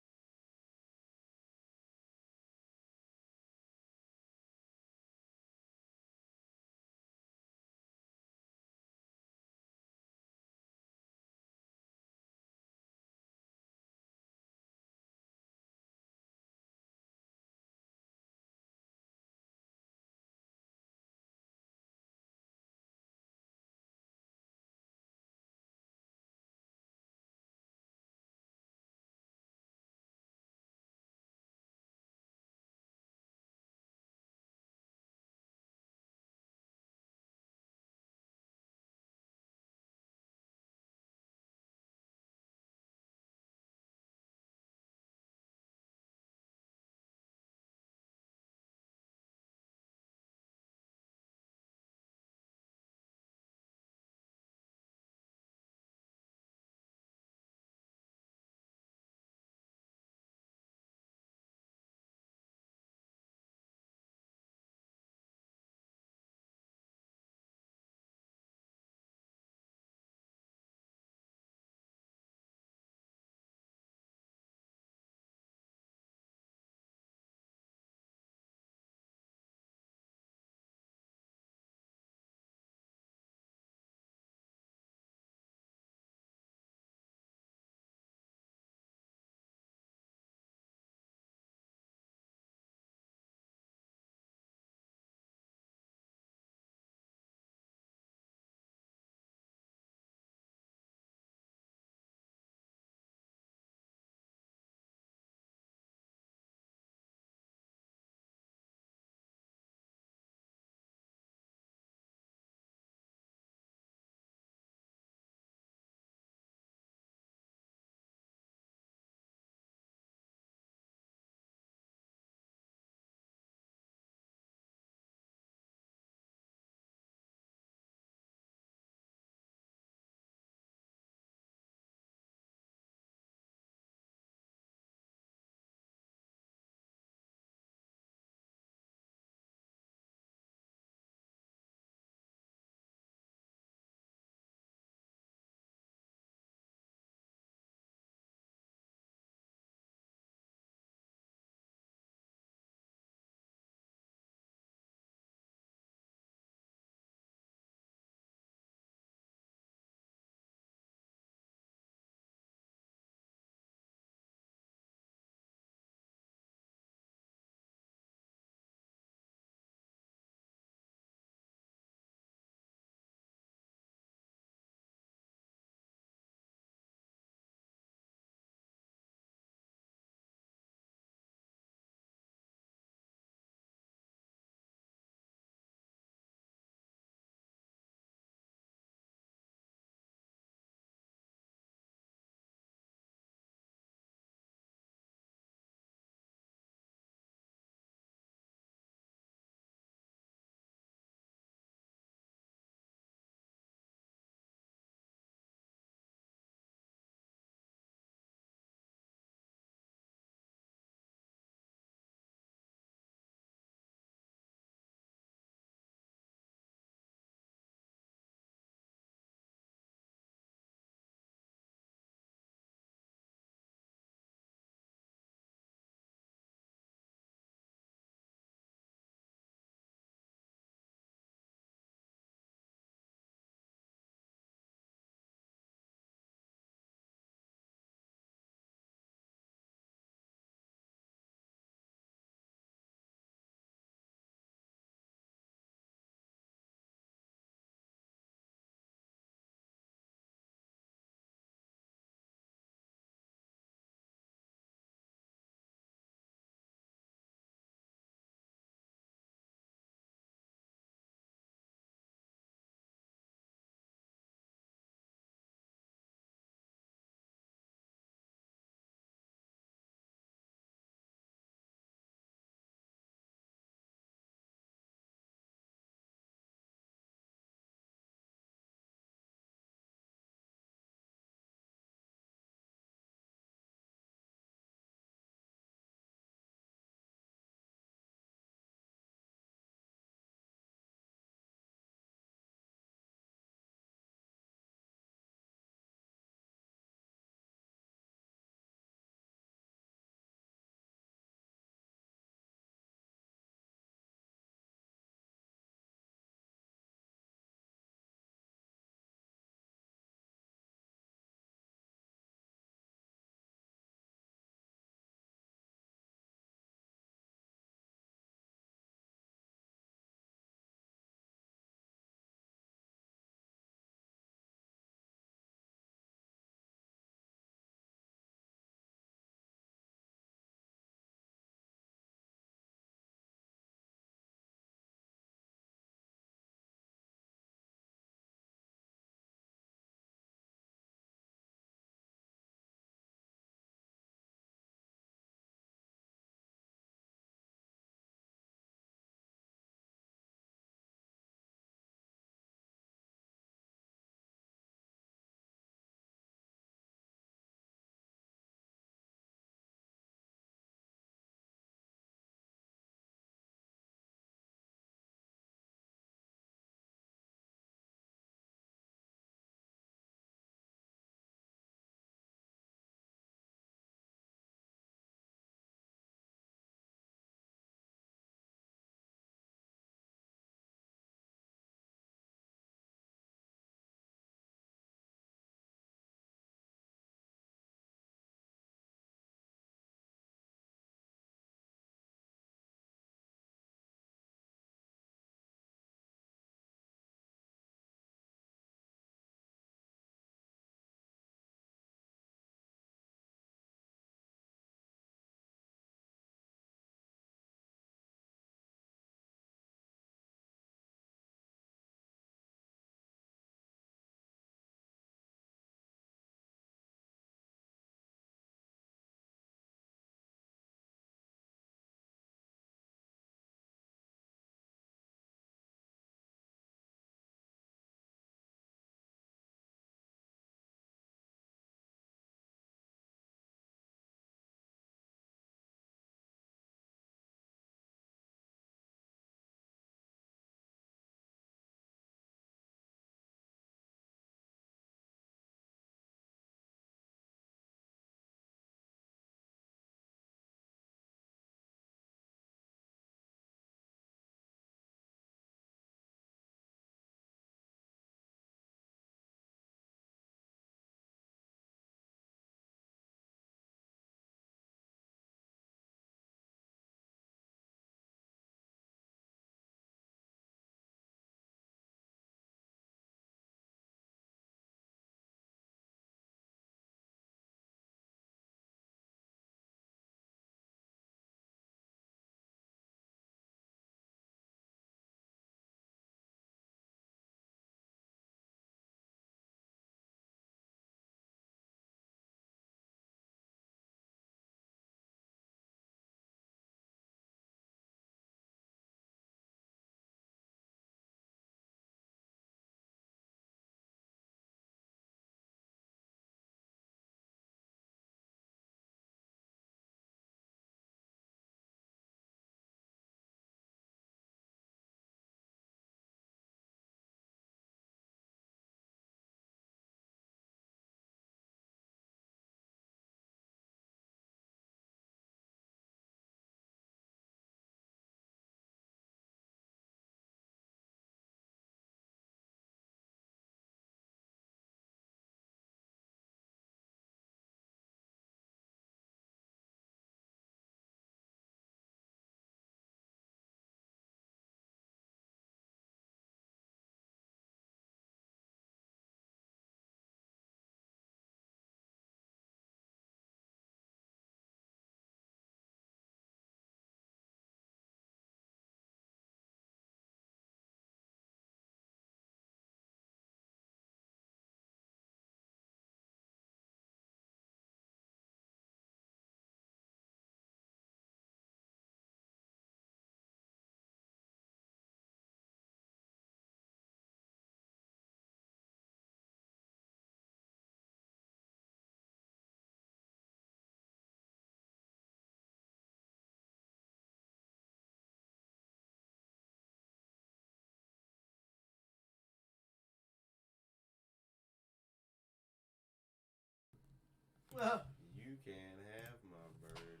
You can have my bird.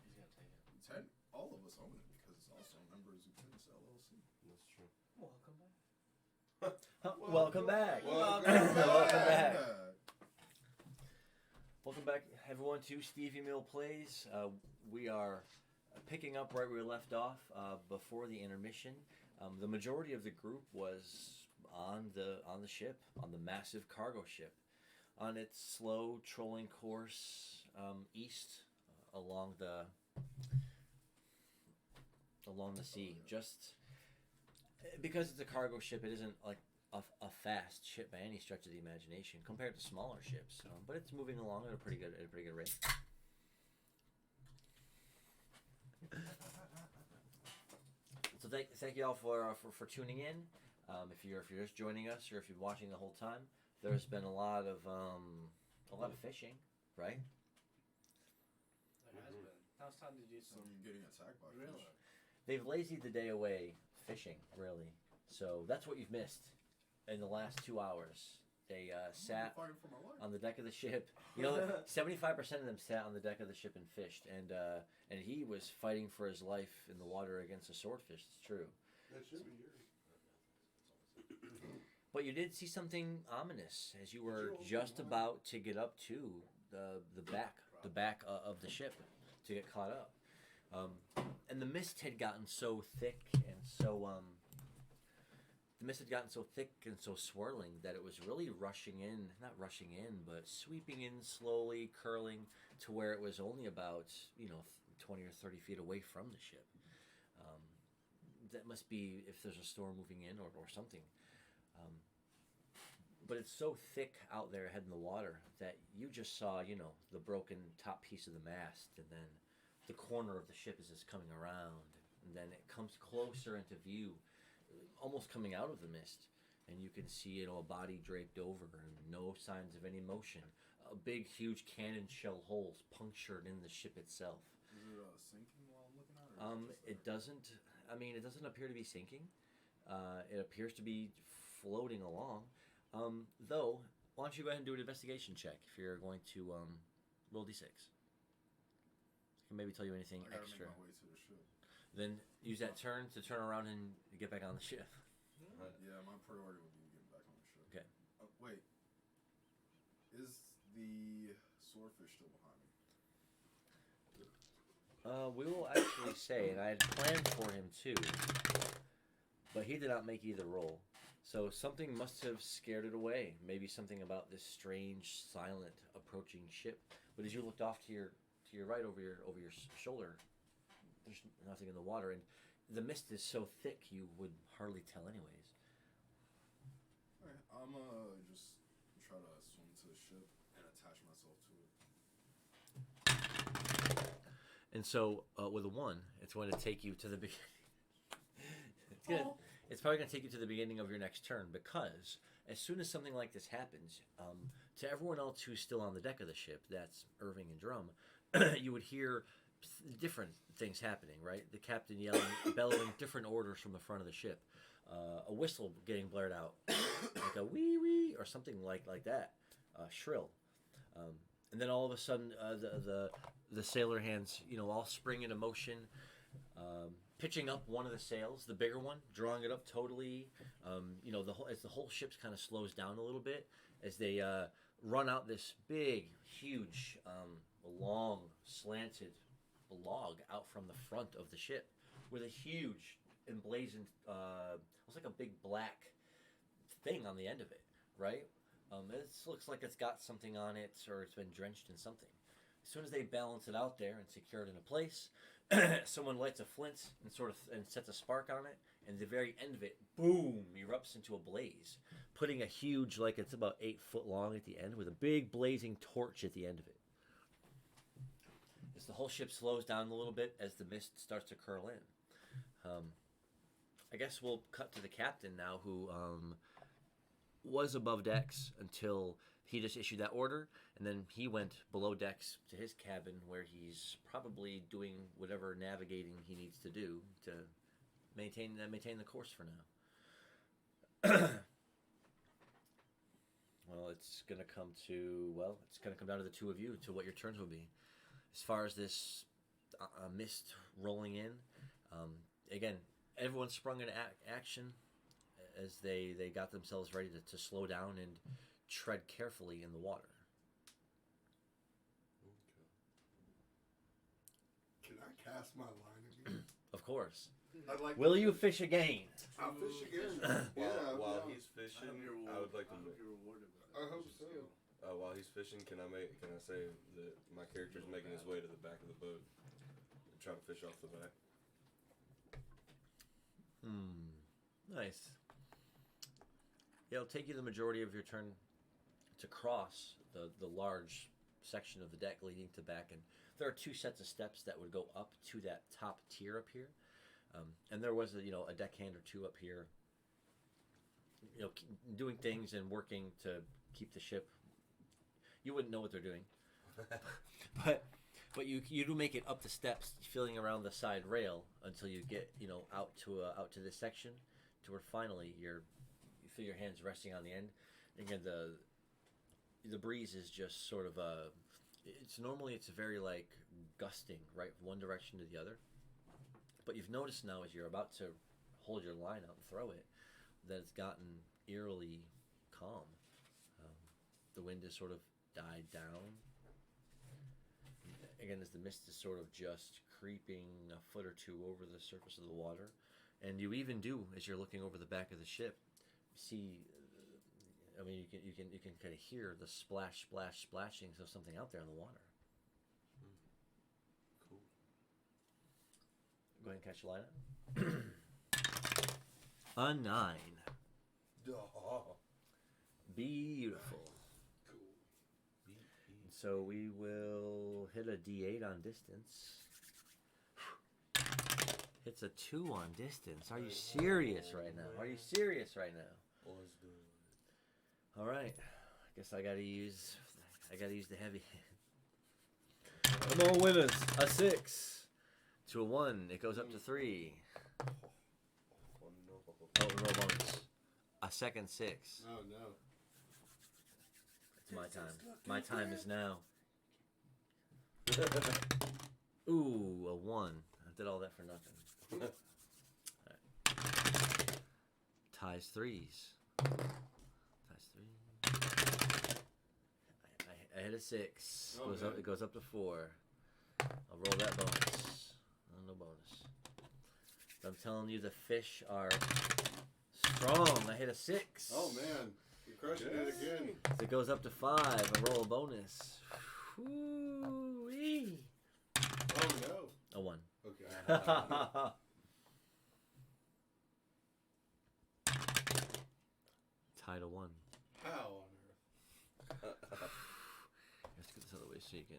He's gonna take it. All of us own it because it's also members of Tennis LLC. That's true. Welcome back. Welcome back. Welcome back. Welcome back, everyone, to StevieMillPlays. We are picking up right where we left off before the intermission. The majority of the group was on the ship, on the massive cargo ship, on its slow trolling course east along the sea. Just because it's a cargo ship, it isn't like a fast ship by any stretch of the imagination compared to smaller ships, but it's moving along at a pretty good rate. So thank you all for tuning in. If you're just joining us or if you're watching the whole time, there's been a lot of fishing, right? There has been. Now it's time to do So some. I'm getting attacked by Really? fish. They've lazied the day away fishing, really. So that's what you've missed in the last 2 hours. They sat I'm fighting for my life. on the deck of the ship. You know, 75% of them sat on the deck of the ship and fished, and he was fighting for his life in the water against a swordfish. It's true. That should be yours. But you did see something ominous as you were just about to get up to the back of the ship to get caught up, and the mist had gotten so thick and so swirling that it was really not rushing in, but sweeping in slowly, curling to where it was only about 20 or 30 feet away from the ship. That must be if there's a storm moving in or something. But it's so thick out there ahead in the water that you just saw, the broken top piece of the mast, and then the corner of the ship is just coming around, and then it comes closer into view, almost coming out of the mist, and you can see, a body draped over and no signs of any motion. Big, huge cannon shell holes punctured in the ship itself. Is it sinking while I'm looking at it? Or is It doesn't. It doesn't appear to be sinking. It appears to be floating along. Though, why don't you go ahead and do an investigation check if you're going to roll d6. I can maybe tell you anything I gotta extra. make my way to the ship. Then use that turn to turn around and get back on the ship. Yeah, my priority would be getting back on the ship. Okay. Wait. Is the swordfish still behind me? We will actually say, and I had planned for him too, but he did not make either roll. So something must have scared it away. Maybe something about this strange, silent, approaching ship. But as you looked off to your right over your shoulder, there's nothing in the water, and the mist is so thick you would hardly tell anyways. Alright, I'm just try to swim to the ship and attach myself to it. And so with a 1, it's going to take you to the beginning. It's probably going to take you to the beginning of your next turn, because as soon as something like this happens, to everyone else who's still on the deck of the ship, that's Irving and Drum, you would hear different things happening, right? The captain yelling, bellowing different orders from the front of the ship. A whistle getting blared out, like a wee wee or something like that, shrill. And then all of a sudden, the sailor hands, all spring into motion, pitching up one of the sails, the bigger one, drawing it up totally. As the whole ship kind of slows down a little bit as they run out this big, huge, long, slanted log out from the front of the ship with a huge emblazoned, looks like a big black thing on the end of it, right? It looks like it's got something on it, or it's been drenched in something. As soon as they balance it out there and secure it in a place, someone lights a flint and sets a spark on it, and the very end of it, boom, erupts into a blaze, putting a huge, it's about 8 foot long at the end, with a big blazing torch at the end of it. As the whole ship slows down a little bit as the mist starts to curl in. I guess we'll cut to the captain now, who was above decks until he just issued that order, and then he went below decks to his cabin, where he's probably doing whatever navigating he needs to do to maintain the course for now. Well, it's going to come to, well, it's going to come down to the two of you, to what your turns will be. As far as this mist rolling in, again, everyone sprung into action as they got themselves ready to slow down and tread carefully in the water. Can I cast my line again? Of course. I'd like. Will you fish again? I'll fish again. While he's fishing, I would like to make. you're rewarded with I hope so. While he's fishing, can I say that my character's making his way to the back of the boat and try to fish off the back? Nice. It'll take you the majority of your turn to cross the large section of the deck leading to back, and there are two sets of steps that would go up to that top tier up here, and there was a deckhand or two up here, doing things and working to keep the ship. You wouldn't know what they're doing, but you do make it up the steps, feeling around the side rail until you get out to this section, to where finally you feel your hands resting on the end. Again, the breeze is just sort of it's very like gusting right from one direction to the other, but you've noticed now as you're about to hold your line out and throw it that it's gotten eerily calm. The wind has sort of died down. Again, as the mist is sort of just creeping a foot or two over the surface of the water, and you even do, as you're looking over the back of the ship, see. I mean, you can kind of hear the splashings of something out there in the water. Cool. Go ahead and catch your lineup. A 9. Oh. Beautiful. Cool. And so we will hit a D8 on distance. Hits a 2 on distance. Are you serious right now? Are you serious right now? Let's do it. All right. I guess I gotta use the heavy. No winners. A 6 to a 1. It goes up to 3. Oh no. Oh, roll bonus. A second 6. Oh no. It's my time. My time is now. Ooh, a 1. I did all that for nothing. All right. Ties 3s. I hit a 6. Oh, It goes up to 4. I'll roll that bonus. Oh, no bonus. But I'm telling you, the fish are strong. I hit a 6. Oh man, you're crushing it again. So it goes up to 5. I roll a bonus. Woo-wee. Oh no. A 1. Okay. Tied a 1. How on earth? Let's get this other way so you can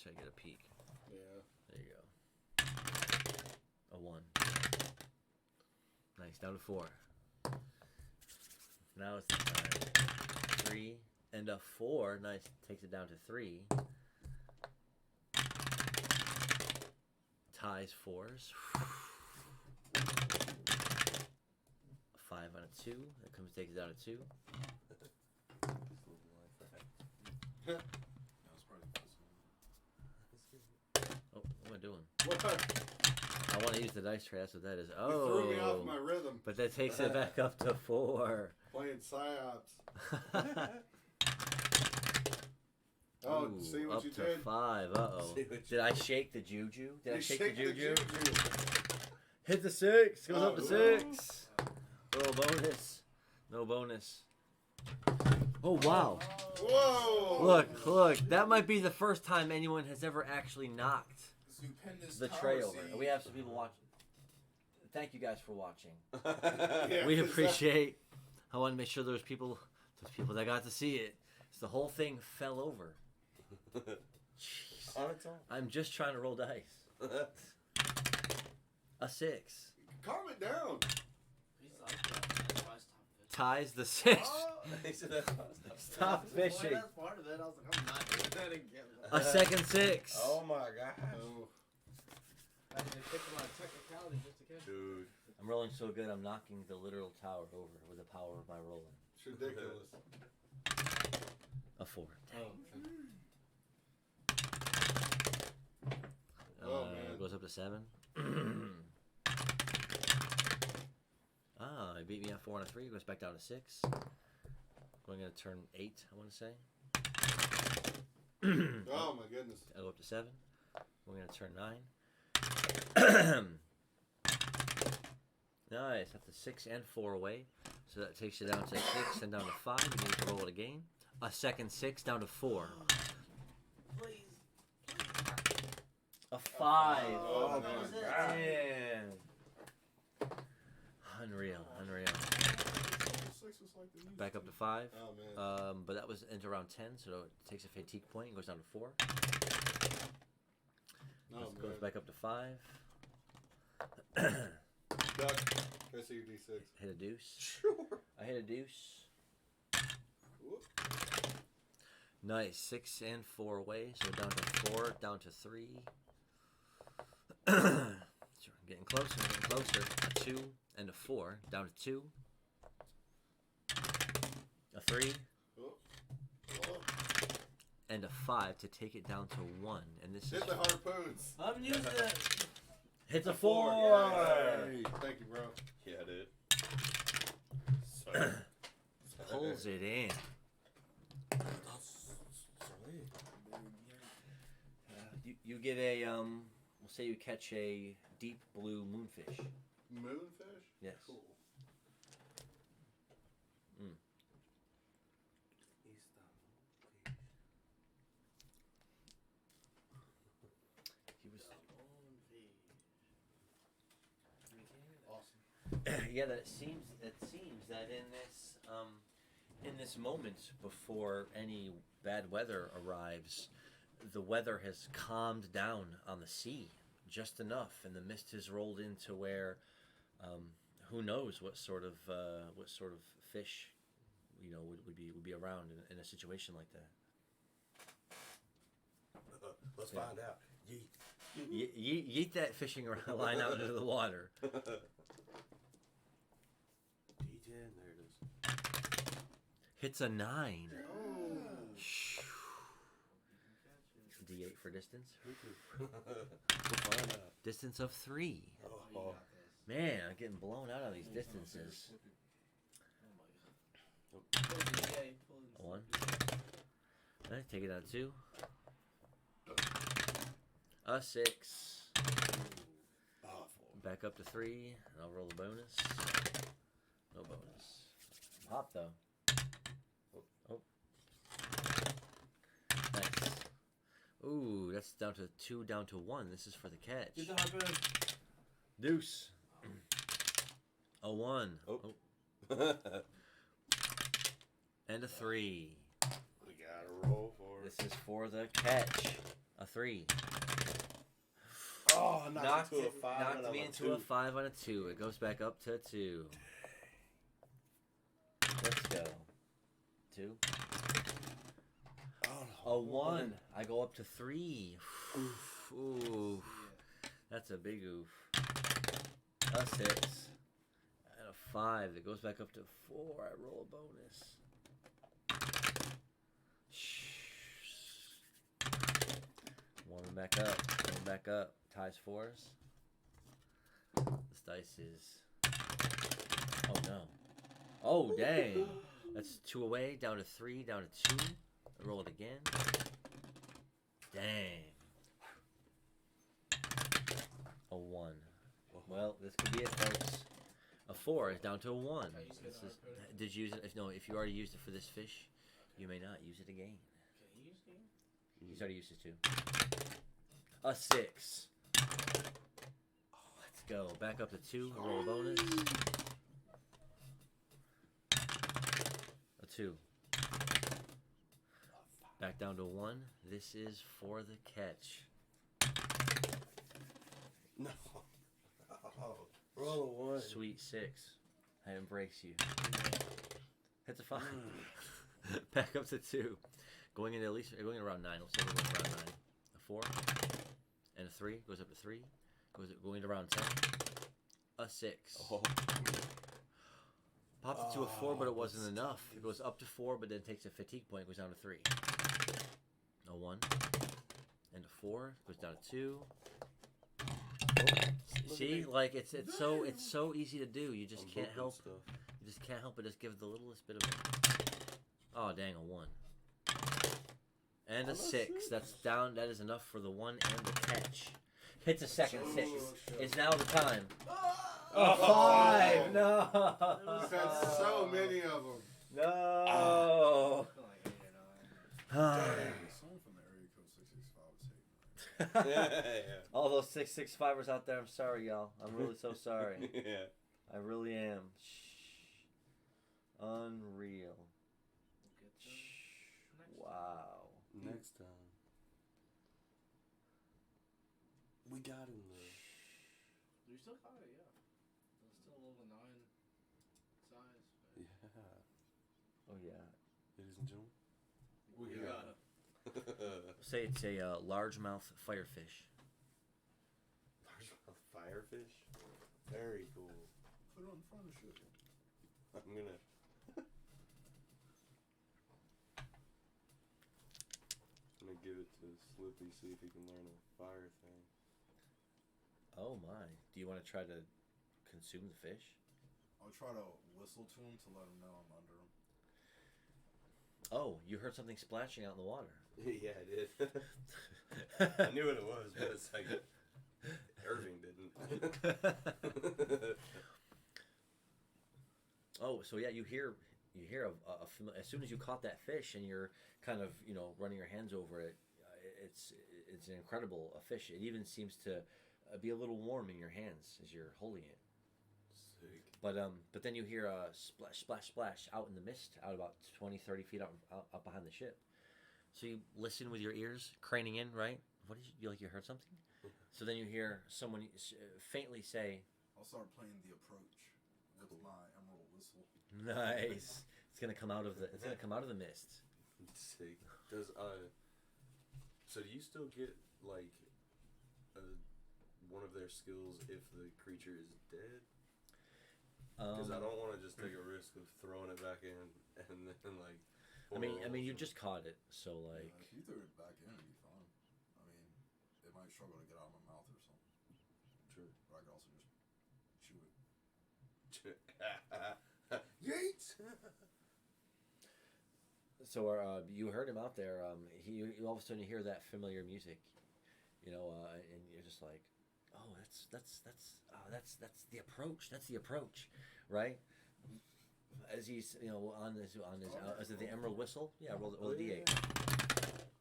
try to get a peek. Yeah. There you go. A 1. Nice. Down to 4. Now it's the time. 3 and a 4. Nice. Takes it down to 3. Ties 4s. A 5 on a 2. That takes it down to 2. That was probably the best one. Oh, what am I doing? What? I want to use the dice tray. That's what that is. You Oh, threw me off my rhythm. but that takes it back up to 4. Playing psyops. Oh, Ooh, see what up you to did? 5. Uh-oh. See what Did I shake the juju? Did I You shake the juju? juju. Hit the 6. Goes Oh, up to no. 6. Roll bonus. No bonus. Oh, wow. Whoa! Look. That might be the first time anyone has ever actually knocked Stupendous the tower tray over. scene. We have some people watching. Thank you guys for watching. Yeah, We 'cause appreciate. I want to make sure there's people that got to see it. So the whole thing fell over. Jeez. On its own. I'm just trying to roll dice. A 6. Calm it down. He's like that. That's why I stopped fishing. Ties the 6. He said that's Stop Well, fishing. that's part of it. I was like, I'm not doing that again. A second 6. Oh my gosh. Oh. I had to pick my technicality just to catch it. Dude. I'm rolling so good I'm knocking the literal tower over with the power of my rolling. It's ridiculous. 4. Oh, man. Goes up to 7. He beat me at 4 and a 3. Goes back down to 6. Going into turn 8, I want to say. Oh my goodness. I go up to 7. We're going to turn 9. Nice. That's a 6 and 4 away. So that takes you down to 6 and down to 5. You need to roll it again. A second 6 down to 4. Please. A 5. Oh, that was it. Man. Unreal. Six is like the usual. Back up to 5. Oh man. But that was into round 10, so it takes a fatigue point and goes down to 4. Goes back up to 5. Duck. I see your D6. Hit a deuce. Sure. I hit a deuce. Whoop. Nice. 6 and 4 away, so down to 4, down to 3. Getting closer. A 2 and a 4, down to 2. A 3 Oh. and a 5 to take it down to 1. And this is Hit the harpoons. I'm using it. hits a 4. Yay. Thank you, bro. Yeah, I did. Sorry. Pulls it in. You get a we'll say you catch a deep blue moonfish. Moonfish? Yes. Cool. He was Awesome. yeah. That it seems that in this moment before any bad weather arrives, the weather has calmed down on the sea just enough, and the mist has rolled into where who knows what sort of fish would be around in a situation like that. Let's Yeah. find out. Yeet. Yeet that fishing line out into the water. D10, there it is. Hits a 9. Oh. D8 for distance. We'll find out. Distance of 3. Oh, Man, I'm getting blown out on these distances. Oh my god. A 1. Alright, take it down to 2. A 6. awful. Back up to 3. And I'll roll a bonus. No bonus. Pop though. Oh. Nice. Ooh, that's down to 2, down to 1. This is for the catch. Get the harpoon. Deuce. A 1. Oh. And a 3. We gotta roll for it. This is for the catch. A 3. Oh, knocked into a 5. knocked me into a 5 on a 2. It goes back up to 2. Let's go. 2. Oh, A 1. I go up to 3. Oof. Oof. That's a big oof. A 6. And a 5. It goes back up to 4. I roll a bonus. Warming back up. Going back up. Ties 4s. This dice is... Oh no. Oh dang. That's 2 away. Down to 3. Down to 2. I roll it again. Dang. A 1. Well, this could be it, folks. A 4 is down to a 1. This is, did you use it? If you already used it for this fish, you may not use it again. Can you use game? He's already used it too. A 6. Let's go. Back up to 2. Roll a bonus. A 2. Back down to 1. This is for the catch. no. Oh, roll a 1. Sweet 6. I embrace you. Hits a 5. Back up to 2. Going into going around 9. We'll say we're going around 9. A 4. And a 3. Goes up to 3. Going to round 10. A 6. Oh. Popped it to a 4, but it wasn't enough. It goes up to 4, but then takes a fatigue point, goes down to 3. A 1. And a 4, goes down to 2. See, like it's so easy to do. You just can't help. You just can't help but just give the littlest bit of it. Oh dang, a 1. And a 6. That's down. That is enough for the 1 and the catch. Hits a second 6. Is now the time. Oh, 5. No. He's had so many of them. No. I feel like 8 or 9. Someone from the area code 665 was hating. Yeah. All those 665ers out there, I'm sorry, y'all. I'm really so sorry. Yeah. I really am. Unreal. We'll get them next Wow. Next time. We got him though. You still got it, yeah. It's still a level 9 size. But Yeah. Oh yeah. Ladies and gentlemen. We got it. Say it's a largemouth firefish. Largemouth firefish? Very cool. Put it on the front of the ship. I'm gonna. I'm gonna give it to Slippy, see if he can learn a fire thing. Oh my. Do you want to try to consume the fish? I'll try to whistle to him to let him know I'm under him. Oh, you heard something splashing out in the water. Yeah, I did. I knew what it was, but it's like Irving didn't. Oh, so yeah, you hear as soon as you caught that fish and you're kind of running your hands over it, it's an incredible fish. It even seems to be a little warm in your hands as you're holding it. Sick. But then you hear a splash, splash, splash out in the mist, out about 20, 30 feet out behind the ship. So you listen with your ears, craning in, right? What did you like? You heard something? So then you hear someone faintly say, I'll start playing the approach with my emerald whistle. "Nice." It's gonna come out of the mist. Sick. Does so do you still get like one of their skills if the creature is dead? Because I don't want to just take a risk of throwing it back in and then like. I mean, you just caught it, so like. If you threw it back in, it'd be fine. I mean, it might struggle to get out of my mouth or something. True. But I could also just chew it. Yates. So you heard him out there. You all of a sudden you hear that familiar music, and you're just like, oh, that's the approach. That's the approach, right? As he's on his is it the emerald whistle? Yeah, roll the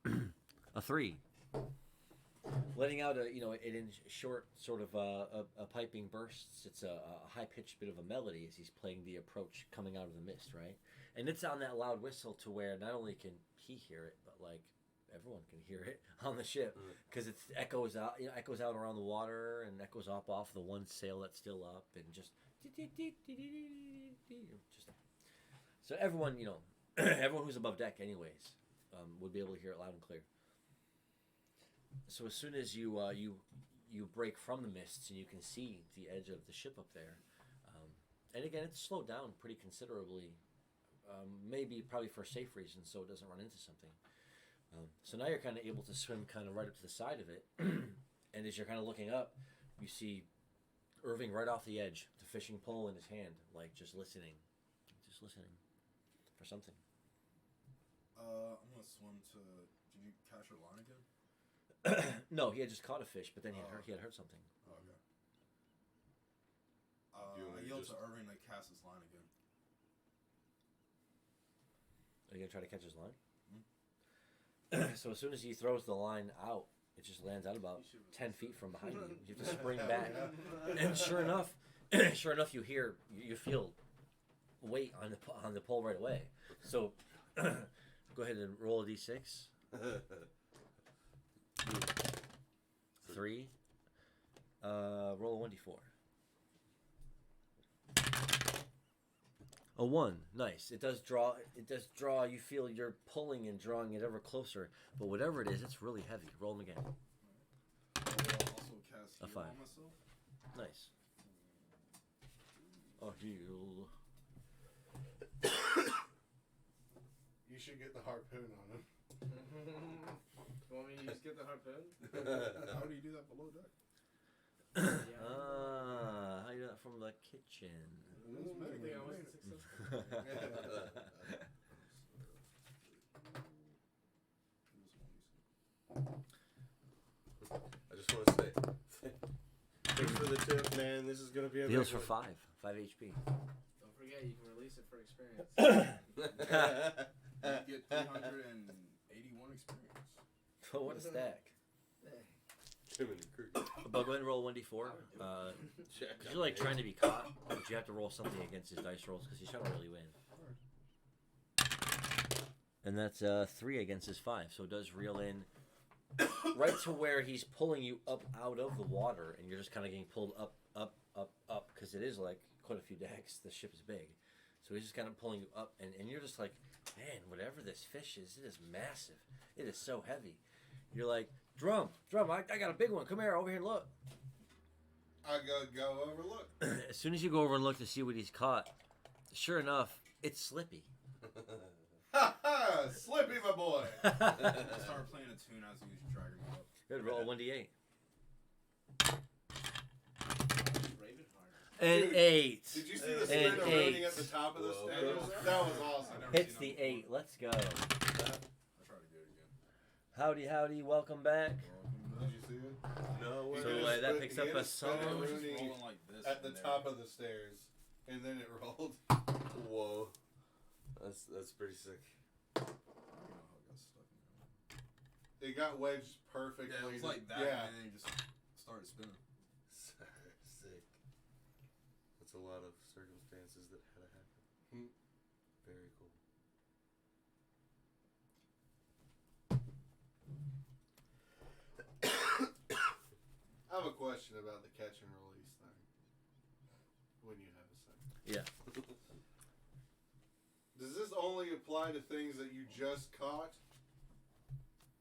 d8. A 3. Letting out it in short sort of a piping bursts. It's a high pitched bit of a melody as he's playing the approach coming out of the mist, right? And it's on that loud whistle to where not only can he hear it, but like everyone can hear it on the ship because it echoes out around the water and echoes up off the one sail that's still up and just so everyone everyone who's above deck anyways would be able to hear it loud and clear. So as soon as you break from the mists and you can see the edge of the ship up there, and again it's slowed down pretty considerably, probably for safe reasons so it doesn't run into something. So now you're kind of able to swim kind of right up to the side of it, and as you're kind of looking up, you see Irving right off the edge, the fishing pole in his hand, like just listening for something. I'm gonna swim to. Did you catch your line again? No, he had just caught a fish, but then he had heard something. Oh, okay. You want I me to yelled just- to Irving to cast his line again. Are you gonna try to catch his line? So as soon as he throws the line out, it just lands out about 10 feet from behind you. You have to spring back, and sure enough, you feel weight on the pole right away. So go ahead and roll a d6. 3. Roll a 1d4. A 1. Nice. It does draw. You feel you're pulling and drawing it ever closer. But whatever it is, it's really heavy. Roll them again. I will also cast A heal 5. on myself. Nice. A heal. get the harpoon on him. You want me to just get the harpoon? How do you do that below deck? How you do that from the kitchen? I think I wasn't successful. I just want to say, thanks for the tip, man. This is gonna be a Deals big for one. 5 HP. Don't forget, you can release it for experience. You get 381 experience. Oh, what a stack. Too many crews. But go ahead and roll 1d4. You're like trying to be caught, but you have to roll something against his dice rolls because he's trying to really win. And that's 3 against his 5, so it does reel in right to where he's pulling you up out of the water, and you're just kind of getting pulled up, up, up, up, because it is like quite a few decks. The ship is big, so he's just kind of pulling you up, and you're just like, man, whatever this fish is, it is massive. It is so heavy. You're like, Drum, I got a big one. Come here, over here and look. I gotta go over look. As soon as you go over and look to see what he's caught, sure enough, it's Slippy. Ha ha! Slippy, my boy! Start playing a tune as you drag him up. Good, roll 1d8. Ravenheart. An Dude, 8. Did you see the spinner An running 8. at the top of the Whoa. stairs? That was awesome. I've never Hits seen the that 8. Let's go. I'll try to do it again. Howdy, howdy, welcome back. Did you see it? No way. So He that just picks he up had a his spinner song. It was just running rolling like this at the in there. top of the stairs, and then it rolled. Whoa. That's pretty sick. I don't know how it got stuck in there. It got wedged perfectly. Yeah, it was like that, Yeah. and then it just started spinning. Sick. That's a lot of circumstances that had to happen. Hmm. Very cool. I have a question about the catch and release thing. When you have a second. Yeah. Does this only apply to things that you just caught?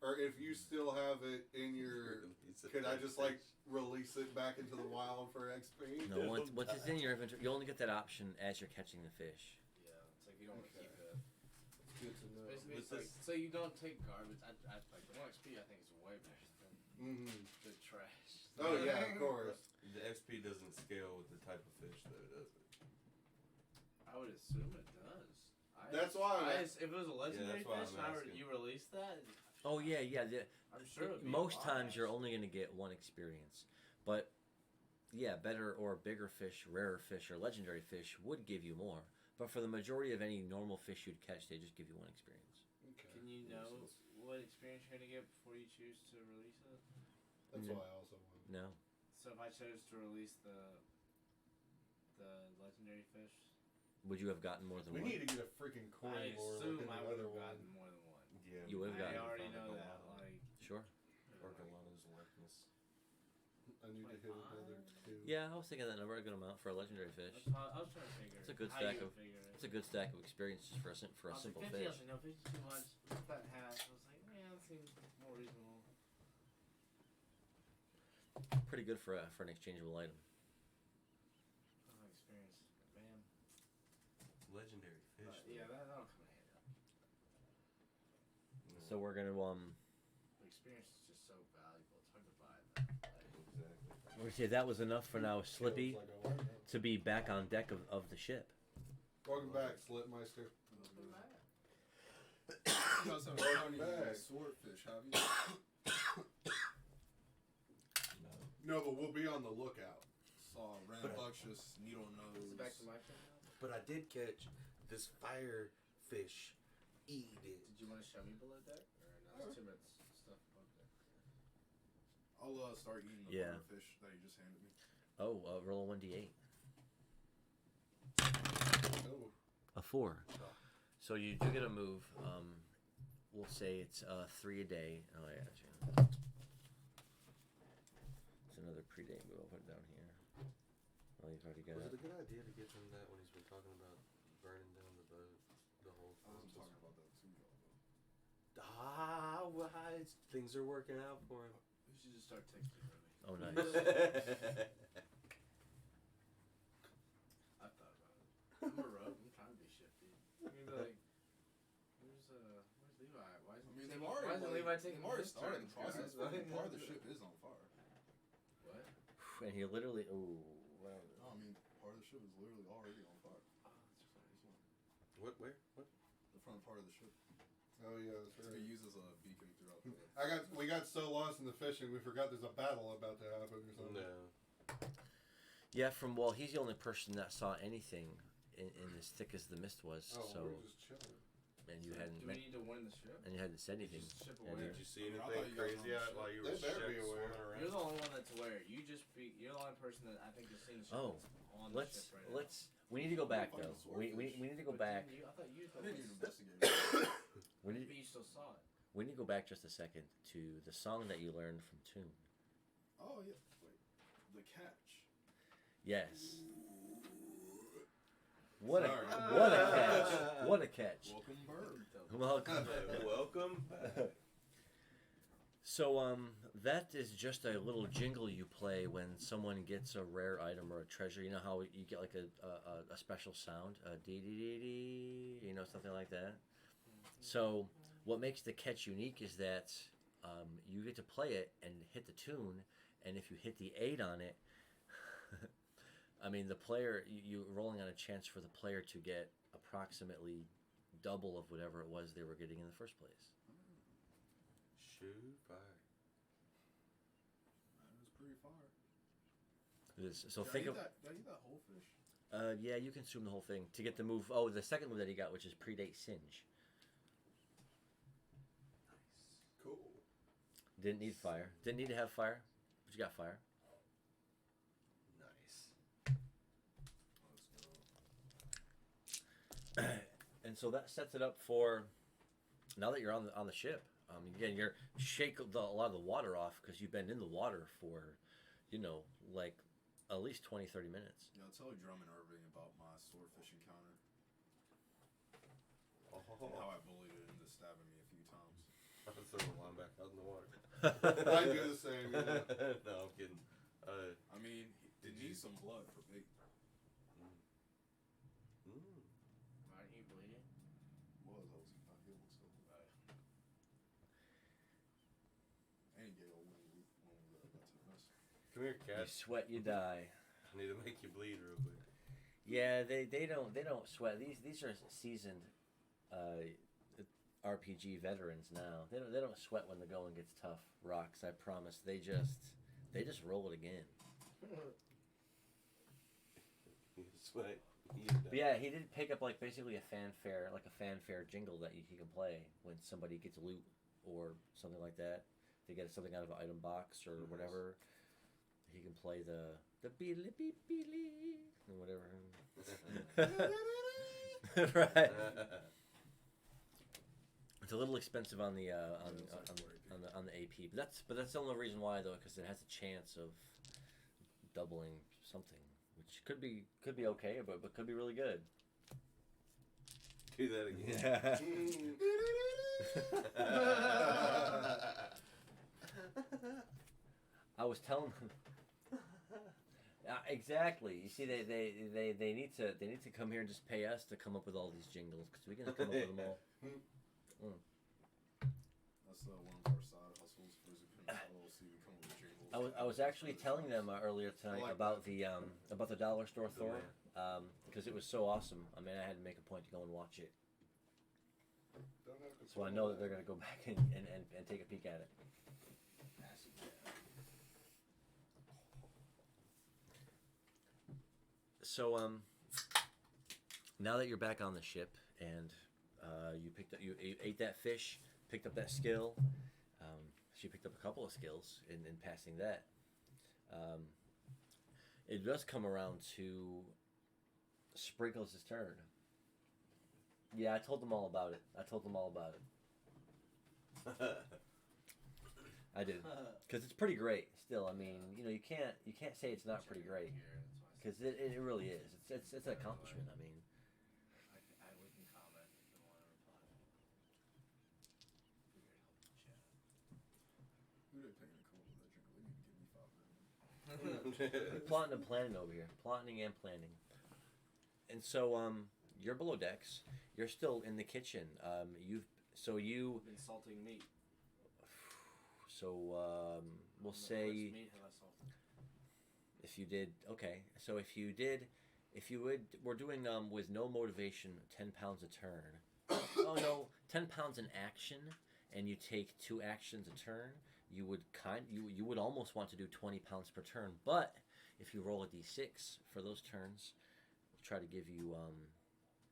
Or if you still have it in your... Could I just, like, release it back into the wild for XP? No, once it's in your inventory, you only get that option as you're catching the fish. Yeah, it's like you don't want to keep it. It's good to know. Basically, With it's like, so you don't take garbage. I like the 1 XP. I think is way better than Mm-hmm. the trash. Oh, yeah, of course. The XP doesn't scale with the type of fish, though, does it? I would assume it does. That's why if it was a legendary that's why fish, I'm and asking. you release that, Oh, yeah. I'm sure. It'd be Most a lot. times you're only going to get 1 experience. But, yeah, better or bigger fish, rarer fish, or legendary fish would give you more. But for the majority of any normal fish you'd catch, they just give you 1 experience. Okay. Can you know what experience you're gonna get before you choose to release it? That's Mhm. why I also wanted. No. So if I chose to release the legendary fish, Would you have gotten more than We 1? need to get a freaking coin I lore assume looking I at would the have other gotten one. more than one. Yeah. You would have I gotten already know that. Like, Sure. Argela's likeness. I need to hit another 2. Yeah, I was thinking that number, a good amount for a legendary fish. I was trying to figure. It's a good how stack you of- figure it. It's a good stack of experiences for a I was simple like, 50, I fish. was like, no, 50 too much. Put that in half. I was like, yeah, that seems more reasonable. Pretty good for an exchangeable item. Oh, experience. Bam. Legendary fish. Yeah, that'll come in handy. No. So we're gonna The experience is just so valuable. It's hard to buy that. Exactly. we're gonna say that was enough for now, Slippy, Feels like I learned that. to be back on deck of the ship. Welcome back, Slipmeister. You guys haven't caught any Back. swordfish, have you? No. No, but we'll be on the lookout. Saw rambunctious needle nose. Is it back to my turn now? But I did catch this fire fish. Eat it. Did you want to show me below deck? Or no, it's too much stuff above deck. I'll start eating the Yeah. fish that you just handed me. Oh, roll a 1d8. Oh. A 4. So you do get a move. We'll say it's 3 a day. Oh, I got you. It's another pre-day move. I'll put it down here. Oh, you've already got Was it it. a good idea to give him that when he's been talking about burning down the boat? The whole I was thing. talking about that too, y'all. Why? Things are working out for him. We should just start texting Ruby. Oh, nice. I thought about it. I'm a rogue. I'm trying to be shifty. I'm gonna be like, here's Levi? Why isn't I mean, taking, they've already, why isn't Levi taking already his started turn, the process. guys? Part of the ship is on fire. What? And he literally. Ooh. Well, No, I mean, part of the ship is literally already on fire. Oh, that's right. What? Where? What? The front part of the ship. Oh yeah, that's To right. be used as a beacon throughout the. We got so lost in the fishing, we forgot there's a battle about to happen or something. No. yeah, he's the only person that saw anything in as thick as the mist was. Oh, so, we're just chilling. and you hadn't Do we need to win the ship? and you hadn't said anything. Just ship And away. Did you see I mean, I anything thought you guys crazy were on the out ship. while you They were better be swimming aware. around? You're the only one that's aware. You're the only person that I think has seen the ship Oh, that's on the ship right now. We need to go back Find though. the We swordfish. need to go But back. didn't you, I thought you I didn't even told us. investigate. We need But you still saw it. we need to go back just a second to the song that you learned from Tune. Oh yeah. Wait. The catch. Yes. What Sorry. what a catch! What a catch! Welcome, bird. Welcome. Welcome back. So that is just a little jingle you play when someone gets a rare item or a treasure. You know how you get like a special sound, a dee dee dee dee, you know, something like that. So what makes the catch unique is that you get to play it and hit the tune, and if you hit the 8 on it, I mean the player you rolling on a chance for the player to get approximately double of whatever it was they were getting in the first place. Shoot fire. That was pretty fire. It is. So Did think I of eat that, did I eat that whole fish? yeah, you consume the whole thing to get the move. Oh, the second move that he got, which is predate singe. Cool. Didn't need fire. Didn't need to have fire, but you got fire. Nice. Let's go. And so that sets it up for now that you're on the ship. Again, you're shake a lot of the water off because you've been in the water for, like at least 20-30 minutes. Yeah, I'll tell Drummond Irving about my swordfish encounter. Oh, And how I bullied it into stabbing me a few times. I'll throw the line back out in the water. I do the same. Yeah. No, I'm kidding. I mean, it needs some blood for bait. Why aren't you bleeding? I was not healing myself. And Gale when we got to the mess. Come here, You cat. sweat, you die. I need to make you bleed real quick. Yeah, they don't sweat. These are seasoned RPG veterans now. They don't sweat when the going gets tough. Rocks, I promise. They just roll it again. You sweat. But yeah, he did pick up like basically a fanfare jingle that he can play when somebody gets loot or something like that. They get something out of an item box or whatever. He can play the beely beep beely or whatever. Right. It's a little expensive on the on the AP, but that's the only reason why though, because it has a chance of doubling something, which could be okay, but could be really good. Do that again. I was telling them. Exactly. You see, they need to come here and just pay us to come up with all these jingles because we can come up with them all. That's one of our side hustles for Zucchini LLC. We come up with jingles. I was actually telling them earlier tonight about the dollar store Thor because it was so awesome. I mean, I had to make a point to go and watch it, so I know that they're gonna go back and take a peek at it. So now that you're back on the ship and you ate that fish, picked up that skill. She picked up a couple of skills in passing that. It does come around to Sprinkles' turn. Yeah, I told them all about it. I did, because it's pretty great. Still, I mean, you can't say it's not pretty great, because it really is. It's an accomplishment. I mean. We can comment if you want to reply. Who they paying to come up with that jingle? They need to give me $5 grand. Plotting and planning over here. Plotting and planning. And so you're below decks. You're still in the kitchen. So you. Insulting meat. So we'll What say meat have I salted? if you did okay. So if you would, we're doing with no motivation, 10 pounds a turn. Oh no, 10 pounds in action, and you take 2 actions a turn. You would almost want to do 20 pounds per turn, but if you roll a d6 for those turns, we'll try to give you I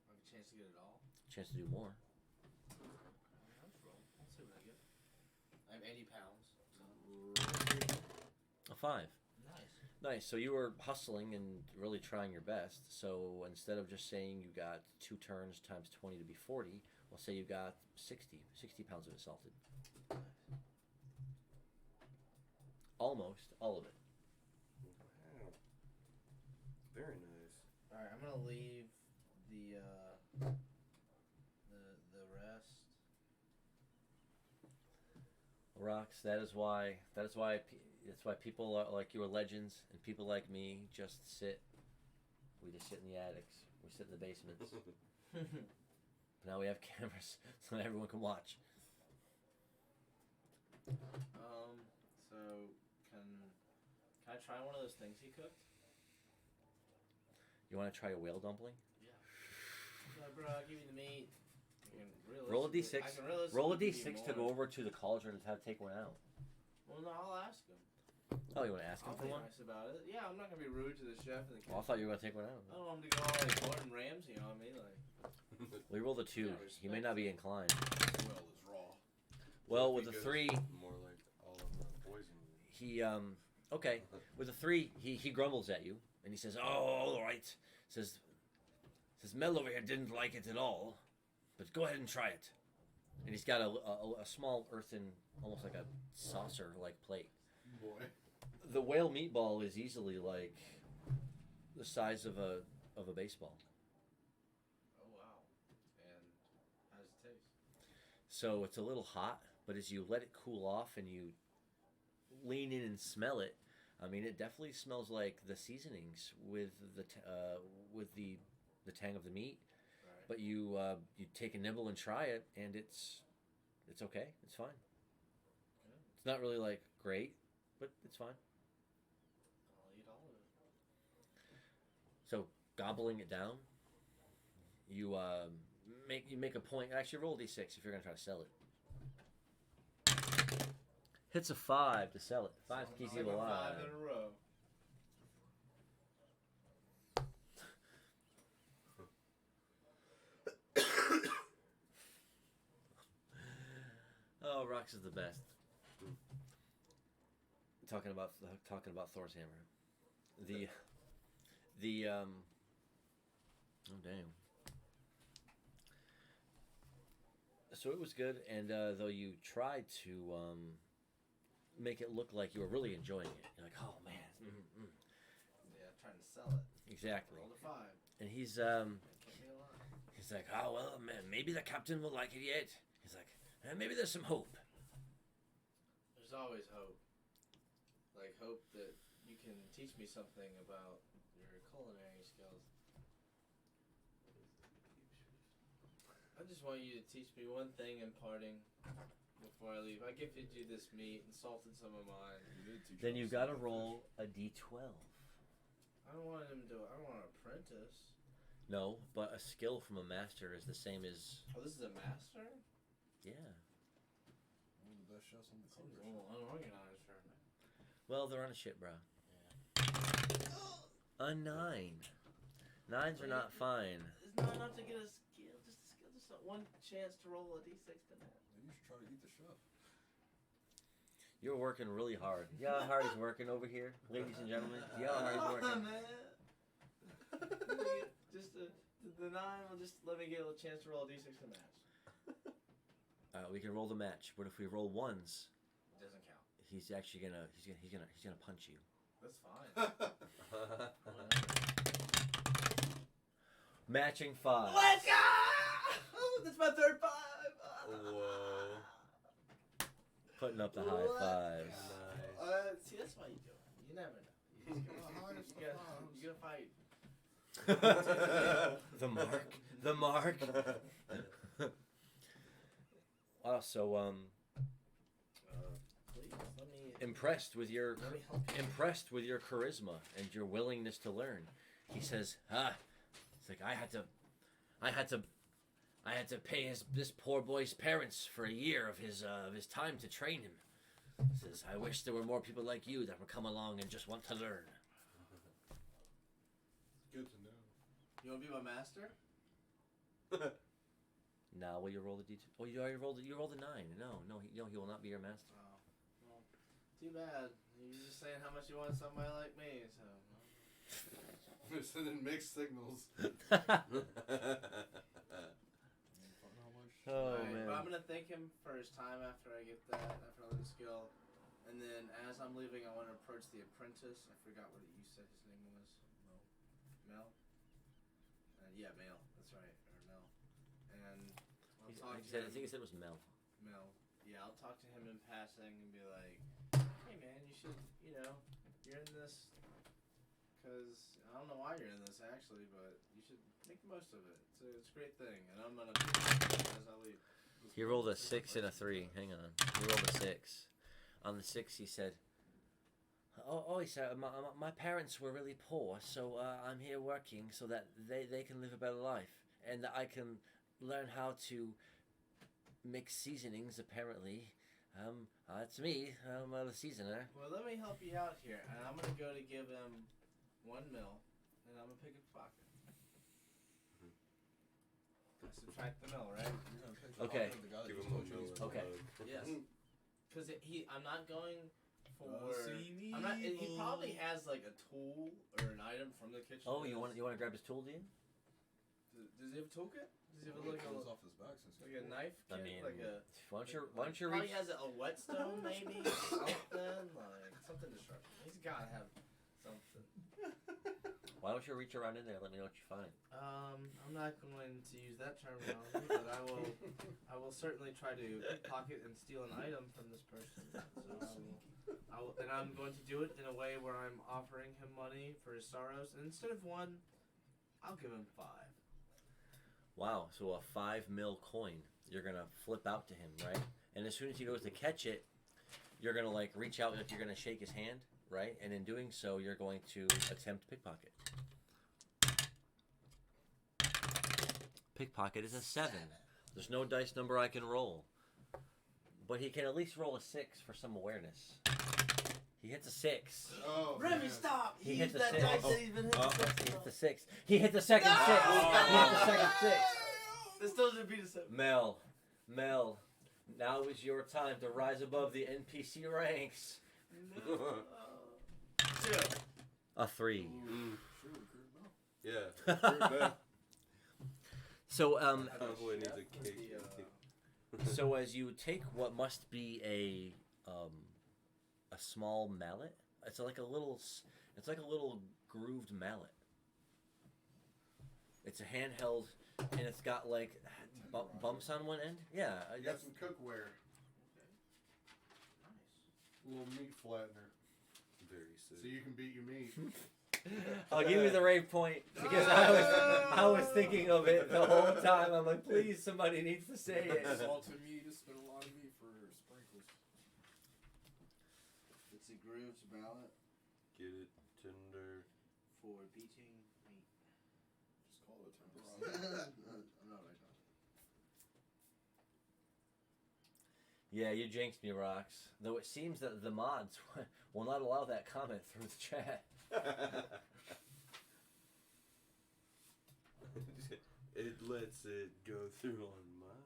have a chance to get it all. a chance to do more. Let's roll. Let's see what I get. I have 80 pounds. A 5. Nice. Nice. So you were hustling and really trying your best. So instead of just saying you got 2 turns times 20 to be 40, we'll say you got 60 pounds of it salted. Almost all of it. Wow. Very nice. All right, I'm gonna leave the rest. Rocks. That's why people are, like you are legends, and people like me just sit. We just sit in the attics. We sit in the basements. Now we have cameras, so everyone can watch. So can I try one of those things he cooked? You want to try a whale dumpling? Yeah. Bro, I'll give you the meat. Roll a d6. Roll a d6 to go over to the cauldron and take one out. Well, no, I'll ask him. Oh, you want to ask him I'll for be one? nice about it. Yeah, I'm not gonna be rude to the chef and the kitchen. Well, I thought you were gonna take one out. I don't want him to go all like Gordon Ramsay on me, like. We rolled a 2. Yeah, He may not be inclined. Well, it's raw. Well, So with if a he 3, goes more like all of the poison. he okay. With a 3, he grumbles at you and he says, "Oh, all right." Says Mel over here didn't like it at all, but go ahead and try it. And he's got a small earthen, almost like a saucer-like plate. Boy. The whale meatball is easily like the size of a baseball. Oh wow! And how does it taste? So it's a little hot, but as you let it cool off and you lean in and smell it, I mean, it definitely smells like the seasonings with the tang of the meat. Right. But you take a nibble and try it, and it's okay. It's fine. Good. It's not really like great, but it's fine. I'll eat all of it. So gobbling it down, you make a point. Actually, roll a d6 if you're gonna try to sell it. Hits a 5 to sell it. 5 keeps you alive. 5 in a row. Oh, Rox is the best. Talking about Thor's hammer. Oh damn. So it was good, and though you tried to make it look like you were really enjoying it, you're like, oh man. Yeah, trying to sell it. Exactly. Roll a 5. And he's Kept me alive. He's like, oh well, man, maybe the captain will like it yet. He's like, maybe there's some hope. There's always hope. Like hope that you can teach me something about your culinary skills. I just want you to teach me one thing in parting before I leave. I gifted you this meat and salted some of mine. Then you gotta roll a d12. I don't want him to. I don't want an apprentice. No, but a skill from a master is the same as. Oh, this is a master? Yeah. One of the best chefs on the Seems coast. a little unorganized for me. Well, they're on a ship, bro. Yeah. A 9. 9s are not fine. It's not enough to get a skill. Just a skill. Just one chance to roll a d6 to that. Maybe you should try to eat the chef. You're working really hard. You know how hard he's working over here, ladies and gentlemen? You know how hard he's working? Man. Just the 9 will just let me get a chance to roll a d6 to match. We can roll the match, but if we roll 1s, It doesn't count. he's actually gonna punch you. That's fine. Matching 5. Let's go! That's my third 5. Whoa. Putting up the high fives. Nice. See, that's why you do it. You never know. You gotta fight. The mark. Wow. So Please let me. impressed with your Let me help you. impressed with your charisma and your willingness to learn. He says, it's like I had to pay this poor boy's parents for a year of his time to train him. He says, I wish there were more people like you that would come along and just want to learn. Good to know. You want to be my master? Now will you roll the d2? Oh, you already rolled. You rolled a 9. No, he will not be your master. Oh, well, too bad. You're just saying how much you want somebody like me, so. We're sending mixed signals. Oh Alright, man. but I'm gonna thank him for his time after I get that, after I learn the skill. And then as I'm leaving, I want to approach the apprentice. I forgot what you said his name was. Mel? Yeah, Mel. That's right. Or Mel. And I'll talk to him. I think he said it was Mel. Mel. Yeah, I'll talk to him in passing and be like, hey man, you should, you're in this because I don't know why you're in this actually, but you should make the most of it. It's a great thing, and I'm gonna as I leave. He rolled a 6 and a 3. Hang on. He rolled a 6. On the 6, he said, he said, my parents were really poor, so I'm here working so that they can live a better life. And I can learn how to mix seasonings, apparently. It's me. I'm the seasoner. Well, let me help you out here, and I'm gonna go to give him 1 mil, and I'm gonna pick a pocket. I subtract the mil, right? Okay. Give him a mil. Okay. Yes. Because I'm not going for. See me, I'm not. He boy. probably has like a tool or an item from the kitchen. Oh, you want to grab his tool, do you? Does he have a toolkit? Does he have Well, like it a goes off his back since like a knife kit? I mean, like a. why don't you Probably reach? has a whetstone, maybe something destructive. He's gotta have something. Why don't you reach around in there? Let me know what you find. I'm not going to use that terminology, but I will certainly try to pickpocket and steal an item from this person. So and I'm going to do it in a way where I'm offering him money for his sorrows, and instead of 1, I'll give him 5. Wow, so a 5 mil coin you're gonna flip out to him, right? And as soon as he goes to catch it, you're gonna like reach out, like you're gonna shake his hand, right? And in doing so, you're going to attempt pickpocket. Pickpocket is a 7. There's no dice number I can roll, but he can at least roll a 6 for some awareness. He hits a 6. Oh, Remy, man. stop! He He hit used the that six. dice that he's been hitting. He hit the 6. He hit the second 6. He hit the second 6. This still should be the 7. Mel, now is your time to rise above the NPC ranks. No. 2. A 3. Yeah. So Convoy needs a cake. so as you take what must be a small mallet, it's like a little grooved mallet. It's a handheld, and it's got like bumps on one end. Yeah, You got some cookware. Nice. A little meat flattener. Very sick. So you can beat your meat. I'll give you the rave point because I was thinking of it the whole time. I'm like, please, somebody needs to say it. Salted meat, just spit a lot of meat for sprinkles. It's a grooved mallet Get it tender. for beating meat. Just call it a tempura. I'm not right now. Yeah, you jinxed me, Rox. Though it seems that the mods will not allow that comment through the chat. It lets it go through on mine.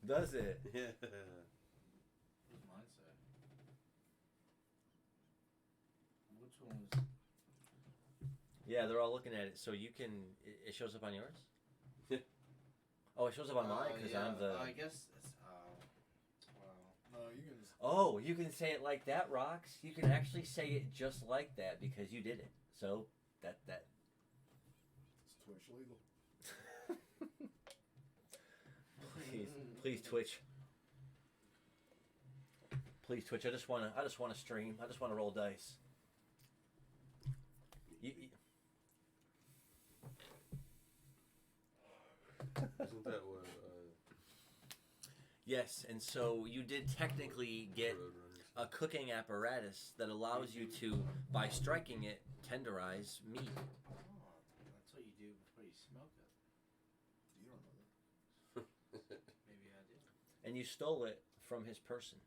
Does it? Yeah. What does mine say? Which one was? Yeah, they're all looking at it. So you can. It shows up on yours. Yeah. Oh, it shows up on mine because I'm the. I guess it's. Wow. No, you can just. Oh, you can say it like that, Rox. You can actually say it just like that because you did it. So that. It's Twitch legal. Please Twitch. Please Twitch. I just wanna stream. I just wanna roll dice. Isn't that what? Yes, and so you did technically get Roadrunners. a cooking apparatus that allows you to, by striking it, tenderize meat. Oh, that's what you do before you smoke it. You don't know that. Maybe I do. And you stole it from his person.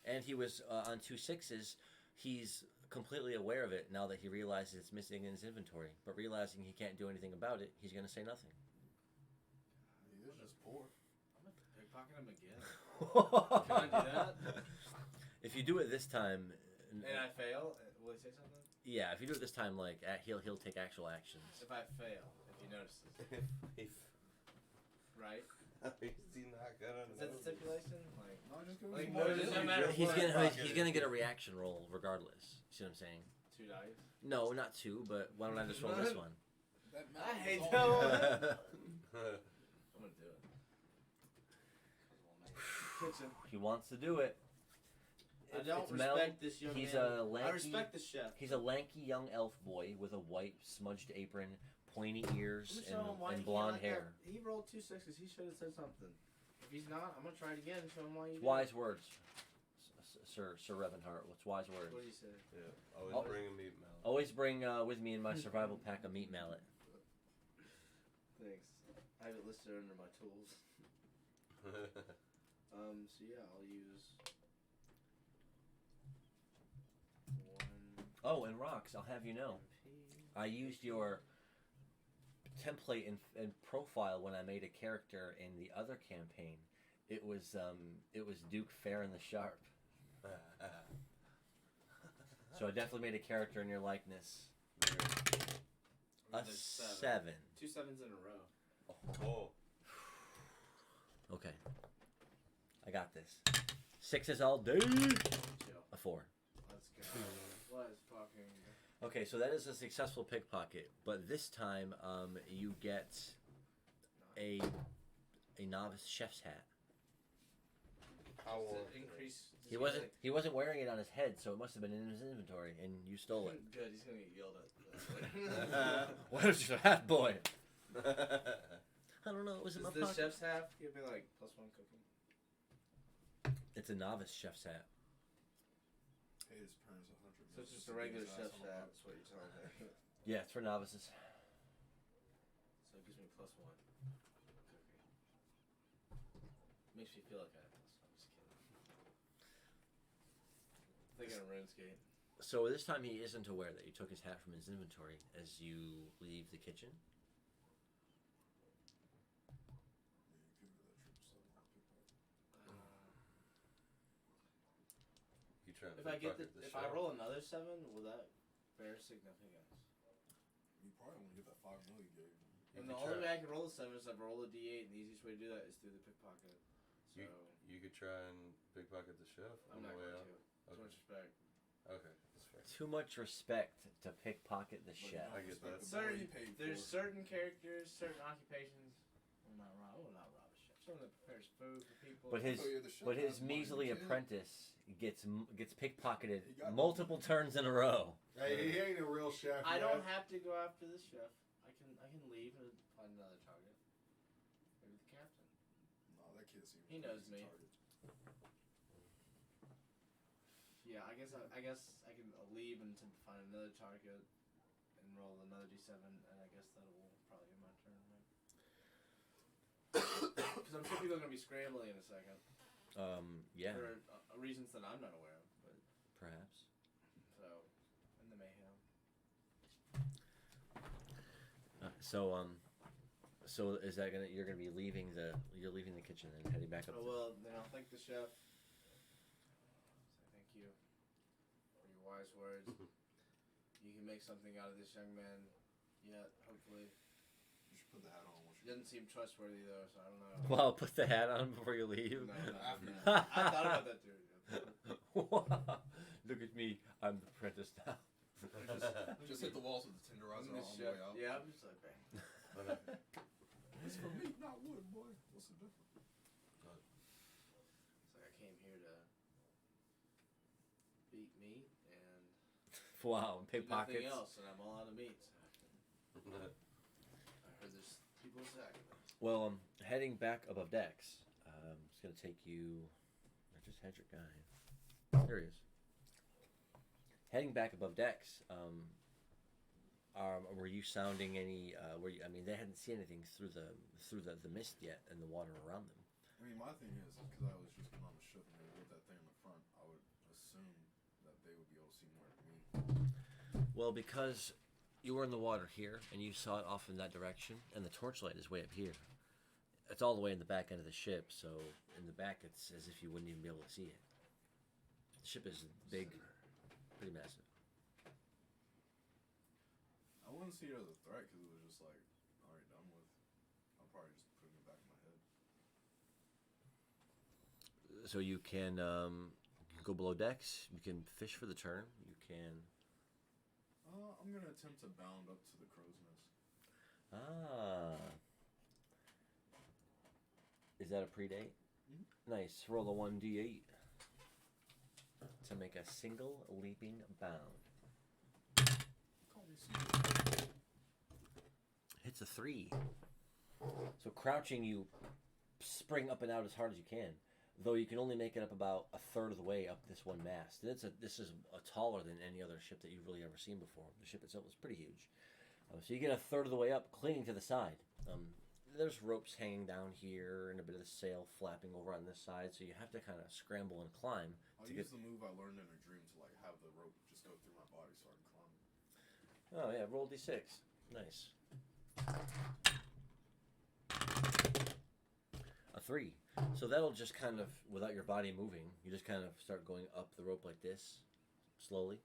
And he was on 2 6s. He's completely aware of it now that he realizes it's missing in his inventory. But realizing he can't do anything about it, he's going to say nothing. He is just poor. I'm gonna pickpocket him again. Can I do that? If you do it this time, And I fail? Will he say something? yeah, if you do it this time, like he'll take actual actions. If I fail, if he notices. Right? Is he not gonna Is that the stipulation? Like, No, just go Like, with no, the it doesn't money. matter He's what. gonna get a reaction roll regardless. See what I'm saying? 2 dice? No, not 2, but why don't I just roll this one? That I mountain hate is that all- one. I'm gonna do it. Kitchen. He wants to do it. I don't It's Mel. respect this young He's man. a lanky. I respect the chef. He's a lanky young elf boy with a white smudged apron, pointy ears, I'm gonna show him why and he blonde can't like hair. that. He rolled 2 6s. He should have said something. If he's not, I'm gonna try it again and show him why you did. Wise words, Sir Revenhart. What's wise words? What do you say? Yeah, always Oh. bring a meat mallet. Always bring with me in my survival pack a meat mallet. Thanks. I have it listed under my tools. So yeah, I'll use 1 Oh, and rocks. I'll have you know, MP. I used your template and profile when I made a character in the other campaign. It was Duke Fair and the Sharp. So I definitely made a character in your likeness. A There's 7. 2 7s in a row. Oh, Okay. I got this. 6s all day. Chill. A 4. Let's go. Let's fucking. Okay, so that is a successful pickpocket, but this time you get a novice chef's hat. I Does want it increase? He wasn't wearing it on his head, so it must have been in his inventory, and you stole it. Good. He's gonna get yelled at. Where's your hat, boy? I don't know. It was in my Does the pocket. chef's hat give me like +1 cooking? It's a novice chef's hat. Hey, his parents 100. So it's just a regular chef's hat. That's what you're telling me. Yeah, it's for novices. So it gives me +1 cooking. Makes me feel like I have +1. I'm just kidding. Thinking of RuneScape. So this time he isn't aware that you took his hat from his inventory as you leave the kitchen. you trying to If I get pickpocket if chef. I roll another 7, will that bear significance? You probably only get that 5 million you gave. And You the could only try- way I can roll a 7 is if I roll a D8, and the easiest way to do that is through the pickpocket. So You could try and pickpocket the chef I'm on not the way going out. to. Too Okay. much respect. Okay, that's fair. Too much respect to pickpocket the But chef. no I get that. respect the money Certain you paid there's for. certain characters, certain occupations. I will not rob a chef. Someone that prepares food for people. But his Oh, yeah, the chef but his has money, measly you can't- apprentice gets pickpocketed He got multiple turns in a row. Hey, he ain't a real chef. I yet. don't have to go after the chef. I can leave and find another target. Maybe the captain. No, that kid seems He like knows he's a me. target. Yeah, I guess I can leave and to find another target and roll another D7, and I guess that will probably be my turn. Because I'm sure people are gonna be scrambling in a second Yeah, for reasons that I'm not aware of. But perhaps. so in the mayhem. So is that you're gonna be leaving the kitchen and heading back up? Oh well, then I'll thank the chef. Say thank you for your wise words. You can make something out of this young man. Yet, hopefully. You should put the hat on. He doesn't seem trustworthy though, so I don't know. Well, put the hat on before you leave. No, I thought about that too. Look at me, I'm the apprentice now. Just hit the walls with the tenderizer on the way out. Yeah, I'm just like, bang. It's for meat, not wood, boy. What's the difference? It's like I came here to beat meat and Wow, do pickpockets. nothing else, and I'm all out of meat. So. I heard there's people stacking them. Well, heading back above decks. It's going to take you. I just had your guy. There he is. Heading back above decks. Were you sounding any? I mean, they hadn't seen anything through the mist yet and the water around them. I mean, my thing is because I was just getting on the ship and they lit that thing in the front, I would assume that they would be able to see more than me. Well, because you were in the water here and you saw it off in that direction, and the torchlight is way up here. It's all the way in the back end of the ship, so in the back it's as if you wouldn't even be able to see it. The ship is big, pretty massive. I wouldn't see it as a threat because it was just like already done with. I'm probably just putting it back in my head. So you can go below decks. You can fish for the turn. You can. I'm gonna attempt to bound up to the crow's nest. Ah. Is that a predate? Mm-hmm. Nice. Roll a 1d8 to make a single leaping bound. Call me Caesar. Hits a 3. So crouching, you spring up and out as hard as you can. Though you can only make it up about a third of the way up this one mast. And this is taller than any other ship that you've really ever seen before. The ship itself is pretty huge. So you get a third of the way up, clinging to the side. There's ropes hanging down here and a bit of the sail flapping over on this side. So you have to kind of scramble and climb. I'll use the move I learned in a dream to like have the rope just go through my body so I can climb. Oh yeah, roll d6. Nice. A 3. So that'll just kind of, without your body moving, you just kind of start going up the rope like this, slowly.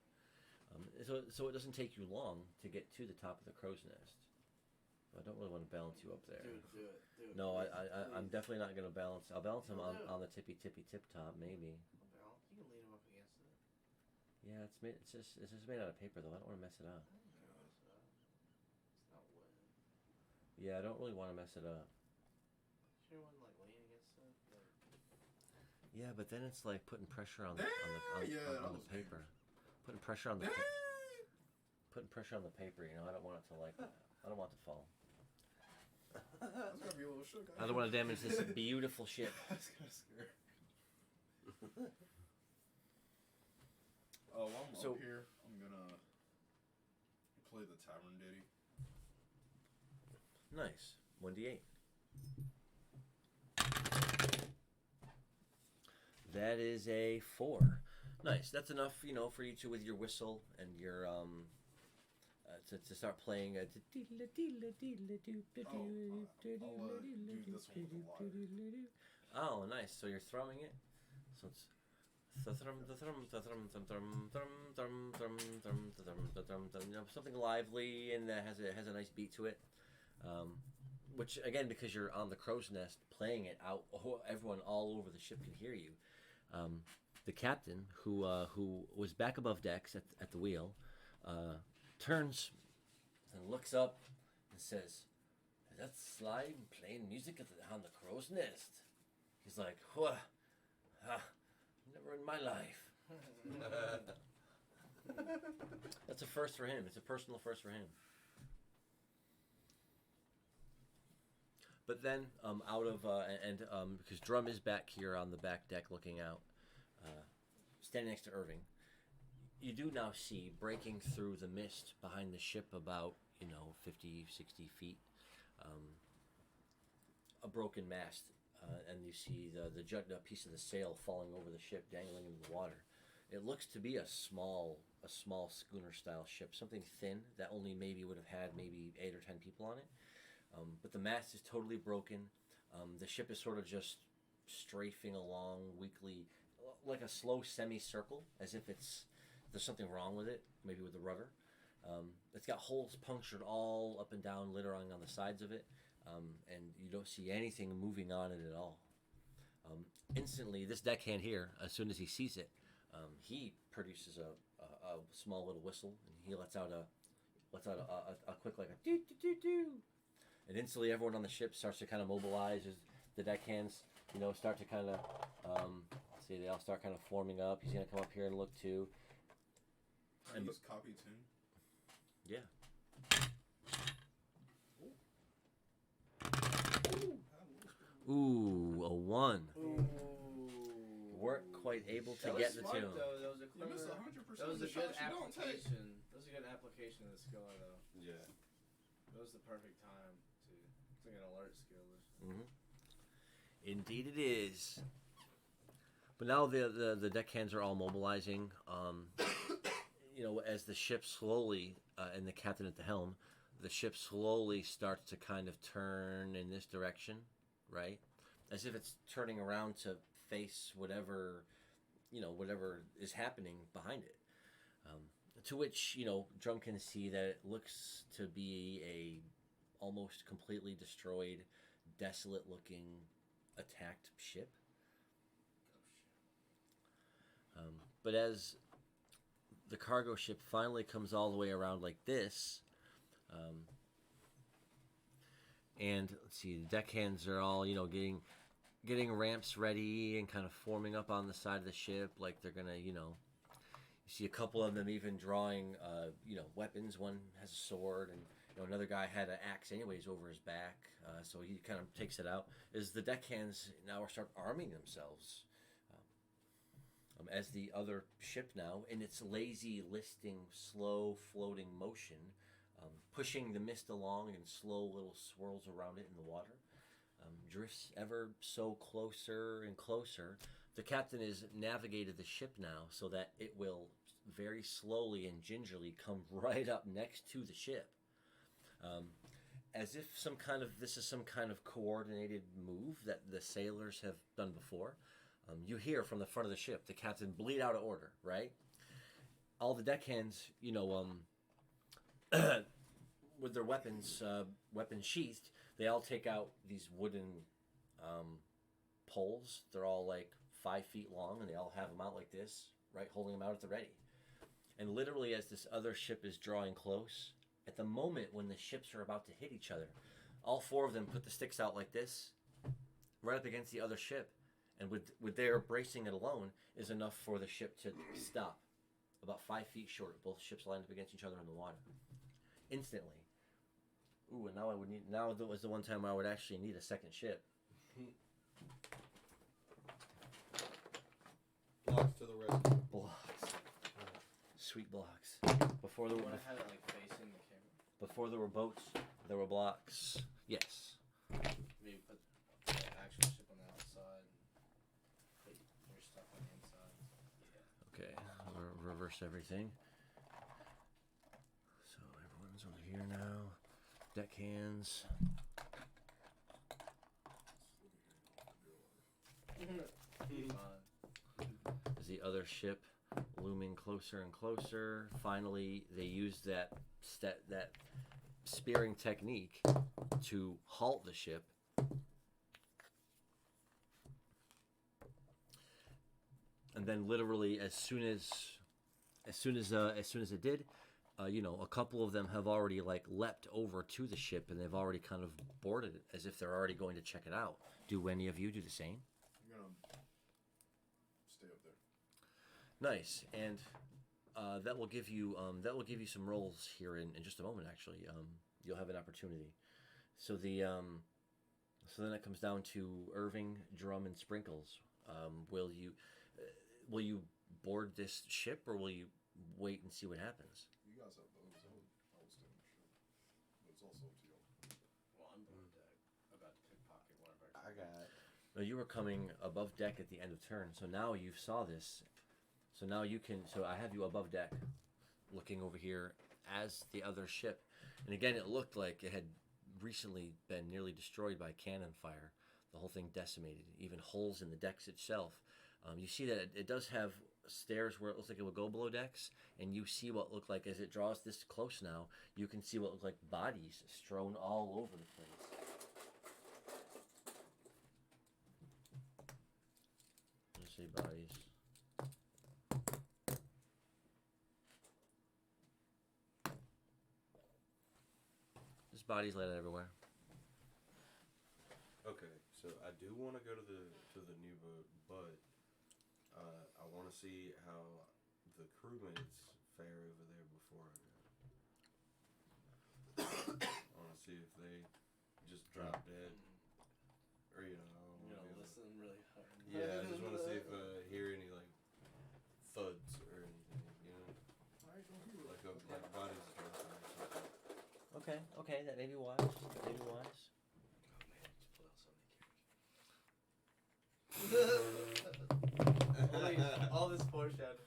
So it doesn't take you long to get to the top of the crow's nest. I don't really want to balance you up there. Do it. No, I'm definitely not going to balance. I'll balance him on the tippy tip top, maybe. You can lean him up against it. Yeah, it's just made out of paper though. I don't want to mess it up. It's not wood. Yeah, I don't really want to mess it up. Sure, one like lean against it. Like... Yeah, but then it's like putting pressure on the paper. Putting pressure on the paper. You know, I don't want it to like. I don't want it to fall. That's gonna be a little shook. I don't want to damage this beautiful ship. That's kind of scary. While I'm up here, I'm gonna play the tavern ditty. Nice. 1d8. That is a 4. Nice. That's enough, you know, for you two with your whistle and your to start playing a. I'll do this one with the lyre. Oh, nice. So you're throwing it. So it's you know, something lively and that has a nice beat to it. Which again, because you're on the crow's nest playing it out, everyone all over the ship can hear you. The captain, who was back above decks at the wheel, turns and looks up and says, "That's Slime playing music on the crow's nest." He's like, "What? Never in my life." That's a first for him. It's a personal first for him. But then, because Drum is back here on the back deck looking out, standing next to Irving, you do now see, breaking through the mist behind the ship about, 50, 60 feet, a broken mast, and you see the piece of the sail falling over the ship, dangling into the water. It looks to be a small schooner-style ship, something thin that only maybe would have had maybe 8 or 10 people on it. But the mast is totally broken. The ship is sort of just strafing along weakly, like a slow semicircle, as if there's something wrong with it, maybe with the rudder. It's got holes punctured all up and down, littering on the sides of it, and you don't see anything moving on it at all. Instantly, this deckhand here, as soon as he sees it, he produces a small little whistle, and he lets out a quick like a doo doo doo doo. And instantly, everyone on the ship starts to kind of mobilize. As the deckhands, start to kind of see. They all start kind of forming up. He's gonna come up here and look too. And use copy tune. Yeah. Ooh, a 1. Ooh. Weren't quite able to That get was the smart, 2. though. That was a You miss clever. 100% That was of the a good shots you don't take. application. That was a good application of the skill, though. Yeah. That was the perfect time to. It's like an alert skill. Indeed it is. But now the deckhands are all mobilizing. As the ship slowly, and the captain at the helm, the ship slowly starts to kind of turn in this direction, right? As if it's turning around to face whatever is happening behind it. To which, Drum can see that it looks to be a almost completely destroyed, desolate-looking, attacked ship. But as the cargo ship finally comes all the way around like this, and let's see, the deckhands are all, getting ramps ready and kind of forming up on the side of the ship like they're gonna, you see a couple of them even drawing, weapons. One has a sword, and another guy had an axe anyways over his back, so he kind of takes it out. As the deckhands now start arming themselves, as the other ship now, in its lazy, listing, slow floating motion, pushing the mist along in slow little swirls around it in the water, drifts ever so closer and closer. The captain has navigated the ship now so that it will very slowly and gingerly come right up next to the ship. As if this is some kind of coordinated move that the sailors have done before. You hear from the front of the ship the captain bleat out an order, right? All the deckhands, with their weapons sheathed, they all take out these wooden poles. They're all like 5 feet long, and they all have them out like this, right, holding them out at the ready. And literally, as this other ship is drawing close, at the moment when the ships are about to hit each other, all 4 of them put the sticks out like this, right up against the other ship. And with their bracing it alone is enough for the ship to stop. About 5 feet short, both ships lined up against each other in the water. Instantly. Ooh, and now that was the one time I would actually need a second ship. Blocks to the rescue. Blocks. Sweet blocks. Before You there were want to have it like facing the camera. before there were boats, there were blocks. Yes. Maybe put the actual ship on the outside. Put your stuff on the inside. Yeah. Okay. Reverse everything. So everyone's over here now. Deckhands. As the other ship looming closer and closer, finally they use that spearing technique to halt the ship. And then literally as soon as it did, a couple of them have already like leapt over to the ship, and they've already kind of boarded it as if they're already going to check it out. Do any of you do the same? I'm gonna stay up there. Nice, and that will give you some rolls here in just a moment. Actually, you'll have an opportunity. So then it comes down to Irving, Drum, and Sprinkles. Will you board this ship, or will you wait and see what happens? You guys have boats. I would stay on the ship. But it's also up to you. Well, I'm below deck. About to pickpocket one of our. I got. No, you were coming above deck at the end of turn, so now you saw this. So now you can. So I have you above deck, looking over here as the other ship, and again, it looked like it had recently been nearly destroyed by cannon fire. The whole thing decimated, even holes in the decks itself. You see that it does have stairs where it looks like it would go below decks, and you see what look like, as it draws this close now, you can see what look like bodies strewn all over the place. Let's say bodies. Just bodies laid out everywhere. Okay, so I do want to go to the new boat, but I want to see how the crewmates fare over there before I go. I want to see if they just drop dead, or really hard. Yeah, I just want to see if I hear any like thuds or anything, you know, like bodies dropping or something. Okay, that may be wise. Maybe wise. All this foreshadowing.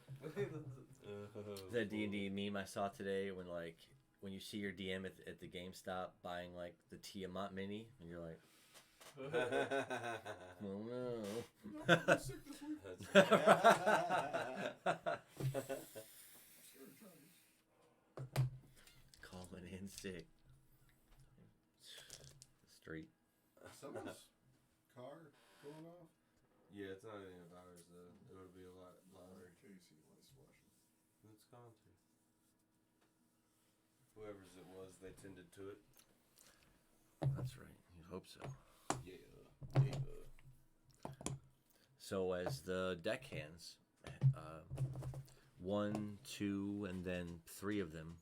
That D&D meme I saw today when you see your DM at the GameStop buying like the Tiamat mini and you're like, oh no. I'm sick this week. Calling in sick. Street. Someone's car going off? Yeah, it's not any of ours though. It would be a lot louder. Casey, lights flashing. It's gone to. Whoever's it was, they tended to it. That's right. You'd hope so. Yeah. So as the deckhands, 1, 2, and then 3 of them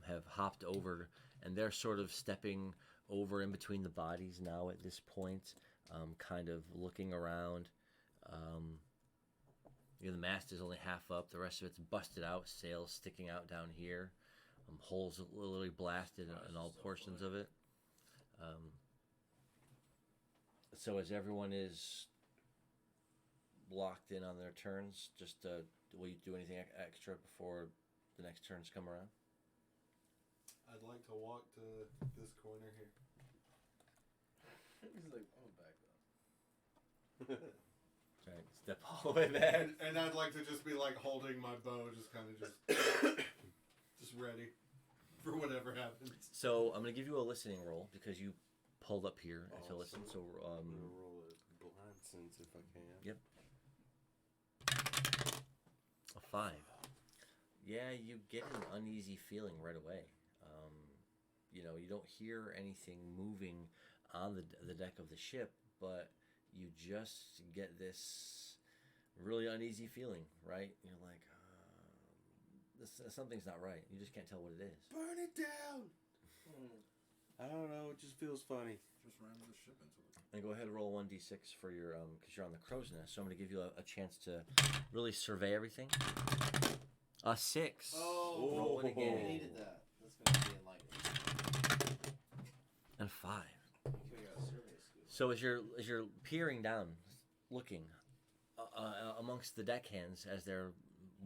have hopped over, and they're sort of stepping over in between the bodies now at this point, kind of looking around. The mast is only half up. The rest of it's busted out, sails sticking out down here, holes literally blasted in all portions of it. So as everyone is locked in on their turns, just will you do anything extra before the next turns come around? I'd like to walk to this corner here. He's like, oh, back up. Right, step all the way back. And I'd like to just be like holding my bow, just kind of just ready for whatever happens. So I'm gonna give you a listening roll because you pulled up here to listen. So I'm gonna roll a blind sense if I can. Yep. A 5. Yeah, you get an uneasy feeling right away. You don't hear anything moving on the deck of the ship, but you just get this really uneasy feeling, right? You're like, something's not right. You just can't tell what it is. Burn it down! I don't know, it just feels funny. Just ran the ship into it. And go ahead and roll 1d6 for your, because you're on the crow's nest. So I'm going to give you a chance to really survey everything. A 6. Oh, roll it I again. needed that. That's going to be enlightening. And 5. We got a survey school. So as you're peering down, looking amongst the deckhands as they're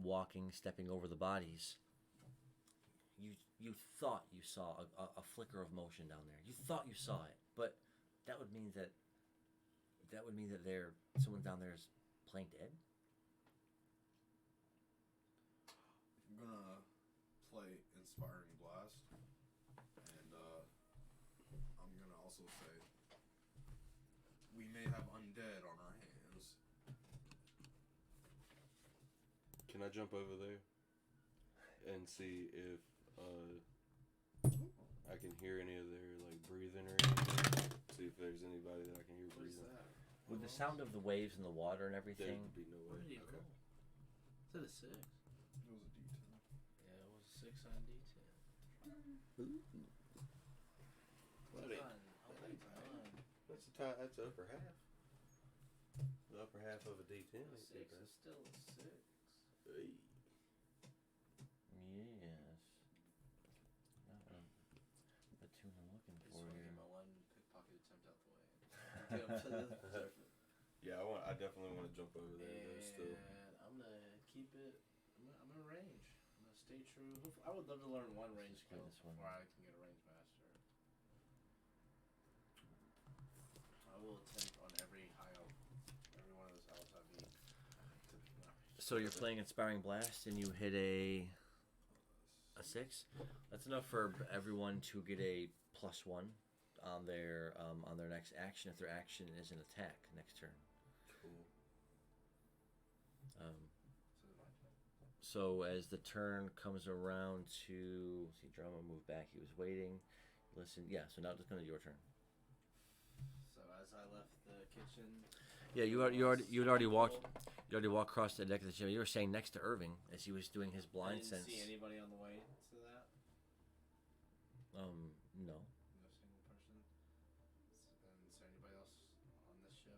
walking, stepping over the bodies, you thought you saw a flicker of motion down there. You thought you saw it, but that would mean that someone down there is playing dead. I'm gonna play Inspiring Blast, and I'm gonna also say we may have undead on our hands. Can I jump over there and see if I can hear any of their like breathing or anything? See if there's anybody that I can hear What is breathing. that? With the sound of the waves and the water and There everything, would be no What way. did he Okay. roll? Is that a 6? It was a D10. Yeah, it was a 6 on D10. Well Buddy. done. I'll be done. That's the upper half. The upper half of a D10. A 6 is still a 6. Hey. yes. Not the tune I'm looking Just for want to here. get my one pickpocket attempt out the way. Get up to the surface. Yeah, I definitely want to jump over there. Though, still. And I'm gonna keep it. I'm in range. I'm gonna stay true. I would love to learn one range Let's do skill this one. before I can get a range master. I will attempt on every one of those outs I beat. So you're playing Inspiring Blast and you hit a 6. That's enough for everyone to get a +1 on their next action if their action is an attack next turn. Cool. So as the turn comes around to see, Drama moved back. He was waiting. Listen, yeah. So now it's going to be your turn. So as I left the kitchen. Yeah, you already walked across the deck of the ship. You were saying next to Irving as he was doing his blind I sense. didn't see anybody on the way to that. No. No single person. And is there anybody else on this ship?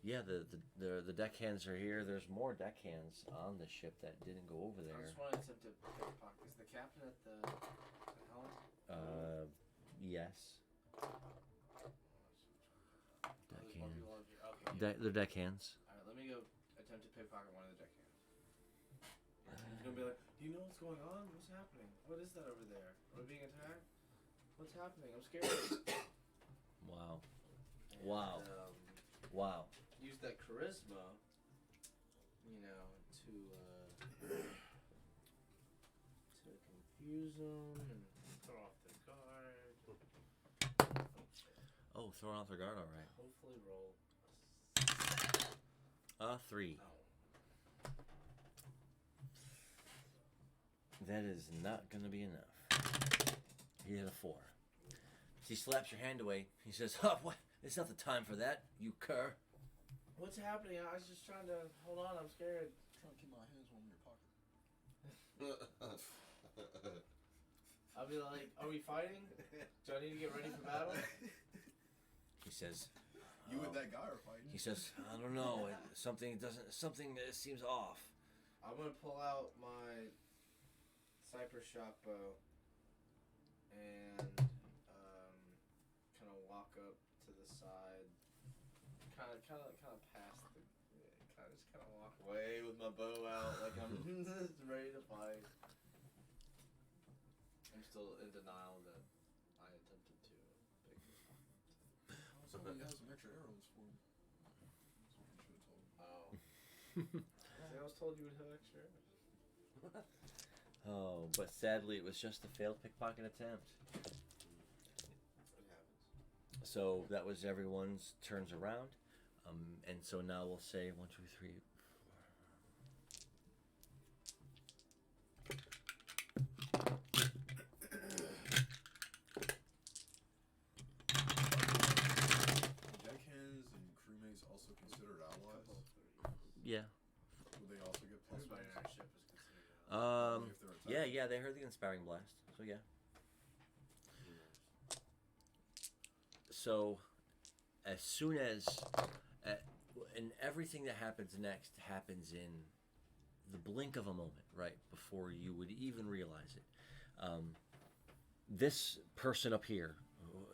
Yeah, the deckhands are here. There's more deckhands on the ship that didn't go over I there. just want to attempt to pickpocket. Is the captain at the helm? Yes. There's more people over here. Okay. They're deckhands. Alright, let me go attempt to pickpocket one of the deckhands. He's gonna be like, do you know what's going on? What's happening? What is that over there? Are we being attacked? What's happening? I'm scared. Wow. And, Wow. Wow. Use that charisma, you know, to confuse them and throw off their guard. Oh, throwing off their guard, all right. Hopefully roll 3. Oh. That is not gonna be enough. He had a 4. He slaps your hand away. He says, "Oh, what? It's not the time for that, you cur." What's happening? I was just trying to hold on. I'm scared. I'm trying to keep my hands warm in your pocket. I'll be like, "Are we fighting? Do I need to get ready for battle?" He says, You and that guy are fighting. He says, "I don't know. Something seems off." I'm gonna pull out my cypress shot bow and kind of walk up to the side, kind of past the, just kind of walk away with my bow out, like I'm just ready to fight. I'm still in denial that I attempted to pick this up. Somebody has some extra arrows for me. That's what you should have told me. Oh. See, I was told you would have extra arrows. Oh, but sadly, it was just a failed pickpocket attempt. It happens. So that was everyone's turns around, and so now we'll say 1, 2, 3, 4. Deckhands and crewmates also considered allies? Yeah. Would they also get plus That's why bonus? our ship is considered. If they're attacking? Yeah, they heard the inspiring blast. So yeah. So, as soon as, and everything that happens next happens in the blink of a moment, right before you would even realize it. This person up here,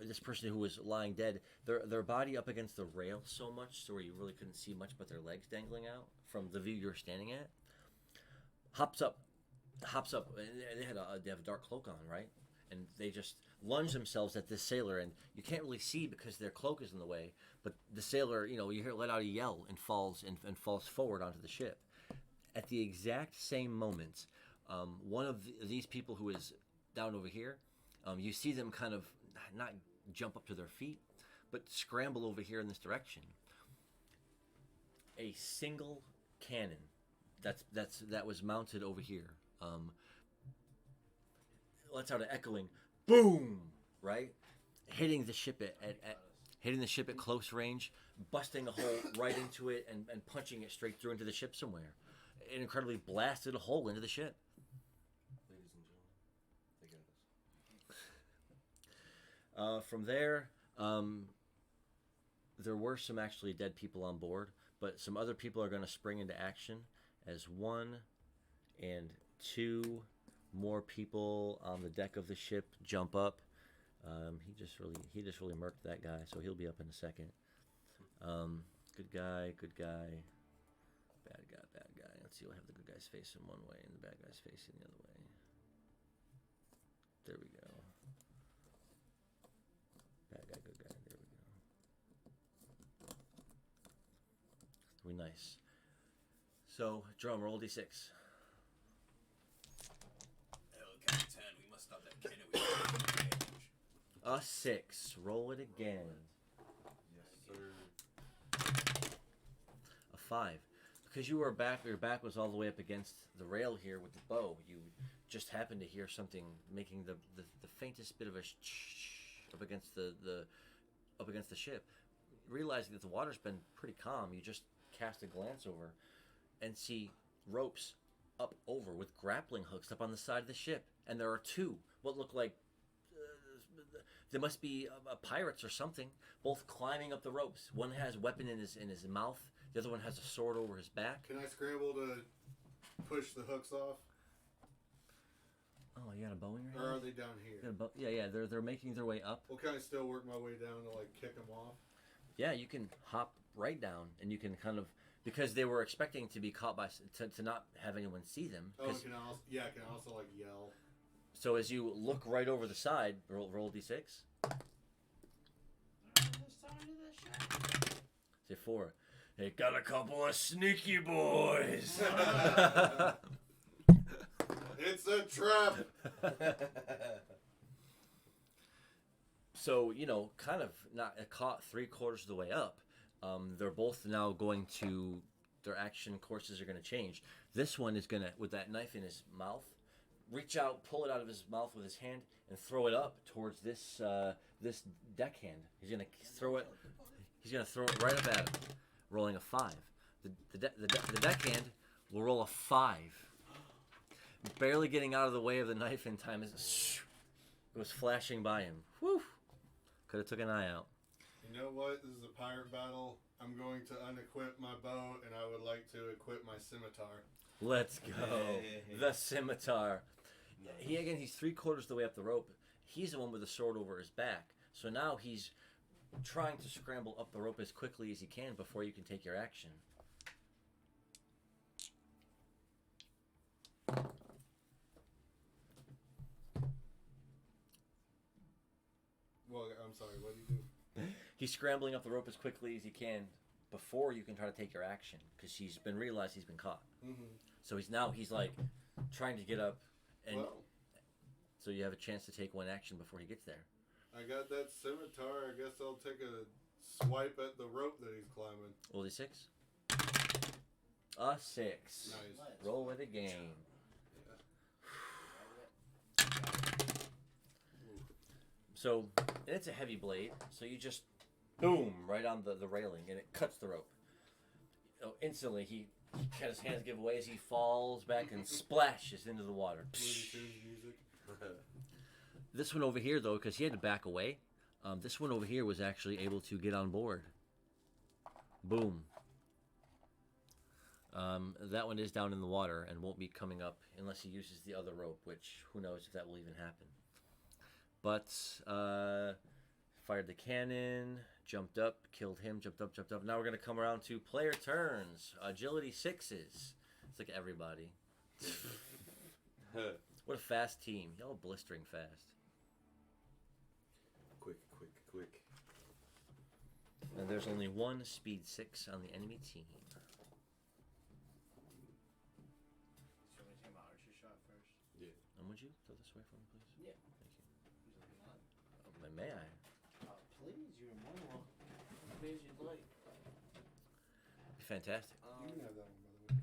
this person who was lying dead, their body up against the rail so much, so where you really couldn't see much but their legs dangling out from the view you're standing at. Hops up, and they have a dark cloak on, right? And they just lunge themselves at this sailor, and you can't really see because their cloak is in the way. But the sailor, you hear let out a yell and falls forward onto the ship. At the exact same moment, one of these people who is down over here, you see them kind of not jump up to their feet, but scramble over here in this direction. A single cannon that was mounted over here. Lets out an echoing boom, right? Hitting the ship at close range, busting a hole right into it and punching it straight through into the ship somewhere. It incredibly blasted a hole into the ship. Ladies and gentlemen, they got us. From there, there were some actually dead people on board, but some other people are going to spring into action as 1 and 2 more people on the deck of the ship jump up. He just really murked that guy, so he'll be up in a second. Good guy, bad guy. Let's see, we'll have the good guy's face in one way and the bad guy's face in the other way. There we go. Bad guy, good guy. There we go. Really nice. So, drum, roll D6. Captain, we must stop that cannon. We must take advantage. A 6. Roll it again. Yes, sir. A 5. Because you were back, your back was all the way up against the rail here with the bow. You just happened to hear something making the faintest bit of a up against the ship. Realizing that the water's been pretty calm, you just cast a glance over and see ropes up over with grappling hooks up on the side of the ship, and there are 2 what look like There must be pirates or something, both climbing up the ropes. One has a weapon in his mouth. The other one has a sword over his back. Can I scramble to push the hooks off? Oh, you got a bow in your hand? Or are they down You here? got a bow? Yeah. They're making their way up. Well, can I still work my way down to like kick them off? Yeah, you can hop right down, and you can kind of, because they were expecting to be caught by to not have anyone see them. Oh, can I also like yell? So as you look right over the side, roll d6. Say 4. They got a couple of sneaky boys. It's a trap. So, kind of not caught 3/4 of the way up. They're both now going to, their action courses are going to change. This one is going to, with that knife in his mouth, reach out, pull it out of his mouth with his hand, and throw it up towards this this deckhand. He's going to throw it. He's going to throw it right up at him, rolling a 5. The deckhand will roll a 5, barely getting out of the way of the knife in time as it goes flashing by him. Whew! Could have took an eye out. You know what? This is a pirate battle. I'm going to unequip my bow, and I would like to equip my scimitar. Let's go. The scimitar. He's 3/4 of the way up the rope. He's the one with the sword over his back. So now he's trying to scramble up the rope as quickly as he can before you can take your action. Well, I'm sorry, what do you do? He's scrambling up the rope as quickly as he can before you can try to take your action, because he's been realized he's been caught. Mm-hmm. So he's like trying to get up, and Well, so you have a chance to take one action before he gets there. I got that scimitar. I guess I'll take a swipe at the rope that he's climbing. Roll d6. A 6. Nice. Roll it again. So, and it's a heavy blade, so you just boom right on the railing, and it cuts the rope. Instantly, he his hands give way as he falls back and splashes into the water. Looney Tunes music. This one over here, though, because he had to back away, this one over here was actually able to get on board. Boom. That one is down in the water and won't be coming up unless he uses the other rope, which who knows if that will even happen. But fired the cannon, jumped up, killed him, jumped up. Now we're going to come around to player turns. Agility 6s. It's like everybody. What a fast team. Y'all blistering fast. Quick. And there's only one speed 6 on the enemy team. Should we take my archer shot first? And would you throw this away for me, please? Yeah. Thank you. Who's looking on? May I? Please, you're more than welcome. As many as you'd like. Be fantastic. You can have that one, by the way.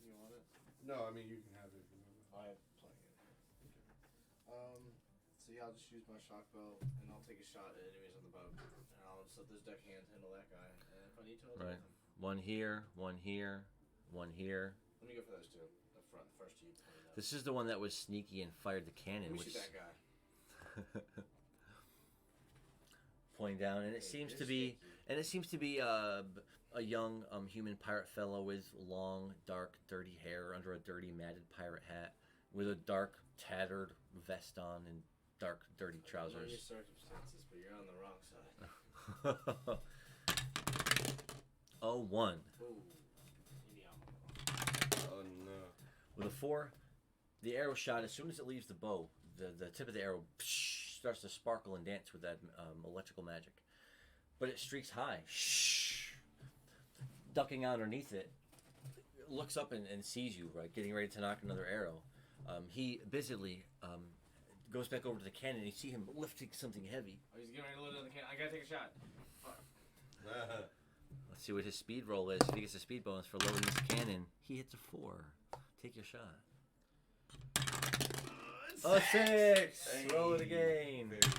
You want it? No, I mean, you can have it if you want it. I have plenty of it. So yeah, I'll just use my shock bow, and I'll take a shot at enemies on the boat. And I'll just let this deckhand handle that guy. And if I need to, I'll Right. deal with him. One here, one here, one here. Let me go for those two. The first two you pointed out. This is the one that was sneaky and fired the cannon, Let me which shoot that guy. pointing down, and it seems to be, a young human pirate fellow with long, dark, dirty hair under a dirty, matted pirate hat, with a dark, tattered vest on and dark, dirty I don't know your trousers. circumstances, but you're on the wrong side. Oh, 1. Ooh. Idiom. Oh no. With a 4, the arrow shot, as soon as it leaves the bow, the tip of the arrow starts to sparkle and dance with that electrical magic. But it streaks high. Ducking underneath it, looks up and sees you, right, getting ready to knock another arrow. He busily goes back over to the cannon, and you see him lifting something heavy. Oh, he's getting ready to load another cannon. I gotta take a shot. Let's see what his speed roll is. If he gets a speed bonus for loading this cannon, he hits a 4. Take your shot. A 6! Hey. Roll it again. Very nice.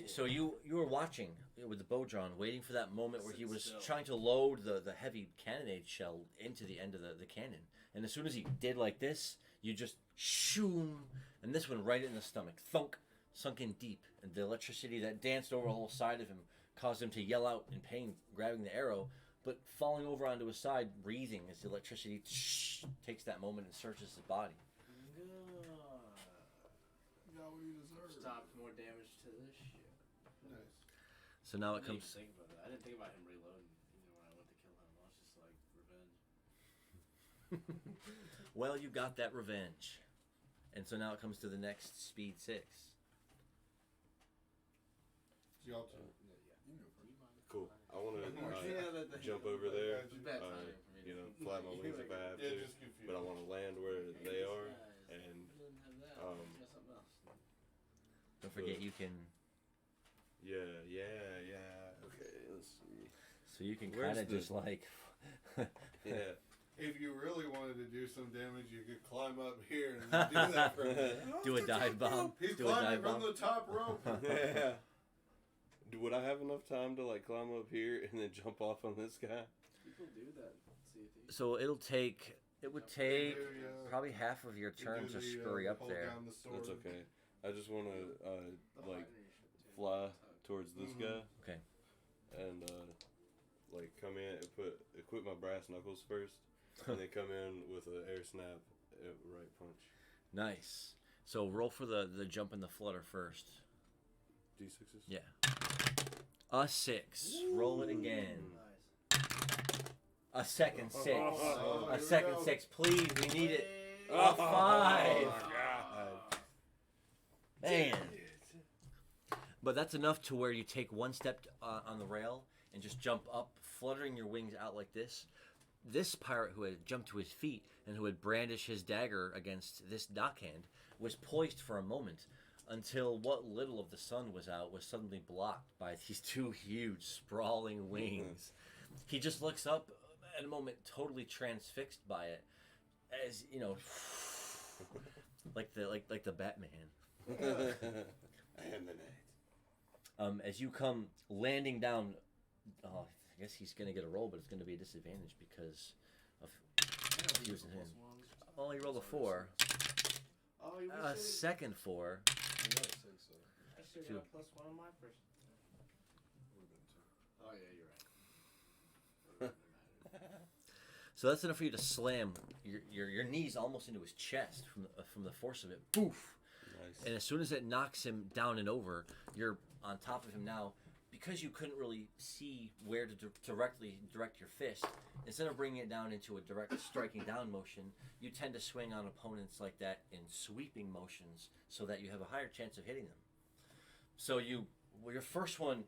So you were watching with the bow drawn, waiting for that moment where he was Still. trying to load the heavy cannonade shell into the end of the cannon. And as soon as he did like this, You just shoom, and this one right in the stomach. Thunk, sunk in deep, and the electricity that danced over the whole side of him caused him to yell out in pain, grabbing the arrow, but falling over onto his side, breathing as the electricity takes that moment and searches his body. You got what you deserve. Stopped more damage to this shit. Nice. So now I it didn't comes. even think about that. I didn't think about him reloading either when I went to kill him. I was just like, revenge. Well, you got that revenge. And so now it comes to the next speed 6. It's y'all two. Cool. I want to Yeah, jump over there. It's bad timing for me to You know, fly my wings if I have Yeah, to. just confused. But I want to land where they are. And Doesn't have that. um, It's got something else. Don't forget you can. yeah. Okay, let's see. So you can Where's kind of the- just like. Yeah. If you really wanted to do some damage, you could climb up here and then do that for a minute. Do a dive bomb. He's Do a climbing dive from bomb. the top rope. Yeah. Would I have enough time to like climb up here and then jump off on this guy? People do that. So it'll take. It would take You do, yeah. probably half of your You turn do to the, scurry up hold there. down the sword. That's okay. I just want to like fly towards this guy. Okay. And like come in and equip my brass knuckles first, and then come in with an air snap at right punch. Nice. So roll for the jump and the flutter first. D6s. Yeah. A 6. Roll it again. Nice. A second 6. Oh, A here we second go. 6. Please, we need it. A Oh, 5. God. Man. But that's enough to where you take one step on the rail and just jump up, fluttering your wings out like this. This pirate who had jumped to his feet and who had brandished his dagger against this dockhand was poised for a moment until what little of the sun was out was suddenly blocked by these two huge, sprawling wings. He just looks up at a moment, totally transfixed by it, as you know, like the Batman. I am the knight. As you come landing down, I guess he's gonna get a roll, but it's gonna be a disadvantage because of using him. Oh, he rolled a 4. Oh, you A second 4. I should have got +1 on my first. Oh yeah, you're right. So that's enough for you to slam your knees almost into his chest from the force of it. Boof! Nice. And as soon as it knocks him down and over, you're on top of him now. Because you couldn't really see where to directly direct your fist, instead of bringing it down into a direct striking down motion, you tend to swing on opponents like that in sweeping motions so that you have a higher chance of hitting them. So your first one,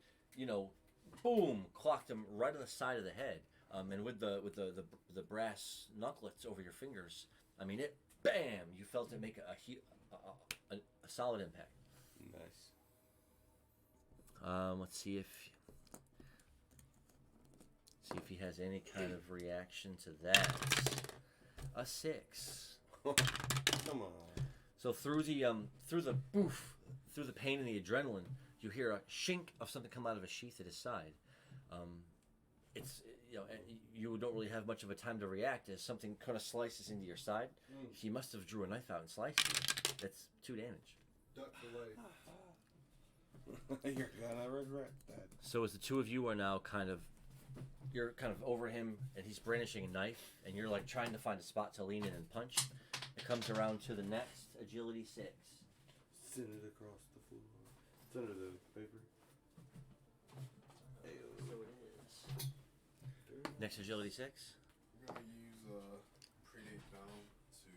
boom, clocked him right on the side of the head. And with the brass knucklets over your fingers, I mean, it, bam, you felt it make a solid impact. Nice. Let's see if he has any kind of reaction to that. A 6. Come on. So through the boof, through the pain and the adrenaline, you hear a shink of something come out of a sheath at his side. It's you don't really have much of a time to react as something kind of slices into your side. He must have drew a knife out and sliced you. That's 2 damage. Duck fillet. You're gonna regret that. So as the two of you are now you're kind of over him, and he's brandishing a knife, and you're like trying to find a spot to lean in and punch. It comes around to the next agility 6. Send it across the floor. It's under the paper. So it is. Next agility 6. I'm gonna use predate bound to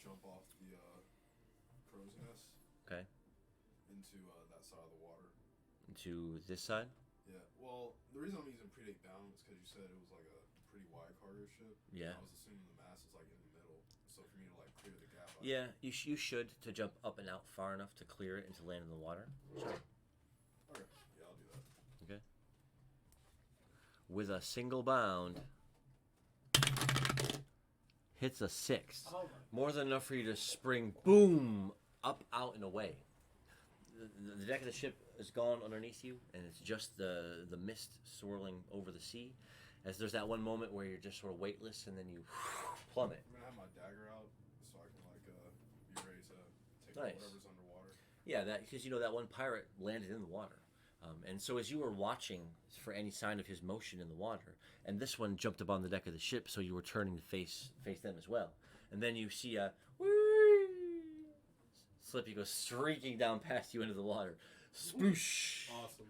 jump off the crow's nest. Okay. Into that side of the water. To this side. Yeah. Well, the reason I'm using predate bound is because you said it was like a pretty wide cargo ship. Yeah. I was assuming the mast is like in the middle, so for me to like clear the gap. Yeah, you should to jump up and out far enough to clear it and to land in the water. Sure. Okay. Yeah, I'll do that. Okay. With a single bound, hits a 6. Oh More than enough for you to spring, boom, up, out, and away. The deck of the ship is gone underneath you, and it's just the mist swirling over the sea. As there's that one moment where you're just sort of weightless, and then you plummet. I'm gonna have my dagger out Nice. Whatever's underwater. Yeah, that because that one pirate landed in the water, and so as you were watching for any sign of his motion in the water, and this one jumped up on the deck of the ship, so you were turning to face them as well, and then you see a Slippy goes streaking down past you into the water, sploosh. Awesome.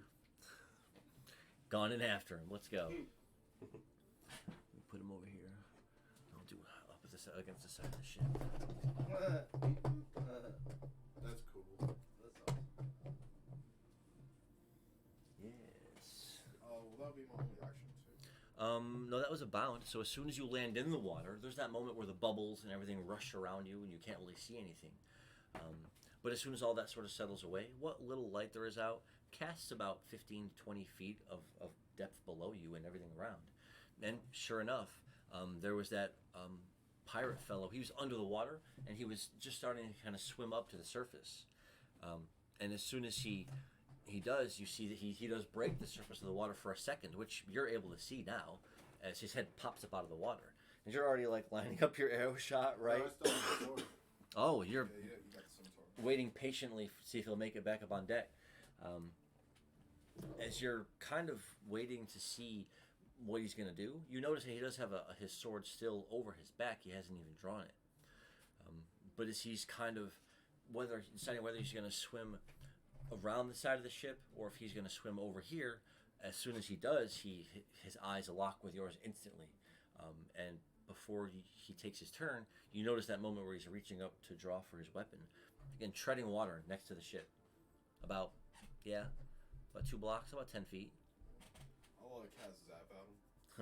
Gone in after him. Let's go. Put him over here. I'll do up at against the side of the ship. That's cool. That's awesome. Yes. Will that be my only action too? No, that was a bound. So as soon as you land in the water, there's that moment where the bubbles and everything rush around you and you can't really see anything. But as soon as all that sort of settles away, what little light there is out casts about 15 to 20 feet of depth below you and everything around. And sure enough, there was that pirate fellow. He was under the water and he was just starting to kind of swim up to the surface. And as soon as he does, you see that he does break the surface of the water for a second, which you're able to see now as his head pops up out of the water. And you're already like lining up your arrow shot, right? No, I still have the sword. Oh, you're Yeah, you got the scimitar. waiting patiently to see if he'll make it back up on deck. As you're kind of waiting to see what he's going to do, you notice that he does have his sword still over his back. He hasn't even drawn it. But as he's kind of deciding whether he's going to swim around the side of the ship or if he's going to swim over here, as soon as he does, his eyes lock with yours instantly. And before he takes his turn, you notice that moment where he's reaching up to draw for his weapon. Again, treading water next to the ship. About 2 blocks, about 10 feet. I'll cast Zap at him.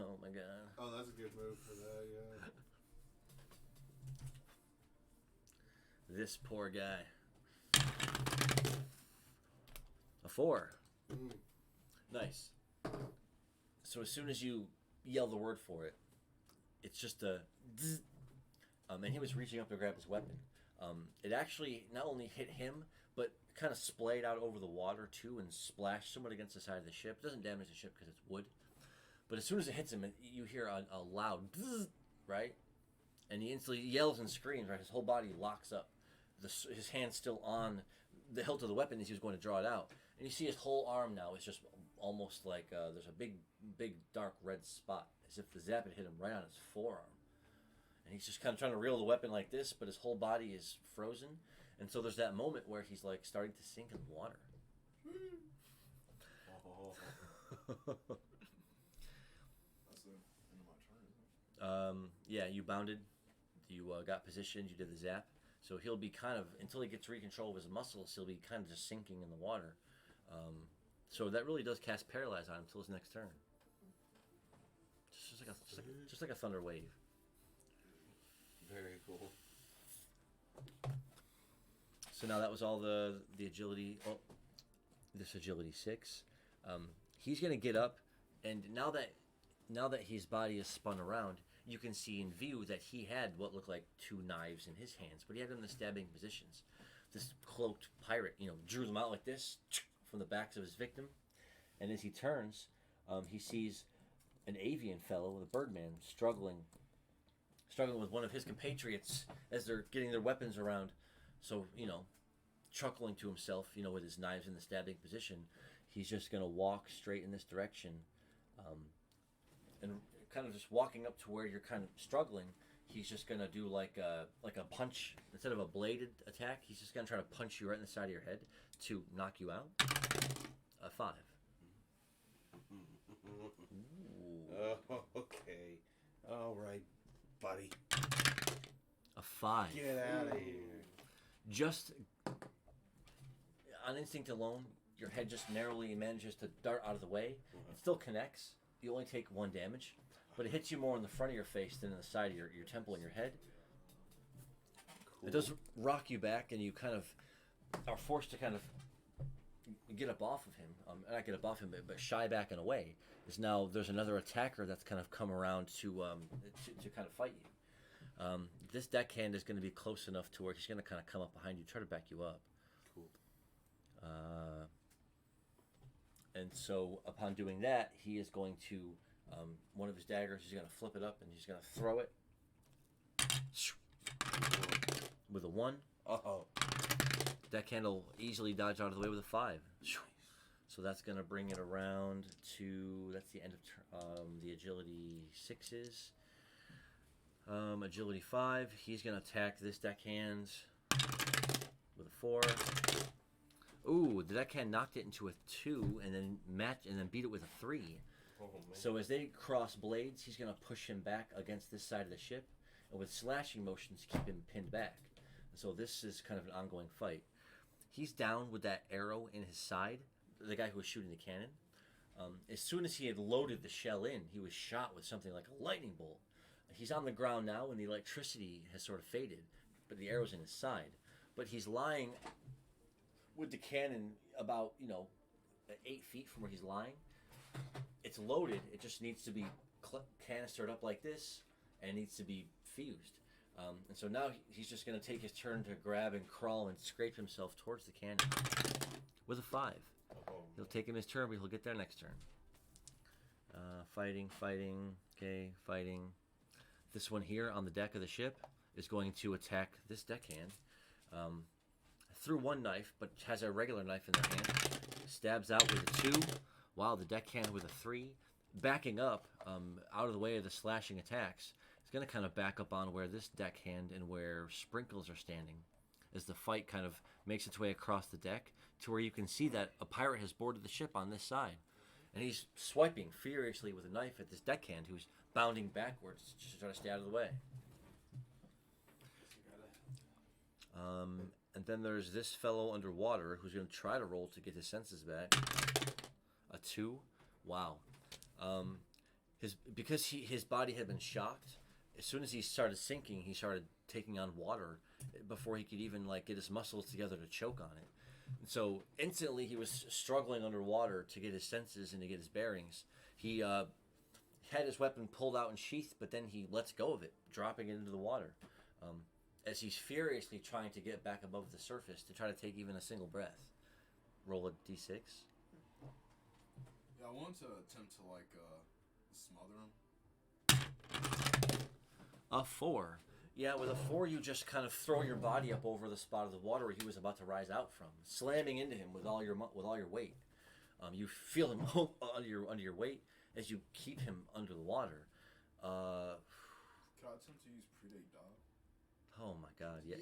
Oh my god. Oh, that's a good move for that, yeah. This poor guy. A 4. Nice. So as soon as you yell the word for it, it's just a zzz. And he was reaching up to grab his weapon. It actually not only hit him, but kind of splayed out over the water too and splashed somewhat against the side of the ship. It doesn't damage the ship because it's wood. But as soon as it hits him, you hear a loud bzzz, right? And he instantly yells and screams, right? His whole body locks up. His hand's still on the hilt of the weapon as he was going to draw it out. And you see his whole arm now is just almost like there's a big dark red spot, as if the zap had hit him right on his forearm. And he's just kind of trying to reel the weapon like this, but his whole body is frozen. And so there's that moment where he's like starting to sink in the water. That's the end of my turn, isn't it? Yeah, you bounded. You got positioned. You did the zap. So he'll be kind of, until he gets control of his muscles, he'll be kind of just sinking in the water. So that really does cast Paralyze on him until his next turn. Just like a thunder wave. Very cool. So now that was all the agility. Oh, this agility 6. He's gonna get up, and now that his body is spun around, you can see in view that he had what looked like 2 knives in his hands, but he had them in the stabbing positions. This cloaked pirate, drew them out like this from the backs of his victim, and as he turns, he sees an avian fellow with a birdman struggling with one of his compatriots as they're getting their weapons around. So, chuckling to himself, with his knives in the stabbing position, he's just going to walk straight in this direction, and kind of just walking up to where you're kind of struggling. He's just going to do like a punch. Instead of a bladed attack, he's just going to try to punch you right in the side of your head to knock you out. A 5. Oh, okay. All right, buddy. A 5. Get out of here. Just on instinct alone, your head just narrowly manages to dart out of the way. It still connects. You only take 1 damage, but it hits you more in the front of your face than in the side of your temple and your head. Cool. It does rock you back, and you kind of are forced to kind of get up off of him. Not get up off him, but shy back and away. Because now there's another attacker that's kind of come around to kind of fight you. This deckhand is going to be close enough to where he's going to kind of come up behind you, try to back you up. Cool. And so upon doing that, he is going to, one of his daggers, he's going to flip it up and he's going to throw it with a 1. Uh-oh. Deckhand will easily dodge out of the way with a 5. So that's going to bring it around to, that's the end of the agility 6s. Agility 5, he's going to attack this deckhand with a 4. Ooh, the deckhand knocked it into a 2 and then beat it with a 3. Oh, man. So as they cross blades, he's going to push him back against this side of the ship, and with slashing motions, keep him pinned back. So this is kind of an ongoing fight. He's down with that arrow in his side, the guy who was shooting the cannon. As soon as he had loaded the shell in, he was shot with something like a lightning bolt. He's on the ground now, and the electricity has sort of faded, but the arrow's in his side. But he's lying with the cannon about, 8 feet from where he's lying. It's loaded. It just needs to be canistered up like this, and needs to be fused. And so now he's just going to take his turn to grab and crawl and scrape himself towards the cannon with a 5. He'll take him his turn, but he'll get there next turn. Fighting. Okay, fighting. This one here on the deck of the ship is going to attack this deckhand. Through one knife, but has a regular knife in their hand. Stabs out with a 2. Wow, the deckhand with a 3. Backing up, out of the way of the slashing attacks. It's going to kind of back up on where this deckhand and where Sprinkles are standing as the fight kind of makes its way across the deck to where you can see that a pirate has boarded the ship on this side. And he's swiping furiously with a knife at this deckhand who's bounding backwards to try to stay out of the way. And then there's this fellow underwater who's going to try to roll to get his senses back. A 2. Wow. Because his body had been shocked, as soon as he started sinking, he started taking on water before he could even get his muscles together to choke on it. And so instantly he was struggling underwater to get his senses and to get his bearings. He had his weapon pulled out and sheathed, but then he lets go of it, dropping it into the water. As he's furiously trying to get back above the surface to try to take even a single breath. Roll a d6. Yeah, I wanted to attempt to smother him. A 4. Yeah, with a 4, you just kind of throw your body up over the spot of the water where he was about to rise out from, slamming into him with all your weight. You feel him under your weight as you keep him under the water. Can I attempt to use predate dive? Oh my God! Yeah.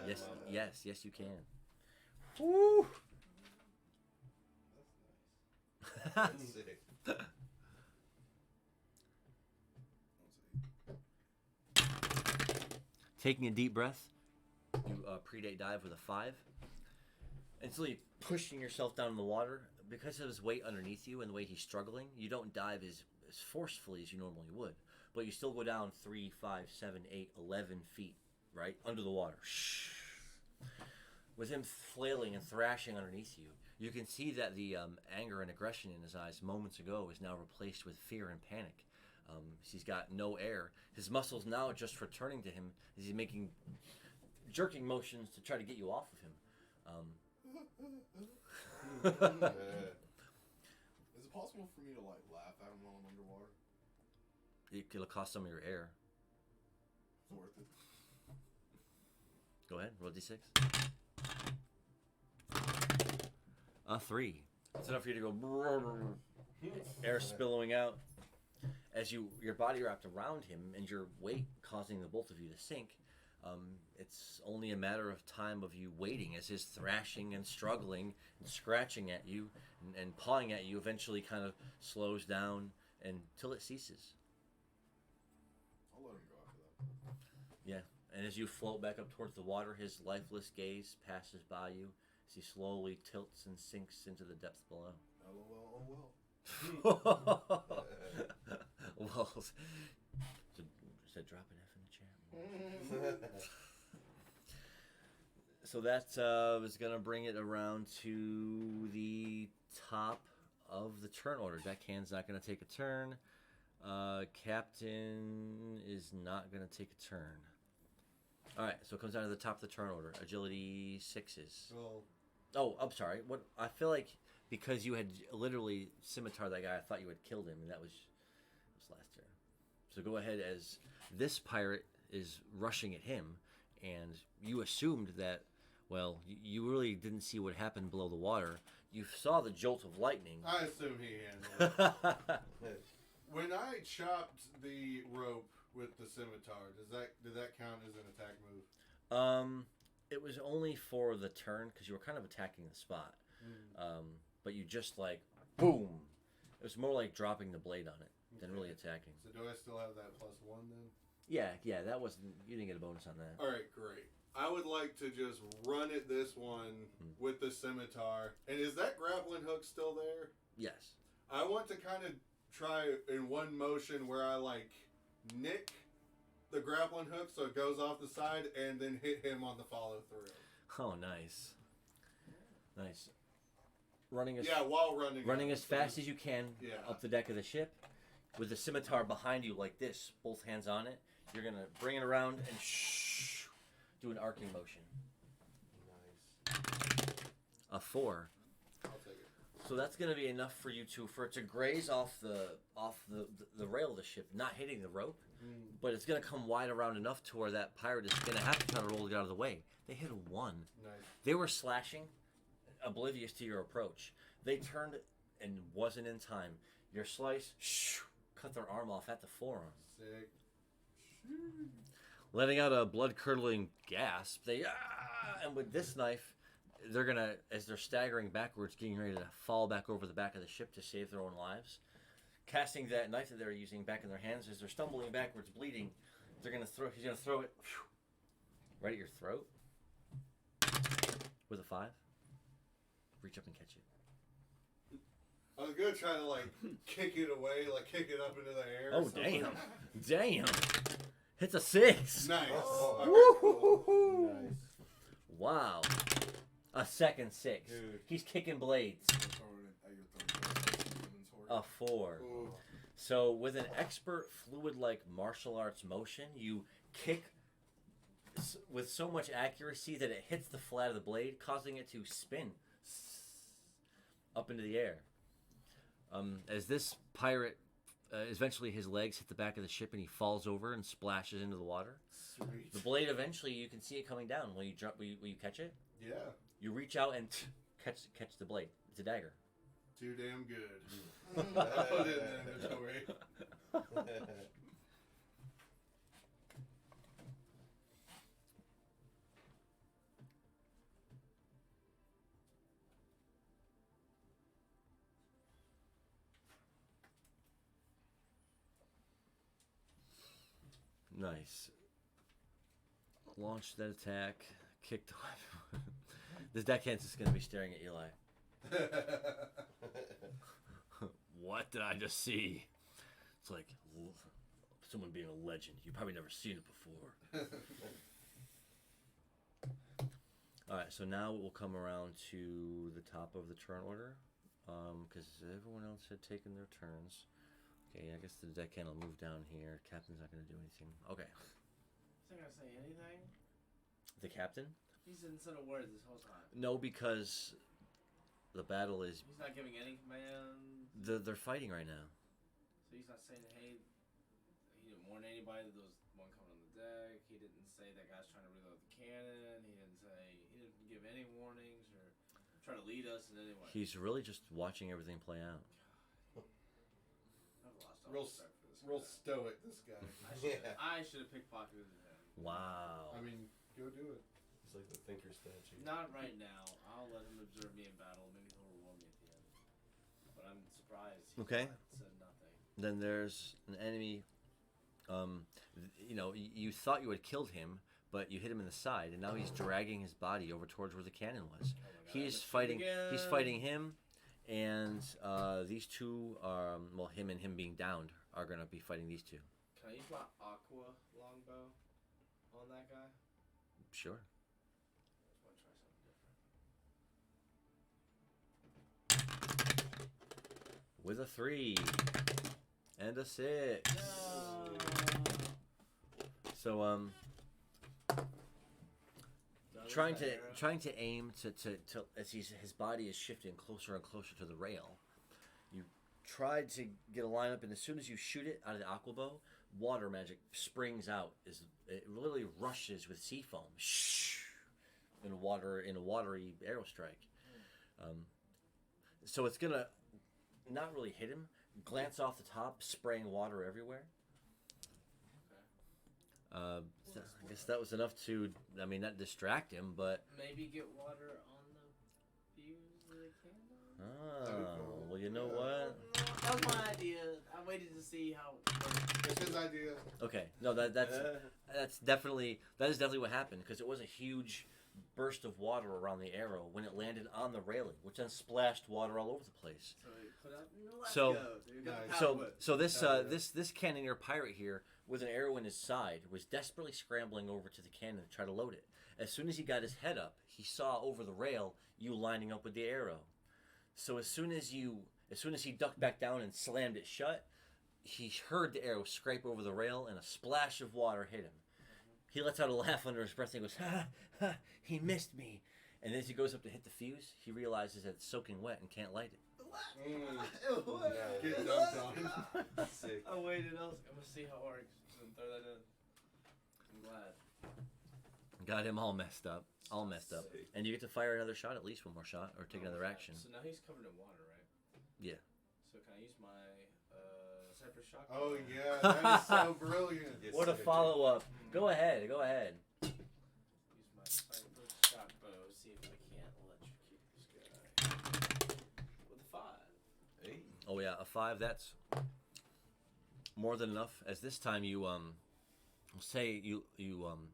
Yeah. Yes, you can. Woo! That's nice. Sick. Taking a deep breath, you predate dive with a 5. Instantly pushing yourself down in the water. Because of his weight underneath you and the way he's struggling, you don't dive as forcefully as you normally would. But you still go down 3, 5, 7, 8, 11 feet, right? Under the water. With him flailing and thrashing underneath you, you can see that the anger and aggression in his eyes moments ago is now replaced with fear and panic. He's got no air. His muscles now just returning to him as he's making jerking motions to try to get you off of him. Is it possible for me to laugh at him while I'm underwater? It'll cost some of your air. It's worth it. Go ahead, roll d6. A 3. It's enough for you to go air spillowing out. As your body wrapped around him and your weight causing the both of you to sink, it's only a matter of time of you waiting as his thrashing and struggling and scratching at you and pawing at you eventually kind of slows down until it ceases. I'll let him go after that. Yeah, and as you float back up towards the water, his lifeless gaze passes by you as he slowly tilts and sinks into the depths below. LOL, oh well. Well, said drop an F in the chat. So that is going to bring it around to the top of the turn order. Deckhand's not going to take a turn. Captain is not going to take a turn. All right, so it comes down to the top of the turn order. Agility 6s. Well, Oh, I'm sorry. What I feel like because you had literally scimitar that guy, I thought you had killed him, and that was last turn. So go ahead as this pirate is rushing at him, and you assumed that Well, you really didn't see what happened below the water. You saw the jolt of lightning. I assume he handled it. When I chopped the rope with the scimitar, did that count as an attack move? It was only for the turn because you were kind of attacking the spot. But you just like boom. It was more like dropping the blade on it than really attacking. So do I still have that +1 then? Yeah, that wasn't. You didn't get a bonus on that. All right, great. I would like to just run at this one with the scimitar. And is that grappling hook still there? Yes. I want to kind of try in one motion where I like nick the grappling hook so it goes off the side and then hit him on the follow through. Oh, nice. Nice. Running while running as fast as you can up the deck of the ship with the scimitar behind you like this, both hands on it. You're going to bring it around and do an arcing motion. Nice. A 4. I'll take it. So that's going to be enough for it to graze off the rail of the ship, not hitting the rope, but it's going to come wide around enough to where that pirate is going to have to try to roll it out of the way. They hit a 1. Nice. They were slashing, oblivious to your approach. They turned and wasn't in time. Your slice cut their arm off at the forearm. Sick. Letting out a blood-curdling gasp, and with this knife, they're gonna, as they're staggering backwards, getting ready to fall back over the back of the ship to save their own lives, casting that knife that they're using back in their hands as they're stumbling backwards, bleeding. He's gonna throw it right at your throat with a 5. Reach up and catch it. I was gonna try to like kick it away, like kick it up into the air. Oh damn! Hits a 6. Nice. Oh. Cool. Nice. Wow. A second 6. Dude. He's kicking blades. A 4. Ooh. So with an expert fluid-like martial arts motion, you kick with so much accuracy that it hits the flat of the blade, causing it to spin up into the air. As this pirate, eventually his legs hit the back of the ship and he falls over and splashes into the water. Sweet. The blade eventually, you can see it coming down. Will you catch it? Yeah. You reach out and catch the blade. It's a dagger. Too damn good. I put it in the inventory. Nice. Launch that attack. Kicked off. This deckhand's just going to be staring at Eli. What did I just see? It's like someone being a legend. You've probably never seen it before. Alright, so now we'll come around to the top of the turn order. Because everyone else had taken their turns. Okay, I guess the deckhand will move down here. Captain's not going to do anything. Okay. He's not gonna say anything. The captain? He's instead of words this whole time. No, because the battle is... He's not giving any commands. They're fighting right now. So he's not saying, hey, he didn't warn anybody that there was one coming on the deck. He didn't say that guy's trying to reload the cannon. He didn't give any warnings or try to lead us in any way. He's really just watching everything play out. I've lost all Real respect for this Real guy. stoic, this guy. I should have pickpocketed him. Wow. I mean, go do it. It's like the thinker statue. Not right now. I'll let him observe me in battle. Maybe he'll reward me at the end. But I'm surprised he Okay. said nothing. Then there's an enemy. You thought you had killed him, but you hit him in the side, and now he's dragging his body over towards where the cannon was. Oh my God, He's let's shoot fighting. again. He's fighting him, and these two are him and him being downed are gonna be fighting these two. Can I use my aqua longbow on that guy? Sure. I just want to try something different. With a 3 and a 6. So trying to aim to as his body is shifting closer and closer to the rail. You tried to get a lineup, and as soon as you shoot it out of the aqua bow, water magic springs out. It literally rushes with sea foam in a watery arrow strike. So it's gonna not really hit him. Glance off the top, spraying water everywhere. I guess that was enough to, I mean, not distract him, but Maybe get water on the fuse of the candle? well, you know what? That was my idea. I waited to see how. It's his idea. Okay, no, that's definitely what happened, because it was a huge burst of water around the arrow when it landed on the railing, which then splashed water all over the place. So he put up. Let's So- go. Dude. Got the Nice. power whip. So this cannoneer pirate here, with an arrow in his side, was desperately scrambling over to the cannon to try to load it. As soon as he got his head up, he saw over the rail you lining up with the arrow. So as soon as he ducked back down and slammed it shut, he heard the arrow scrape over the rail and a splash of water hit him. He lets out a laugh under his breath and goes, "Ha ha! He missed me!" And as he goes up to hit the fuse, he realizes that it's soaking wet and can't light it. Get dunked on. Sick. I waited. I'm gonna see how it works and throw that in. I'm glad. Got him all messed up. And you get to fire another shot, at least one more shot, or take another action. So now he's covered in water, right? Yeah. So can I use my separate shot? Oh yeah, that is so brilliant. Yes, What a sir. follow-up. Go ahead. Use my sniper shot bow. See if I can't electrocute this guy with a 5. Hey. Oh yeah, a 5. That's more than enough. As this time you say you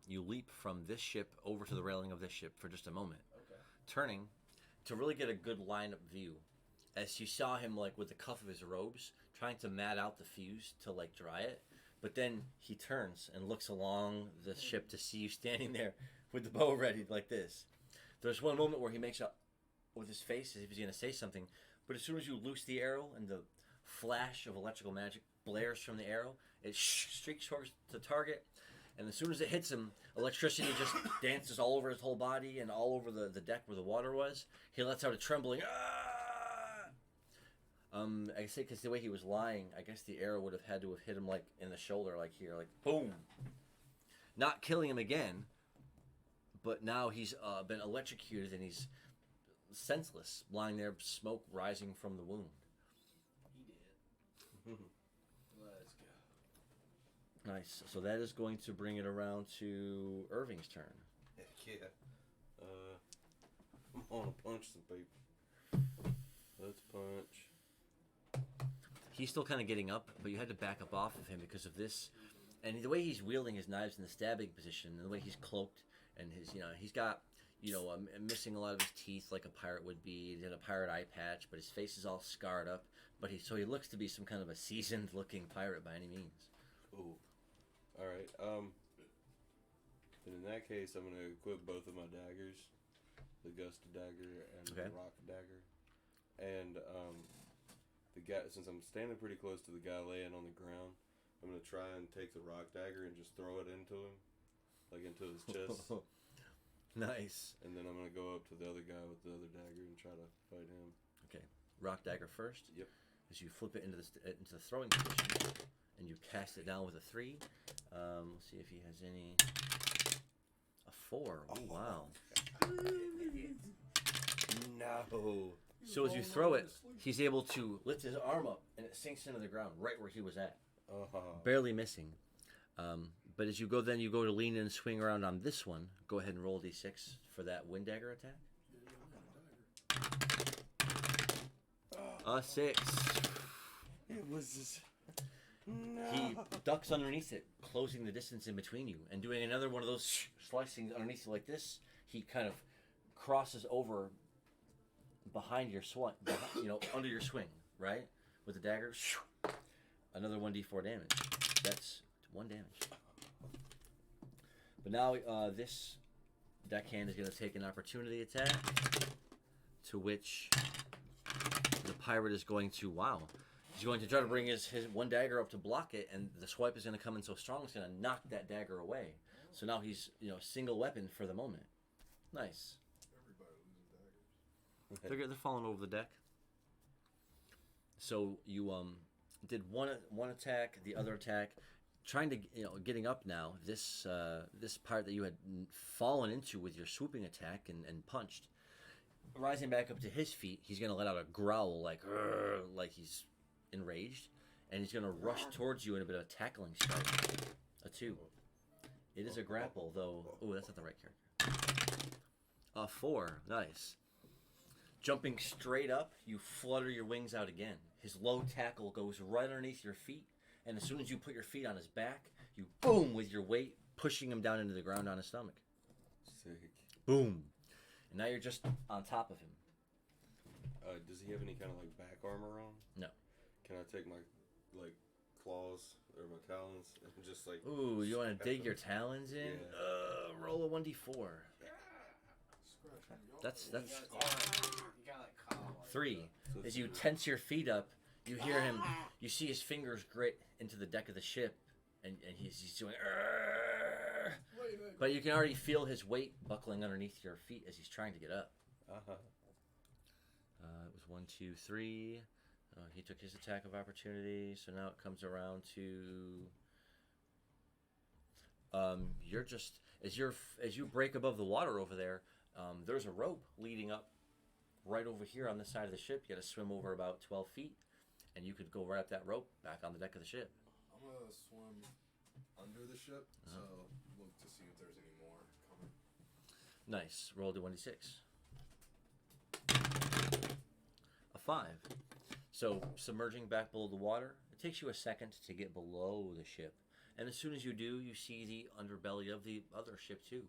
leap from this ship over to the railing of this ship for just a moment, Okay. turning to really get a good line-up view. As you saw him like with the cuff of his robes trying to mat out the fuse to like dry it, but then he turns and looks along the ship to see you standing there with the bow ready like this. There's one moment where he makes up with his face as if he's going to say something, but as soon as you loose the arrow and the flash of electrical magic blares from the arrow, it streaks towards the target, and as soon as it hits him, electricity just dances all over his whole body and all over the deck where the water was. He lets out a trembling, I say because the way he was lying, I guess the arrow would have had to have hit him like in the shoulder, like here, like boom. Not killing him again, but now he's been electrocuted and he's senseless, lying there, smoke rising from the wound. He did. Let's go. Nice. So that is going to bring it around to Irving's turn. Heck yeah. I'm gonna punch some people. Let's punch. He's still kind of getting up, but you had to back up off of him because of this. And the way he's wielding his knives in the stabbing position, and the way he's cloaked, and he's got, missing a lot of his teeth like a pirate would be. He had a pirate eye patch, but his face is all scarred up. But he looks to be some kind of a seasoned-looking pirate by any means. Ooh. All right. Then in that case, I'm gonna equip both of my daggers, the gust dagger and Okay. the rock dagger, and the guy. Since I'm standing pretty close to the guy laying on the ground, I'm gonna try and take the rock dagger and just throw it into him, like into his chest. Nice. And then I'm gonna go up to the other guy with the other dagger and try to fight him. Okay. Rock dagger first. Yep. As you flip it into the throwing position, and you cast it down with a 3. Let's see if he has any. A 4. Oh wow. No. So as you throw it, he's able to lift his arm up, and it sinks into the ground right where he was at, barely missing. But as you go to lean in and swing around on this one. Go ahead and roll d6 for that wind dagger attack. 6. It was just. No. He ducks underneath it, closing the distance in between you, and doing another one of those slicing underneath you like this. He kind of crosses over behind your under your swing, right? With the dagger. Another 1d4 damage. That's 1 damage. But now this deckhand is going to take an opportunity attack, to which the pirate is going to, he's going to try to bring his one dagger up to block it, and the swipe is going to come in so strong it's going to knock that dagger away. So now he's, single weapon for the moment. Nice. Everybody losing daggers. They're falling over the deck. So you did one attack, the other attack trying to, getting up now. This this part that you had fallen into with your swooping attack and punched, rising back up to his feet, he's gonna let out a growl like he's enraged, and he's gonna rush towards you in a bit of a tackling strike. A 2. It is a grapple though. Oh, that's not the right character. A 4. Nice. Jumping straight up, you flutter your wings out again. His low tackle goes right underneath your feet, and as soon as you put your feet on his back, you boom with your weight, pushing him down into the ground on his stomach. Sick. Boom. And now you're just on top of him. Does he have any kind of like back armor on? No. Can I take my like claws or my talons and just like? Ooh, you want to dig your talons in? Yeah. Roll a 1d4. That's You got like call. 3. As you tense your feet up, you hear him. You see his fingers grit into the deck of the ship, and he's doing. But you can already feel his weight buckling underneath your feet as he's trying to get up. Uh-huh. It was 1, 2, 3. He took his attack of opportunity, so now it comes around to. You're just as you break above the water over there. There's a rope leading up right over here on this side of the ship. You got to swim over about 12 feet, and you could go right up that rope back on the deck of the ship. I'm gonna swim under the ship, so look to see if there's any more coming. Nice. Roll to 1d6. A 5. So submerging back below the water, it takes you a second to get below the ship, and as soon as you do, you see the underbelly of the other ship too.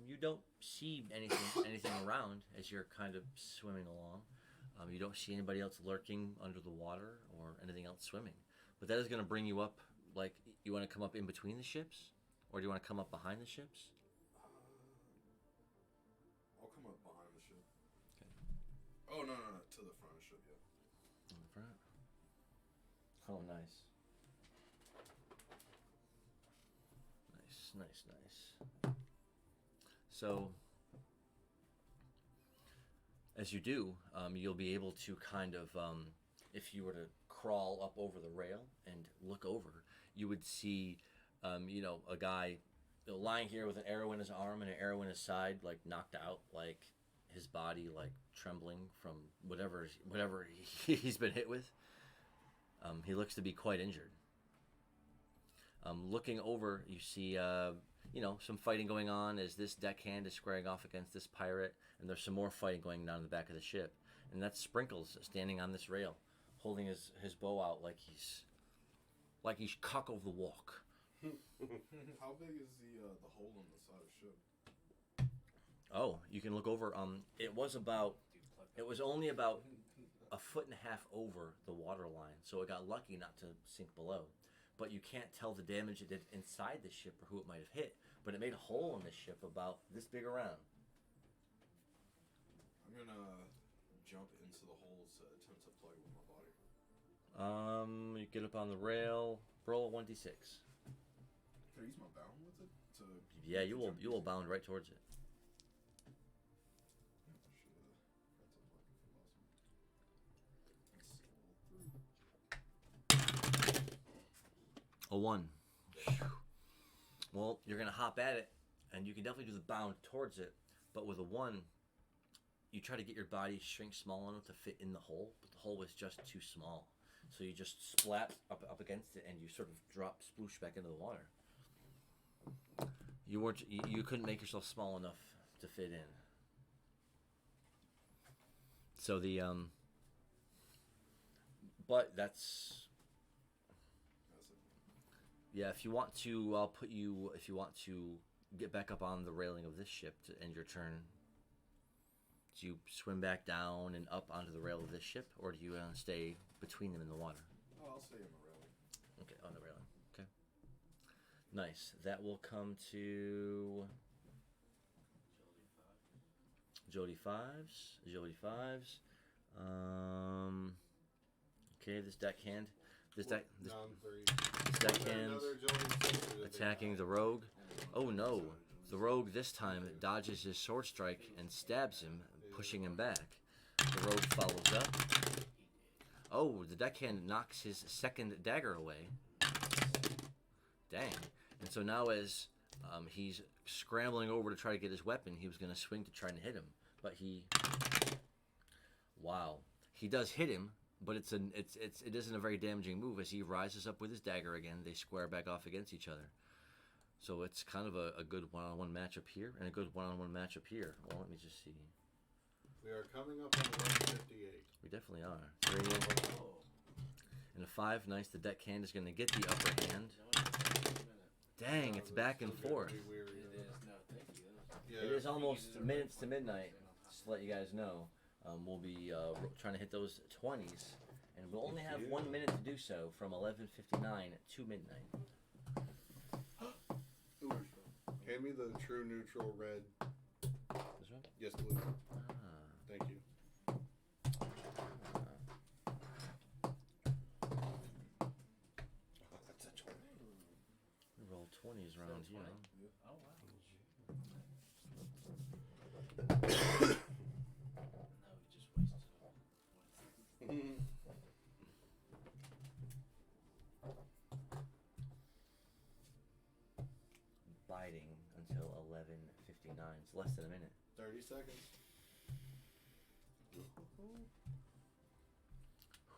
You don't see anything around as you're kind of swimming along. You don't see anybody else lurking under the water or anything else swimming. But that is going to bring you up. Like, you want to come up in between the ships, or do you want to come up behind the ships? I'll come up behind the ship. Okay. Oh no, to the front of the ship, yeah. In the front. Oh, nice. Nice. So, as you do, you'll be able to kind of, if you were to crawl up over the rail and look over, you would see, a guy lying here with an arrow in his arm and an arrow in his side, like knocked out, like his body like trembling from whatever he's been hit with. He looks to be quite injured. Looking over, you see, some fighting going on as this deckhand is squaring off against this pirate, and there's some more fighting going on in the back of the ship. And that's Sprinkles standing on this rail, holding his bow out like he's cock of the walk. How big is the hole in the side of the ship? Oh, you can look over. It was only about a foot and a half over the water line, so it got lucky not to sink below. But you can't tell the damage it did inside the ship or who it might have hit. But it made a hole in the ship about this big around. I'm gonna jump into the hole to attempt to plug with my body. You get up on the rail. Roll a 1d6. Can I use my bound with it? Yeah, you will bound right towards it. A 1. Well, you're gonna hop at it, and you can definitely do the bound towards it. But with a 1, you try to get your body shrink small enough to fit in the hole, but the hole was just too small. So you just splat up against it, and you sort of drop sploosh back into the water. You couldn't make yourself small enough to fit in. So but that's. Yeah, if you want to, I'll put you. If you want to get back up on the railing of this ship to end your turn, do you swim back down and up onto the rail of this ship, or do you stay between them in the water? Oh, I'll stay on the railing. Okay, on the railing. Okay. Nice. That will come to Jody Fives. Okay, this deckhand. This deckhand attacking the rogue. Oh no. The rogue this time dodges his sword strike and stabs him, pushing him back. The rogue follows up. Oh, the deckhand knocks his second dagger away. Dang. And so now as he's scrambling over to try to get his weapon, he was going to swing to try and hit him. But he... Wow. He does hit him, but it isn't a very damaging move as he rises up with his dagger again. They square back off against each other. So it's kind of a good one-on-one matchup here and a good one-on-one matchup here. Well, let me just see. We are coming up on 158. We definitely are. 3 and a 5. Nice. The deckhand is going to get the upper hand. Dang, it's back and forth. It is. No, thank you. Yeah. It is almost minutes to midnight. Just to let you guys know. We'll be trying to hit those 20s. And we'll only have 1 minute to do so from 11:59 to midnight. Ooh. Hand me the true neutral red. This one? Yes, please. Ah. Thank you. That's a 20. We roll 20s around here. Oh, wow. No, we just wasted. Biting until 11:59. It's less than a minute. 30 seconds.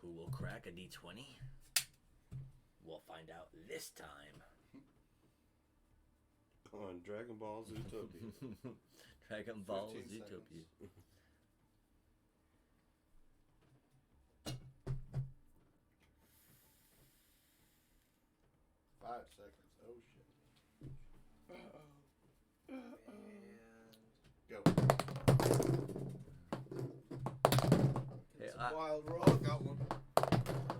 Who will crack a D20? We'll find out this time. On Dragon Ball Zootopia. Dragon Ball 15 Zootopia. seconds. 5 seconds. Oh shit. Go. Hey, It's a wild roll. Got one.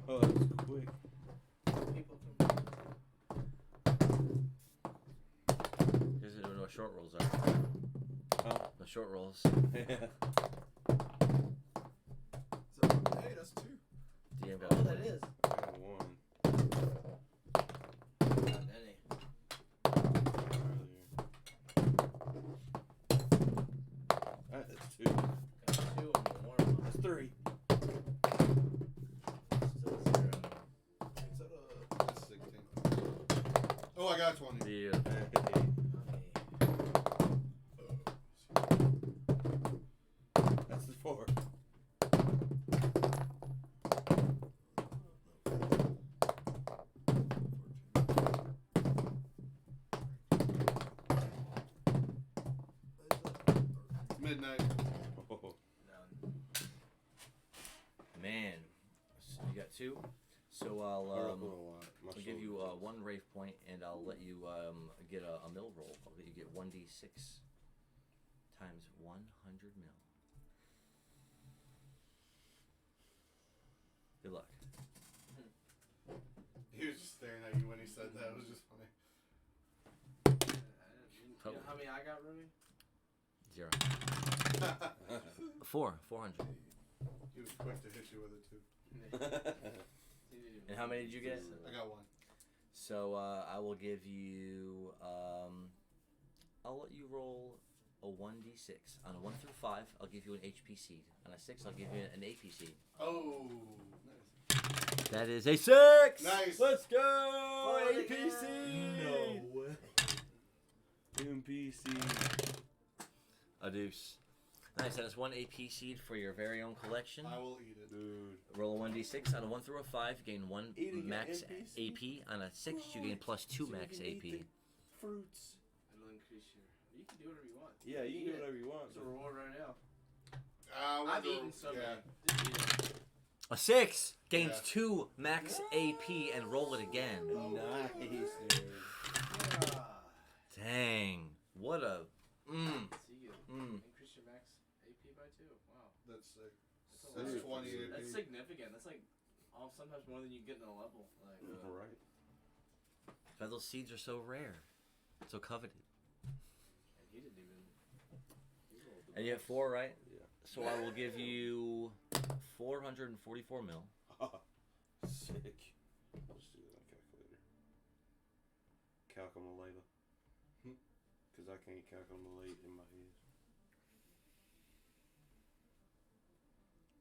Oh, that was quick. People can... Here's what no short rolls are. Huh? No short rolls. Yeah. So, hey, that's 2. DM got Oh, that is. I got 1 Not any. earlier. Alright, that's 2. Got 2 on the warm-up. That's 3. Still 0. That's 16. Oh, I got 20. The That's the 4. Midnight. Oh. None. man. So you got 2. So I I'll rolled a lot. My I'll give you shoulder 1 rave point, and I'll let you get a mill roll. I'll let you get 1d6 times 100 mil. Good luck. He was just staring at you when he said that. It was just funny. You know how many I got, Ruby? 0. 400. He was quick to hit you with it too. And how many did you get? I got 1. So I will give you. I'll let you roll a 1d6 on a 1 through 5. I'll give you an HP seed. On a 6, I'll give you an AP seed. Oh, nice. That is a 6. Nice. Let's go. AP seed. No way. NPC. A deuce. Nice. That is 1 AP seed for your very own collection. I will eat it. Dude. Roll a 1d6 on a 1 through a 5. You gain 1 Eating max an NPC? AP. On a 6, you gain plus 2 max AP. Fruits. It'll increase your... You can do whatever you want. Yeah, you can do whatever you want. It's a reward right now. I've I've eaten so yeah. many. Just eat it. A 6 gains Yeah. 2 max AP and roll it again. Nice, dude. Ah. Dang. What a. So you Mm. increase your max AP by 2. Wow. That's sick. That's, a That's lot. 20 AP. That's significant. That's like sometimes more than you get in a level. Like, Right. God, those seeds are so rare. So coveted. and he didn't even. He rolled the And you have most. 4, right? Yeah. So I will give you 444 mil. Sick. I'll just do that on calculator. Calculator. Because I can't calculate in my head.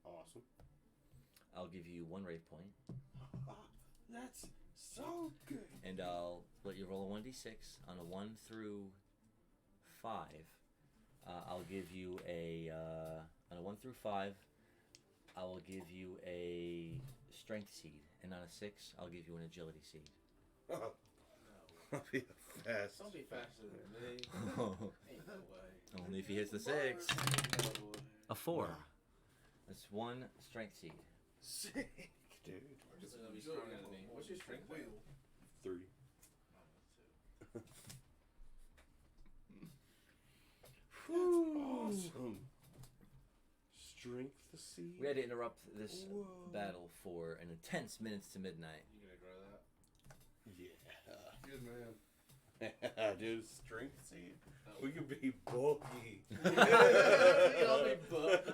Awesome. I'll give you 1 rave point. That's so good. And I'll let you roll a 1d6 on a 1 through 5. I'll give you a on a 1 through 5. I will give you a strength seed, and on a 6, I'll give you an agility seed. I'll be fast. Don't be faster than me. Ain't no way. Only if he hits the 6. Ain't no way. A 4. That's 1 strength seed. Sick, dude. This is gonna be stronger than me. What's your strength? Wheel. 3. Awesome. Strength seed. We had to interrupt this Whoa. battle for an intense minutes to midnight. You gonna grow that? Yeah. Good man. Dude, strength seed. We could be bulky. You know me, but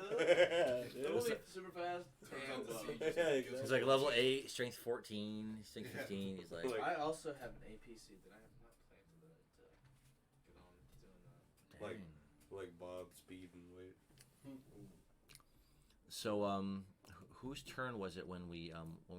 Dude. super fast. Turns out the And, seed Yeah, just gets exactly. He's like level 8, strength 14, strength 15. He's like, Like- I also have an AP seed that I have not planned to get on doing that. Like- dang. Like Bob, speed, and weight. So, whose turn was it when we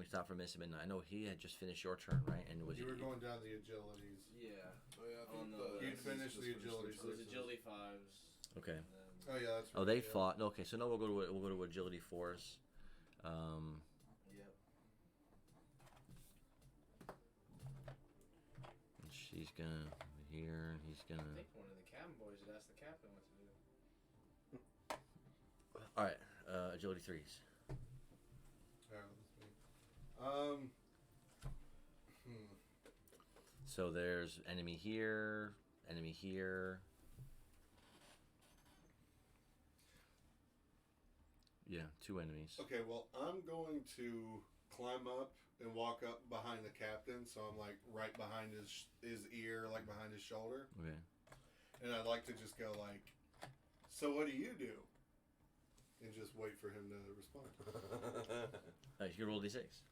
stopped for Miss Midnight? I know he had just finished your turn, right? And was You it were going down the agilities. Yeah. Oh, yeah, I On think the- You'd finish the agility So it was Sixes. agility 5s. okay? And then Oh yeah, that's. Oh, they right, yeah. fought. Okay, so no, we'll go to agility 4s. yep. And she's gonna over here. And he's I gonna. think one of the cabin boys should ask the captain what to do. All right, agility 3s. Yeah, that's me. So there's enemy here, enemy here. Yeah, 2 enemies. Okay, well, I'm going to climb up and walk up behind the captain, so I'm like right behind his ear, like behind his shoulder, Okay. and I'd like to just go like, "So what do you do?" And just wait for him to respond. You can roll d6.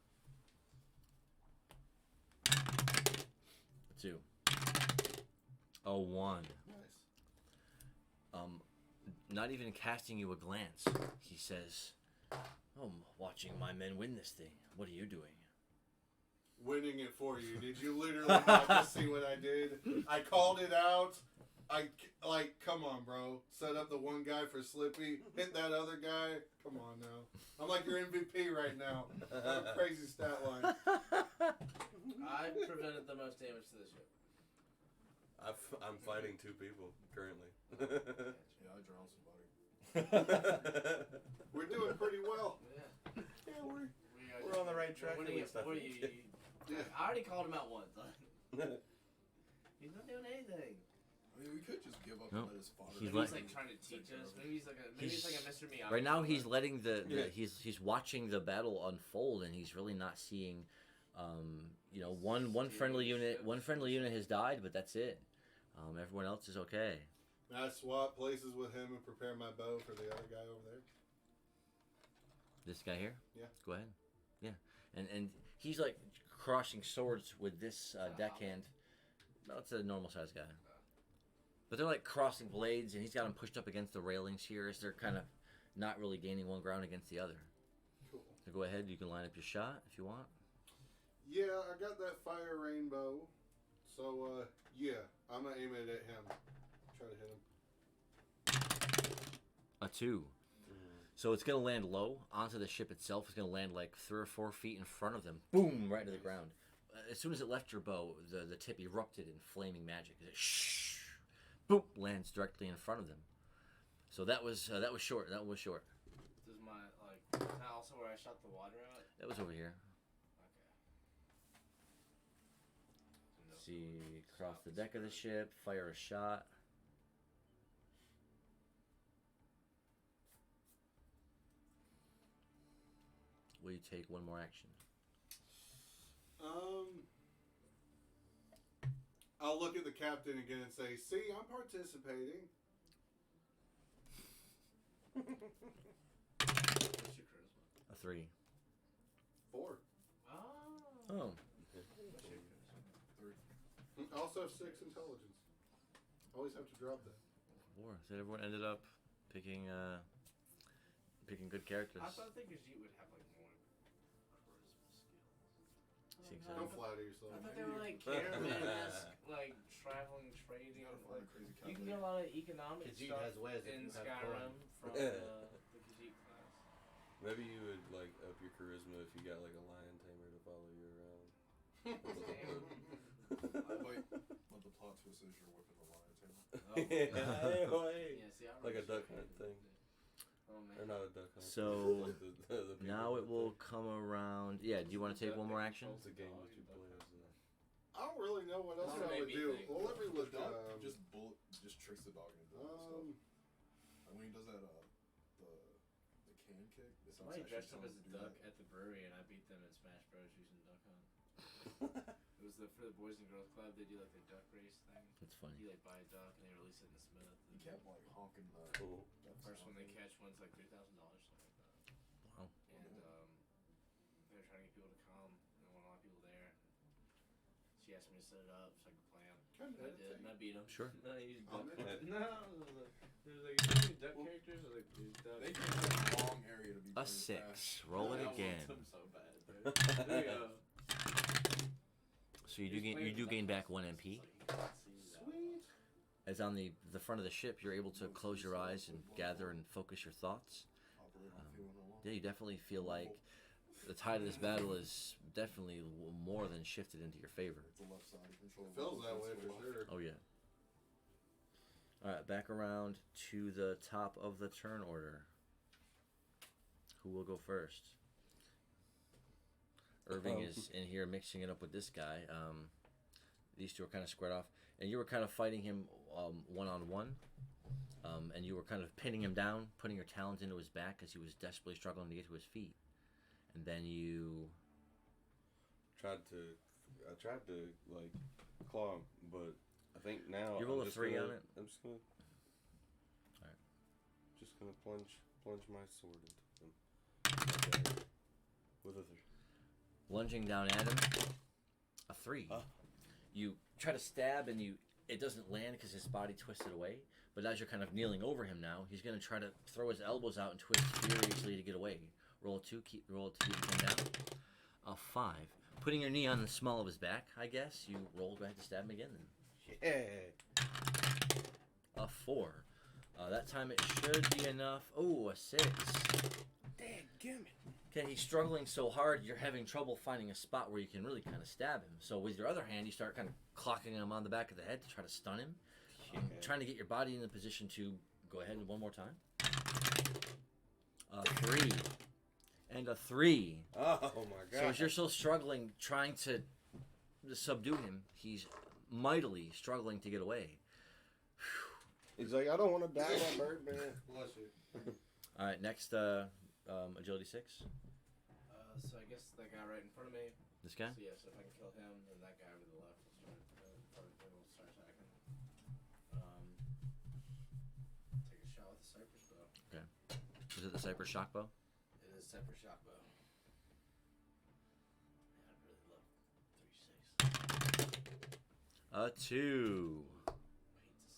2. Oh, 1. Nice. Not even casting you a glance, he says, "I'm watching my men win this thing. What are you doing?" Winning it for you. Did you literally not just see what I did? I called it out. Come on, bro. Set up the one guy for Slippy. Hit that other guy. Come on now. I'm like your MVP right now. I have a crazy stat line. I prevented the most damage to the ship. I'm fighting 2 people currently. Yeah, I drowned somebody. We're doing pretty well. Yeah. Yeah, we're We on the right track. What at do you, least, I what do think. you, Yeah. I already called him out once. He's not doing anything. I mean, we could just give up No. and let his father. He's Maybe like- he's like trying to teach us. Maybe he's like a He's- it's like a Mr. Miyagi. Right now, he's letting Yeah. he's watching the battle unfold, and he's really not seeing, one friendly unit has died, but that's it. Everyone else is okay. And I swap places with him and prepare my bow for the other guy over there. This guy here? Yeah. Go ahead. Yeah. And he's like crossing swords with this deckhand. No, it's a normal sized guy. But they're like crossing blades, and he's got them pushed up against the railings here as they're kind of not really gaining one ground against the other. Cool. So go ahead, you can line up your shot if you want. Yeah, I got that fire rainbow. So, yeah, I'm going to aim it at him. Try to hit him. A 2. So it's going to land low onto the ship itself. It's going to land like 3 or 4 feet in front of them. Boom, right to the ground. As soon as it left your bow, the tip erupted in flaming magic. It shh, boom, lands directly in front of them. So that was short. That was short. Does my is that also where I shot the water out? That was over here. Okay. See, cross the deck of the ship, fire a shot. Will you take one more action? I'll look at the captain again and say, "See, I'm participating." What's your charisma? A 3. 4. Oh. Oh. What's your charisma? I also have 6 intelligence. Always have to drop that. 4. So everyone ended up picking good characters. I think Ajit would have like more charisma skills. See, so. Don't flatter yourself. I thought they were like caravan-esque, like traveling, trading. Like, you can get a lot of economic Khajiit stuff has ways of in having Skyrim from Yeah. the Khajiit class. Maybe you would like up your charisma if you got like a lion tamer to follow you around. Wait, but the plot twist is you're whipping the lion tamer. Yeah, see, I Like a really duck should hunt do thing. it. Oh man. Or not a duck hunt. So, like the people Now it hunt will thing. come around. Yeah, do you want to take one more action? It's a game that you play as I don't really know what else That's what I would made me do. think. Well, let me look. Dog just tricks the dog into doing stuff. And when he does that, the can kick. It's Somebody actually dressed up telling as a him to do duck that. at the brewery, and I beat them in Smash Bros. Using Duck Hunt. It was for the Boys and Girls Club. They do like the duck race thing. That's funny. You like buy a duck and they release it in the Smith. He kept like honking the. Cool. The first one they catch one's like $3,000, something like that. Wow. And they were trying to get people to come, and there weren't a lot of people there. She asked me to set it up so I could play them. Can I did, and I beat them. Sure. And I used I'll duck. admit No, there was like, how many duck characters? I was like, there's duck. They can have a long area to be. A playing fast. 6. Roll it I want again. them so bad, dude. There you go. So you do gain back 1 MP. Sweet. As on the front of the ship, you're able to close your eyes and gather and focus your thoughts. Operate on feeling alone. Yeah, you definitely feel like the tide of this battle is definitely more than shifted into your favor. It's the left side. You control It feels that way for sure. Oh yeah. All right, back around to the top of the turn order. Who will go first? Irving is in here mixing it up with this guy. These two are kind of squared off, and you were kind of fighting him one-on-one, and you were kind of pinning him down, putting your talons into his back as he was desperately struggling to get to his feet. And then you I tried to like claw him, but I think now You roll I'm a just 3 gonna, on it? I'm just gonna. Alright. Just gonna plunge my sword into him. Okay. With a 3. lunging down at him. A 3. Oh. You try to stab and it doesn't land because his body twisted away. But as you're kind of kneeling over him now, he's going to try to throw his elbows out and twist furiously to get away. Roll a 2, roll it to keep him down. A 5. Putting your knee on the small of his back, I guess. You roll, go ahead to stab him again then. Yeah. A 4. That time it should be enough. Oh, a 6. Dadgummit. Okay, he's struggling so hard, you're having trouble finding a spot where you can really kind of stab him. So with your other hand, you start kind of clocking him on the back of the head to try to stun him. Trying to get your body in the position to go ahead one more time. A 3. And a 3. Oh my god. So as you're still struggling, trying to subdue him, he's mightily struggling to get away. He's like, I don't want to die, that bird man. Bless you. All right, next agility 6. So I guess that guy right in front of me. This guy. So yes, if I can kill him, then that guy over the left will start attacking. Take a shot with the Cypress bow. Is it the Cypress shock bow? It is Cypress shock bow. Man, I really love 3-6. A 2. I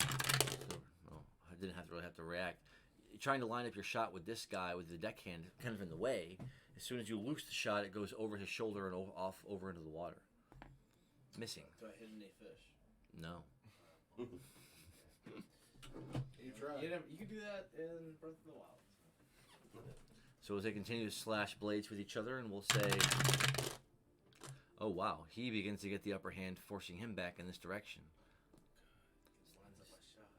hate to see it. Oh, I didn't really have to react. You're trying to line up your shot with this guy with the deckhand kind of in the way. As soon as you loose the shot, it goes over his shoulder and off over into the water. Missing. Do I hit any fish? No. You try. You can do that in Breath of the Wild. So as they continue to slash blades with each other, and we'll say, oh wow, he begins to get the upper hand, forcing him back in this direction. Just lines up my shot.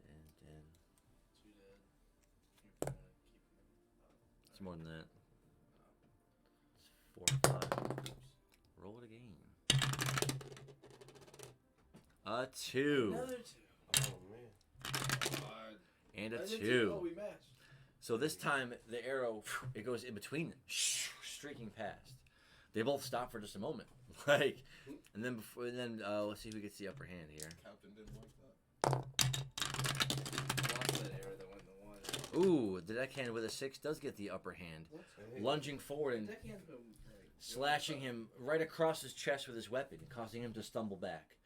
And 2 dead. You're gonna keep him. it's more than that. It's 4 or 5. Roll it again. A 2. Another 2. Oh man. And a I did 2. Oh, we matched. So this time the arrow, it goes in between them, streaking past. They both stop for just a moment, and then let's see who gets the upper hand here. Captain didn't like that. Lost that arrow that went in the 1. Ooh, the deckhand with a 6 does get the upper hand, lunging forward and Deckhand's been slashing him right across his chest with his weapon, causing him to stumble back.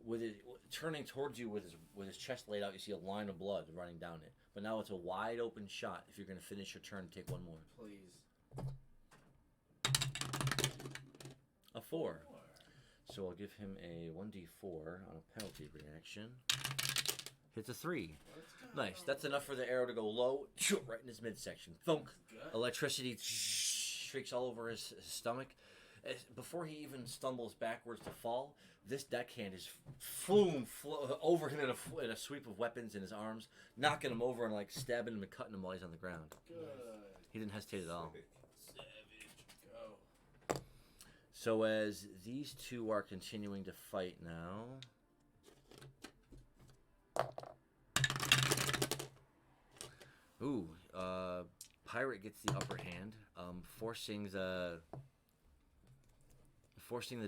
With it turning towards you with his chest laid out, you see a line of blood running down it. But now it's a wide open shot. If you're going to finish your turn, take one more. Please. A 4. So I'll give him a 1d4 on a penalty reaction. Hits a 3. Nice. That's enough for the arrow to go low, right in his midsection. Thunk. Electricity shrieks all over his stomach. Before he even stumbles backwards to fall, this deckhand is over him in a sweep of weapons in his arms, knocking him over and like stabbing him and cutting him while he's on the ground. Good. He didn't hesitate at all. Savage. Go. So as these two are continuing to fight now. Ooh, Pirate gets the upper hand, forcing the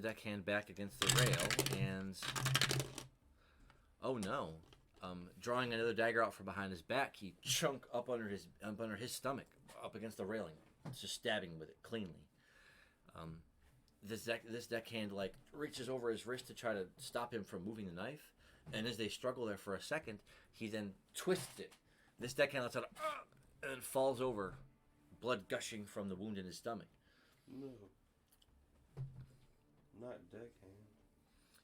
deckhand back against the rail, and oh no, drawing another dagger out from behind his back, he chunk up under his stomach, up against the railing, just stabbing with it cleanly. This deckhand like reaches over his wrist to try to stop him from moving the knife, and as they struggle there for a second, he then twists it. This deckhand lets out and falls over, blood gushing from the wound in his stomach. No. Not deckhand.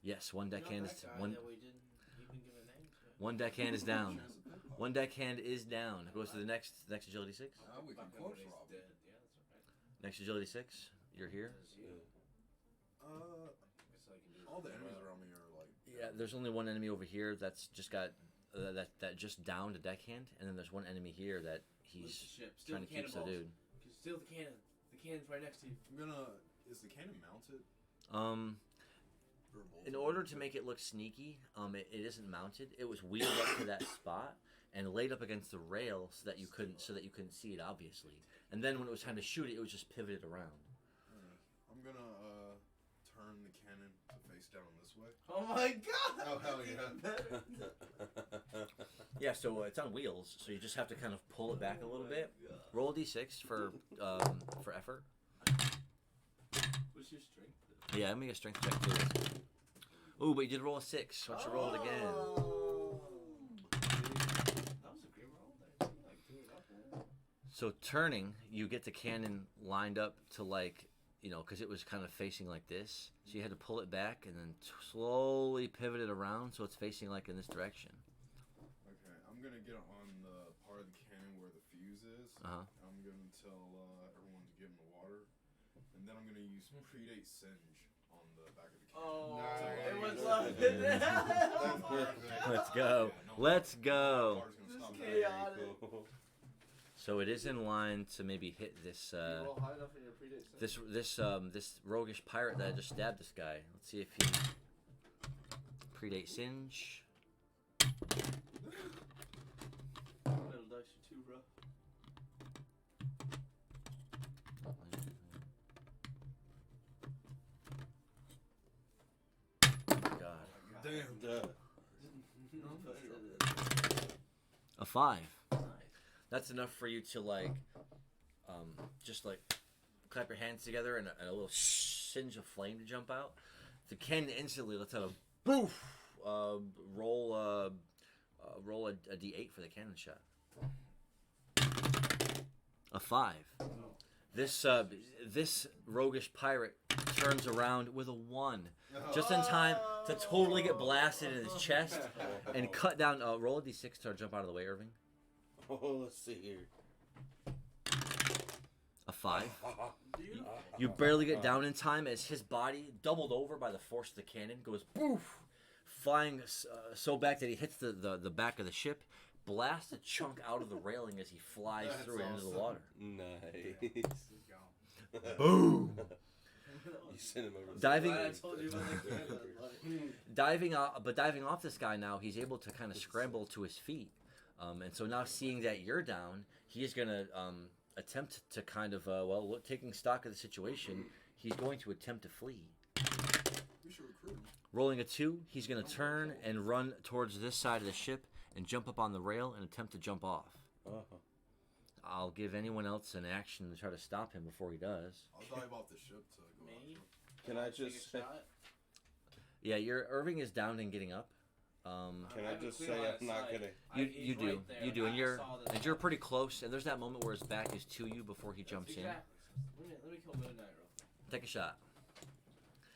Yes, one deckhand is That guy one. that we didn't even give a name to. One deckhand is down. One deckhand is down. Goes to the next agility 6. We can Fucking close everybody's Rob. dead. Yeah, that's right. Next agility 6. You're here. Says you. Guess I can do All it the as enemies well. around me are like. Yeah, there's only one enemy over here that's just got that just downed a deckhand, and then there's one enemy here that Lift he's the ship. Steal trying the to keep subdued. Steal the cannon. The cannon's right next to you. Is the cannon mounted? Or In bolted? order to make it look sneaky, it isn't mounted. It was wheeled up to that spot and laid up against the rail so that you couldn't see it obviously. And then when it was time to shoot it, it was just pivoted around. I'm gonna turn the cannon to face down this way. Oh my god! Oh, hell yeah. Yeah, so it's on wheels, so you just have to kind of pull it back a little bit. Roll a d6 for effort. What's your strength? Yeah, let me get a strength check too. Ooh, but you did roll a 6. Why don't you roll it again? That was a great roll. There. Like, threw it up there. So turning, you get the cannon lined up to like, because it was kind of facing like this. So you had to pull it back and then slowly pivot it around so it's facing like in this direction. Okay, I'm gonna get on the part of the cannon where the fuse is. Uh-huh. I'm gonna tell everyone to get in the water, and then I'm gonna use predate singe on the back of the cannon. Oh, Nice. it was loving That's perfect. Let's go. Let's go. Water's gonna stop This that. chaotic. So it is in line to maybe hit this you roll high enough in your predate sense? this roguish pirate that just stabbed this guy. Let's see if he predate singe. Little dice for 2, bro. God. Damn. A 5. Nice. That's enough for you to like, just like clap your hands together and a little singe of flame to jump out. The cannon instantly lets out a boof. Roll a d8 for the cannon shot. A 5. This roguish pirate turns around with a 1, just in time to totally get blasted in his chest and cut down. Roll a d6 to jump out of the way, Irving. Oh, let's see here. A 5. You barely get down in time as his body, doubled over by the force of the cannon, goes poof, flying so back that he hits the back of the ship, blasts a chunk out of the railing as he flies That's through it into the awesome. water. Nice. Boom! You sent him over. Diving, Glad I told you about the cannon. diving off this guy now, he's able to kind of scramble to his feet. And so now seeing that you're down, he is going to attempt to kind of, taking stock of the situation, he's going to attempt to flee. We should recruit him. Rolling a 2, he's going to turn and run towards this side of the ship and jump up on the rail and attempt to jump off. Uh-huh. I'll give anyone else an action to try to stop him before he does. I'll dive off the ship to go Me? after him. Can I Take a just shot? Yeah, Irving is down and getting up. Can I I have a just clear say line of I'm not sight. gonna? You He's do, right there. you do, and I you're saw this. pretty close. And there's that moment where his back is to you before he jumps in. Exactly. Let me kill Moon Knight real quick. Take a shot.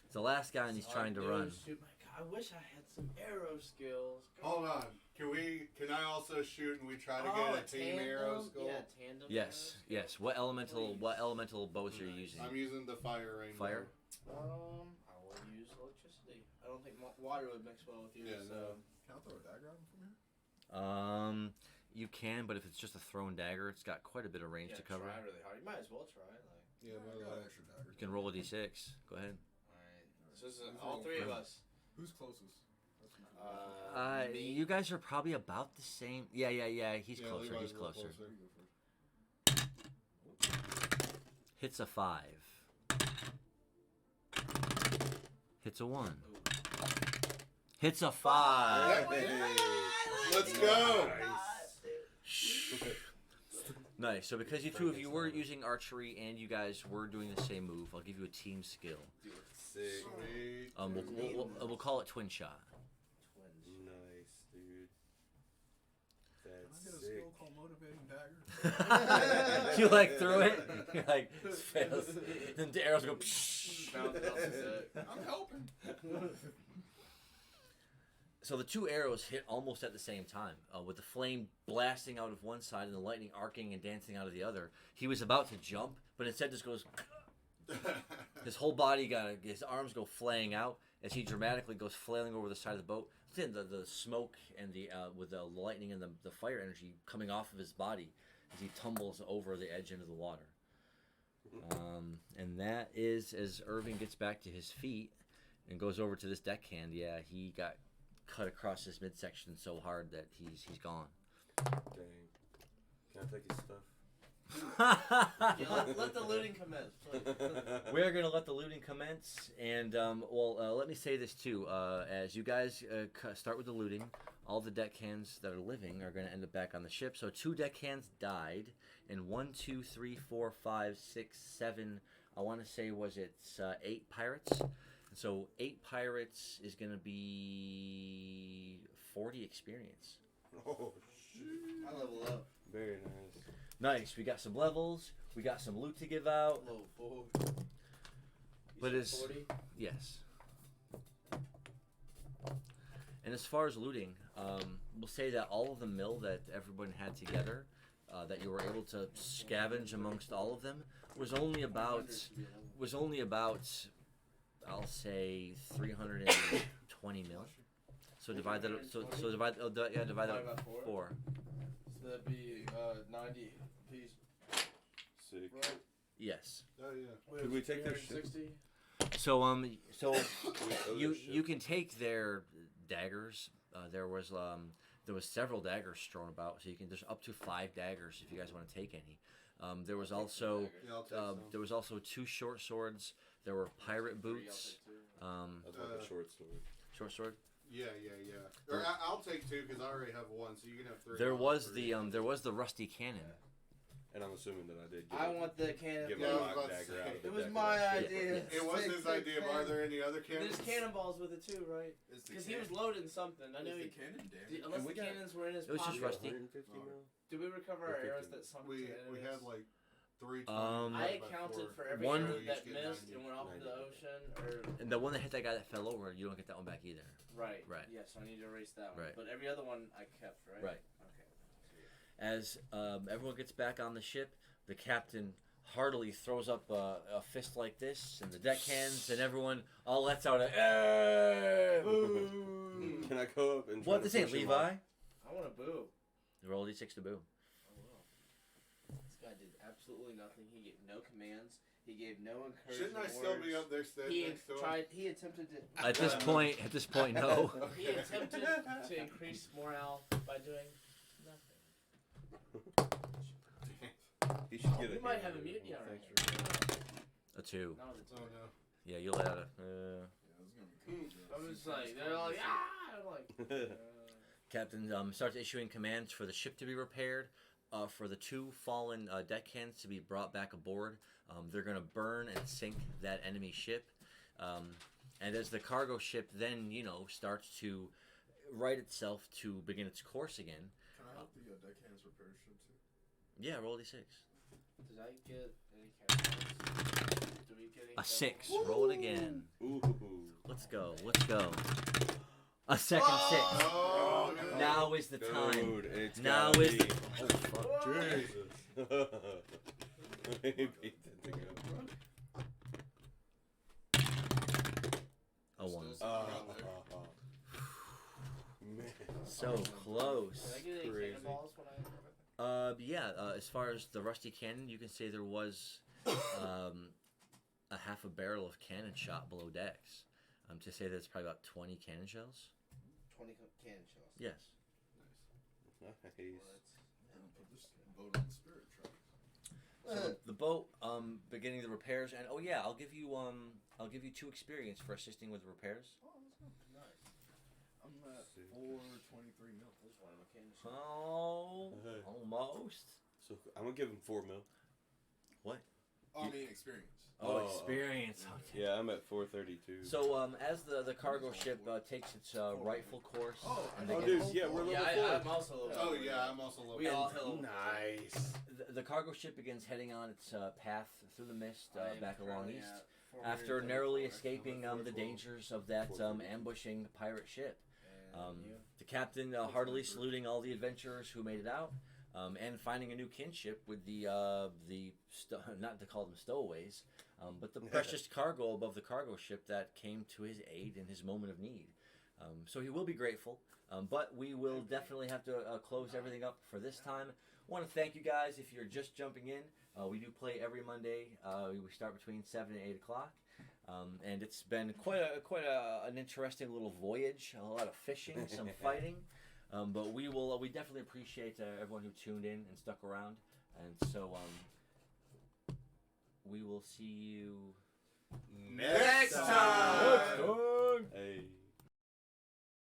It's the last guy, and he's trying to run. Shoot my God, I wish I had some arrow skills. Hold on. Can I also shoot and we try to get a team arrow skill? Yeah, tandem. Yes, yes. What elemental bows are you using? I'm using the fire rainbow. Fire? I will use electricity. I don't think water would mix well with you. Yeah, so. no. Can I throw a dagger at him from here? You can, but if it's just a thrown dagger, it's got quite a bit of range to cover. Try really hard. You might as well try. Like. Yeah, I got an extra dagger. You can roll a d6. Go ahead. Alright. So this is all three of us. Who's closest? Me. You guys are probably about the same. Yeah. He's Yeah, closer. Levi's He's a little closer. Hits a 5. Hits a 1. Hits a 5. Let's go. Nice. So because you two of you were using archery and you guys were doing the same move, I'll give you a team skill. Sick. Sweet. We'll call it twin shot. Nice, dude. Can I That's get a sick. skill called motivating dagger? You like threw it, you're like fails. Then the arrows go. I'm helping. So the two arrows hit almost at the same time, with the flame blasting out of one side and the lightning arcing and dancing out of the other. He was about to jump, but instead just goes. His whole body his arms go flaying out as he dramatically goes flailing over the side of the boat. Then the smoke and with the lightning and the fire energy coming off of his body as he tumbles over the edge into the water. And that is as Irving gets back to his feet and goes over to this deckhand. Yeah, he got cut across his midsection so hard that he's gone. Dang. Can I take his stuff? Yeah, let the looting commence, please. We're gonna let the looting commence, and let me say this too. As you guys start with the looting, all the deckhands that are living are gonna end up back on the ship. So 2 deckhands died, and 1, 2, 3, 4, 5, 6, 7. I want to say 8 pirates. So 8 pirates is gonna be 40 experience. Oh, shit. I level up. Very nice. Nice. We got some levels. We got some loot to give out. Level 4. But You it's- said 40? Yes. And as far as looting, we'll say that all of the mill that everyone had together, that you were able to scavenge amongst all of them, was only about, I'll say 320 mil. So divide that. Divide that Divide up by 4. 4. So that'd be 90 apiece. Sick. Right? Yes. Oh yeah. Could we take their ship? 360? So Can we tow you their ship? you can take their daggers. There was several daggers strewn about, so you can. There's up to 5 daggers if you guys want to take any. There was also Yeah, I'll take some. there was also 2 short swords. There were pirate boots. I'll take a short sword. Short sword. Yeah. Or I'll take 2 because I already have 1, so you can have 3. There I'll was have 3. there was the rusty cannon. And I'm assuming that I did get I want the cannon. get Yeah, I my was rock about to dagger say. out of the It was deck of my that ship. idea. It was his idea, but are there any other cannons? There's cannonballs with it too, right? Because he was loading something. I know Is he. the cannon damaged? Unless we the got- cannons were in his It was just pocket. rusty. 150 mil? Did we recover Or our arrows 50. that sunk to We enemies? had like 3. I accounted for every One- arrow You that each get missed 90. and went off into the 90. ocean. Or And the one that hit that guy that fell over, you don't get that one back either. right. Right. Yes, I need to erase that one. Right. But every other one I kept, right? Right. Okay. As everyone gets back on the ship, the captain heartily throws up a fist like this, and the deckhands and everyone all lets out a. Boo! Can I go up and try What to this ain't push him Levi? off? I want to boo. Roll d6 to boo. Oh, wow. This guy did absolutely nothing. He gave no commands. He gave no encouragement. Shouldn't I still be up there He next to him? tried. He attempted to. At this point, no. He attempted to increase morale by doing nothing. He should get We a might hand have a in it. mutiny Well, already. thanks A 2. No, it's Oh no. Yeah, you let out a. Yeah, this is gonna be cool. I was like, they're all like, ah! I'm like, Captain starts issuing commands for the ship to be repaired, for the 2 fallen deckhands to be brought back aboard. They're going to burn and sink that enemy ship. And as the cargo ship then, starts to right itself to begin its course again. Can I help the deckhands repair ship too? Yeah, roll d6. Did I get any characters? Do we get any A 6. characters? Roll it again. Ooh. Let's go. Let's go. A second 6. Oh, no. Now is the time. Dude, it's Now gotta is be. the. Oh fuck. Jesus. Maybe that thing up. A 1. Still Ah, around there. Man. So close. Did I get any Crazy. cannonballs when I? Yeah. As far as the rusty cannon, you can say there was a half a barrel of cannon shot below decks. To say that it's probably about 20 cannon shells. 20 cannon shells. Yes. Nice. Put this boat on the spirit track. So the boat, beginning the repairs, and oh yeah, I'll give you 2 experience for assisting with the repairs. Oh, that's good. Nice. I'm at 423 mil. There's one of my cannon shells. Oh, Hey. almost. So I'm gonna give him 4 mil. What? Oh, I mean experience. Oh, Oh, experience. Okay. Yeah, I'm at 432. So as the cargo ship takes its rightful course, and Oh, they dude, get, yeah, we're level Yeah, 4. I'm also level Oh, 4. yeah, I'm also level We all hit level Nice. the cargo ship begins heading on its path through the mist I am back along currently east. at After 434. narrowly escaping the 412. dangers of that ambushing pirate ship. And you? The captain heartily saluting all the adventurers who made it out, and finding a new kinship with the not to call them stowaways, but the precious cargo above the cargo ship that came to his aid in his moment of need. So he will be grateful, but we will definitely have to close everything up for this time. I want to thank you guys if you're just jumping in. We do play every Monday. We start between 7 and 8 o'clock. And it's been quite an interesting little voyage. A lot of fishing, some fighting, but we definitely appreciate everyone who tuned in and stuck around. And so we will see you Next time!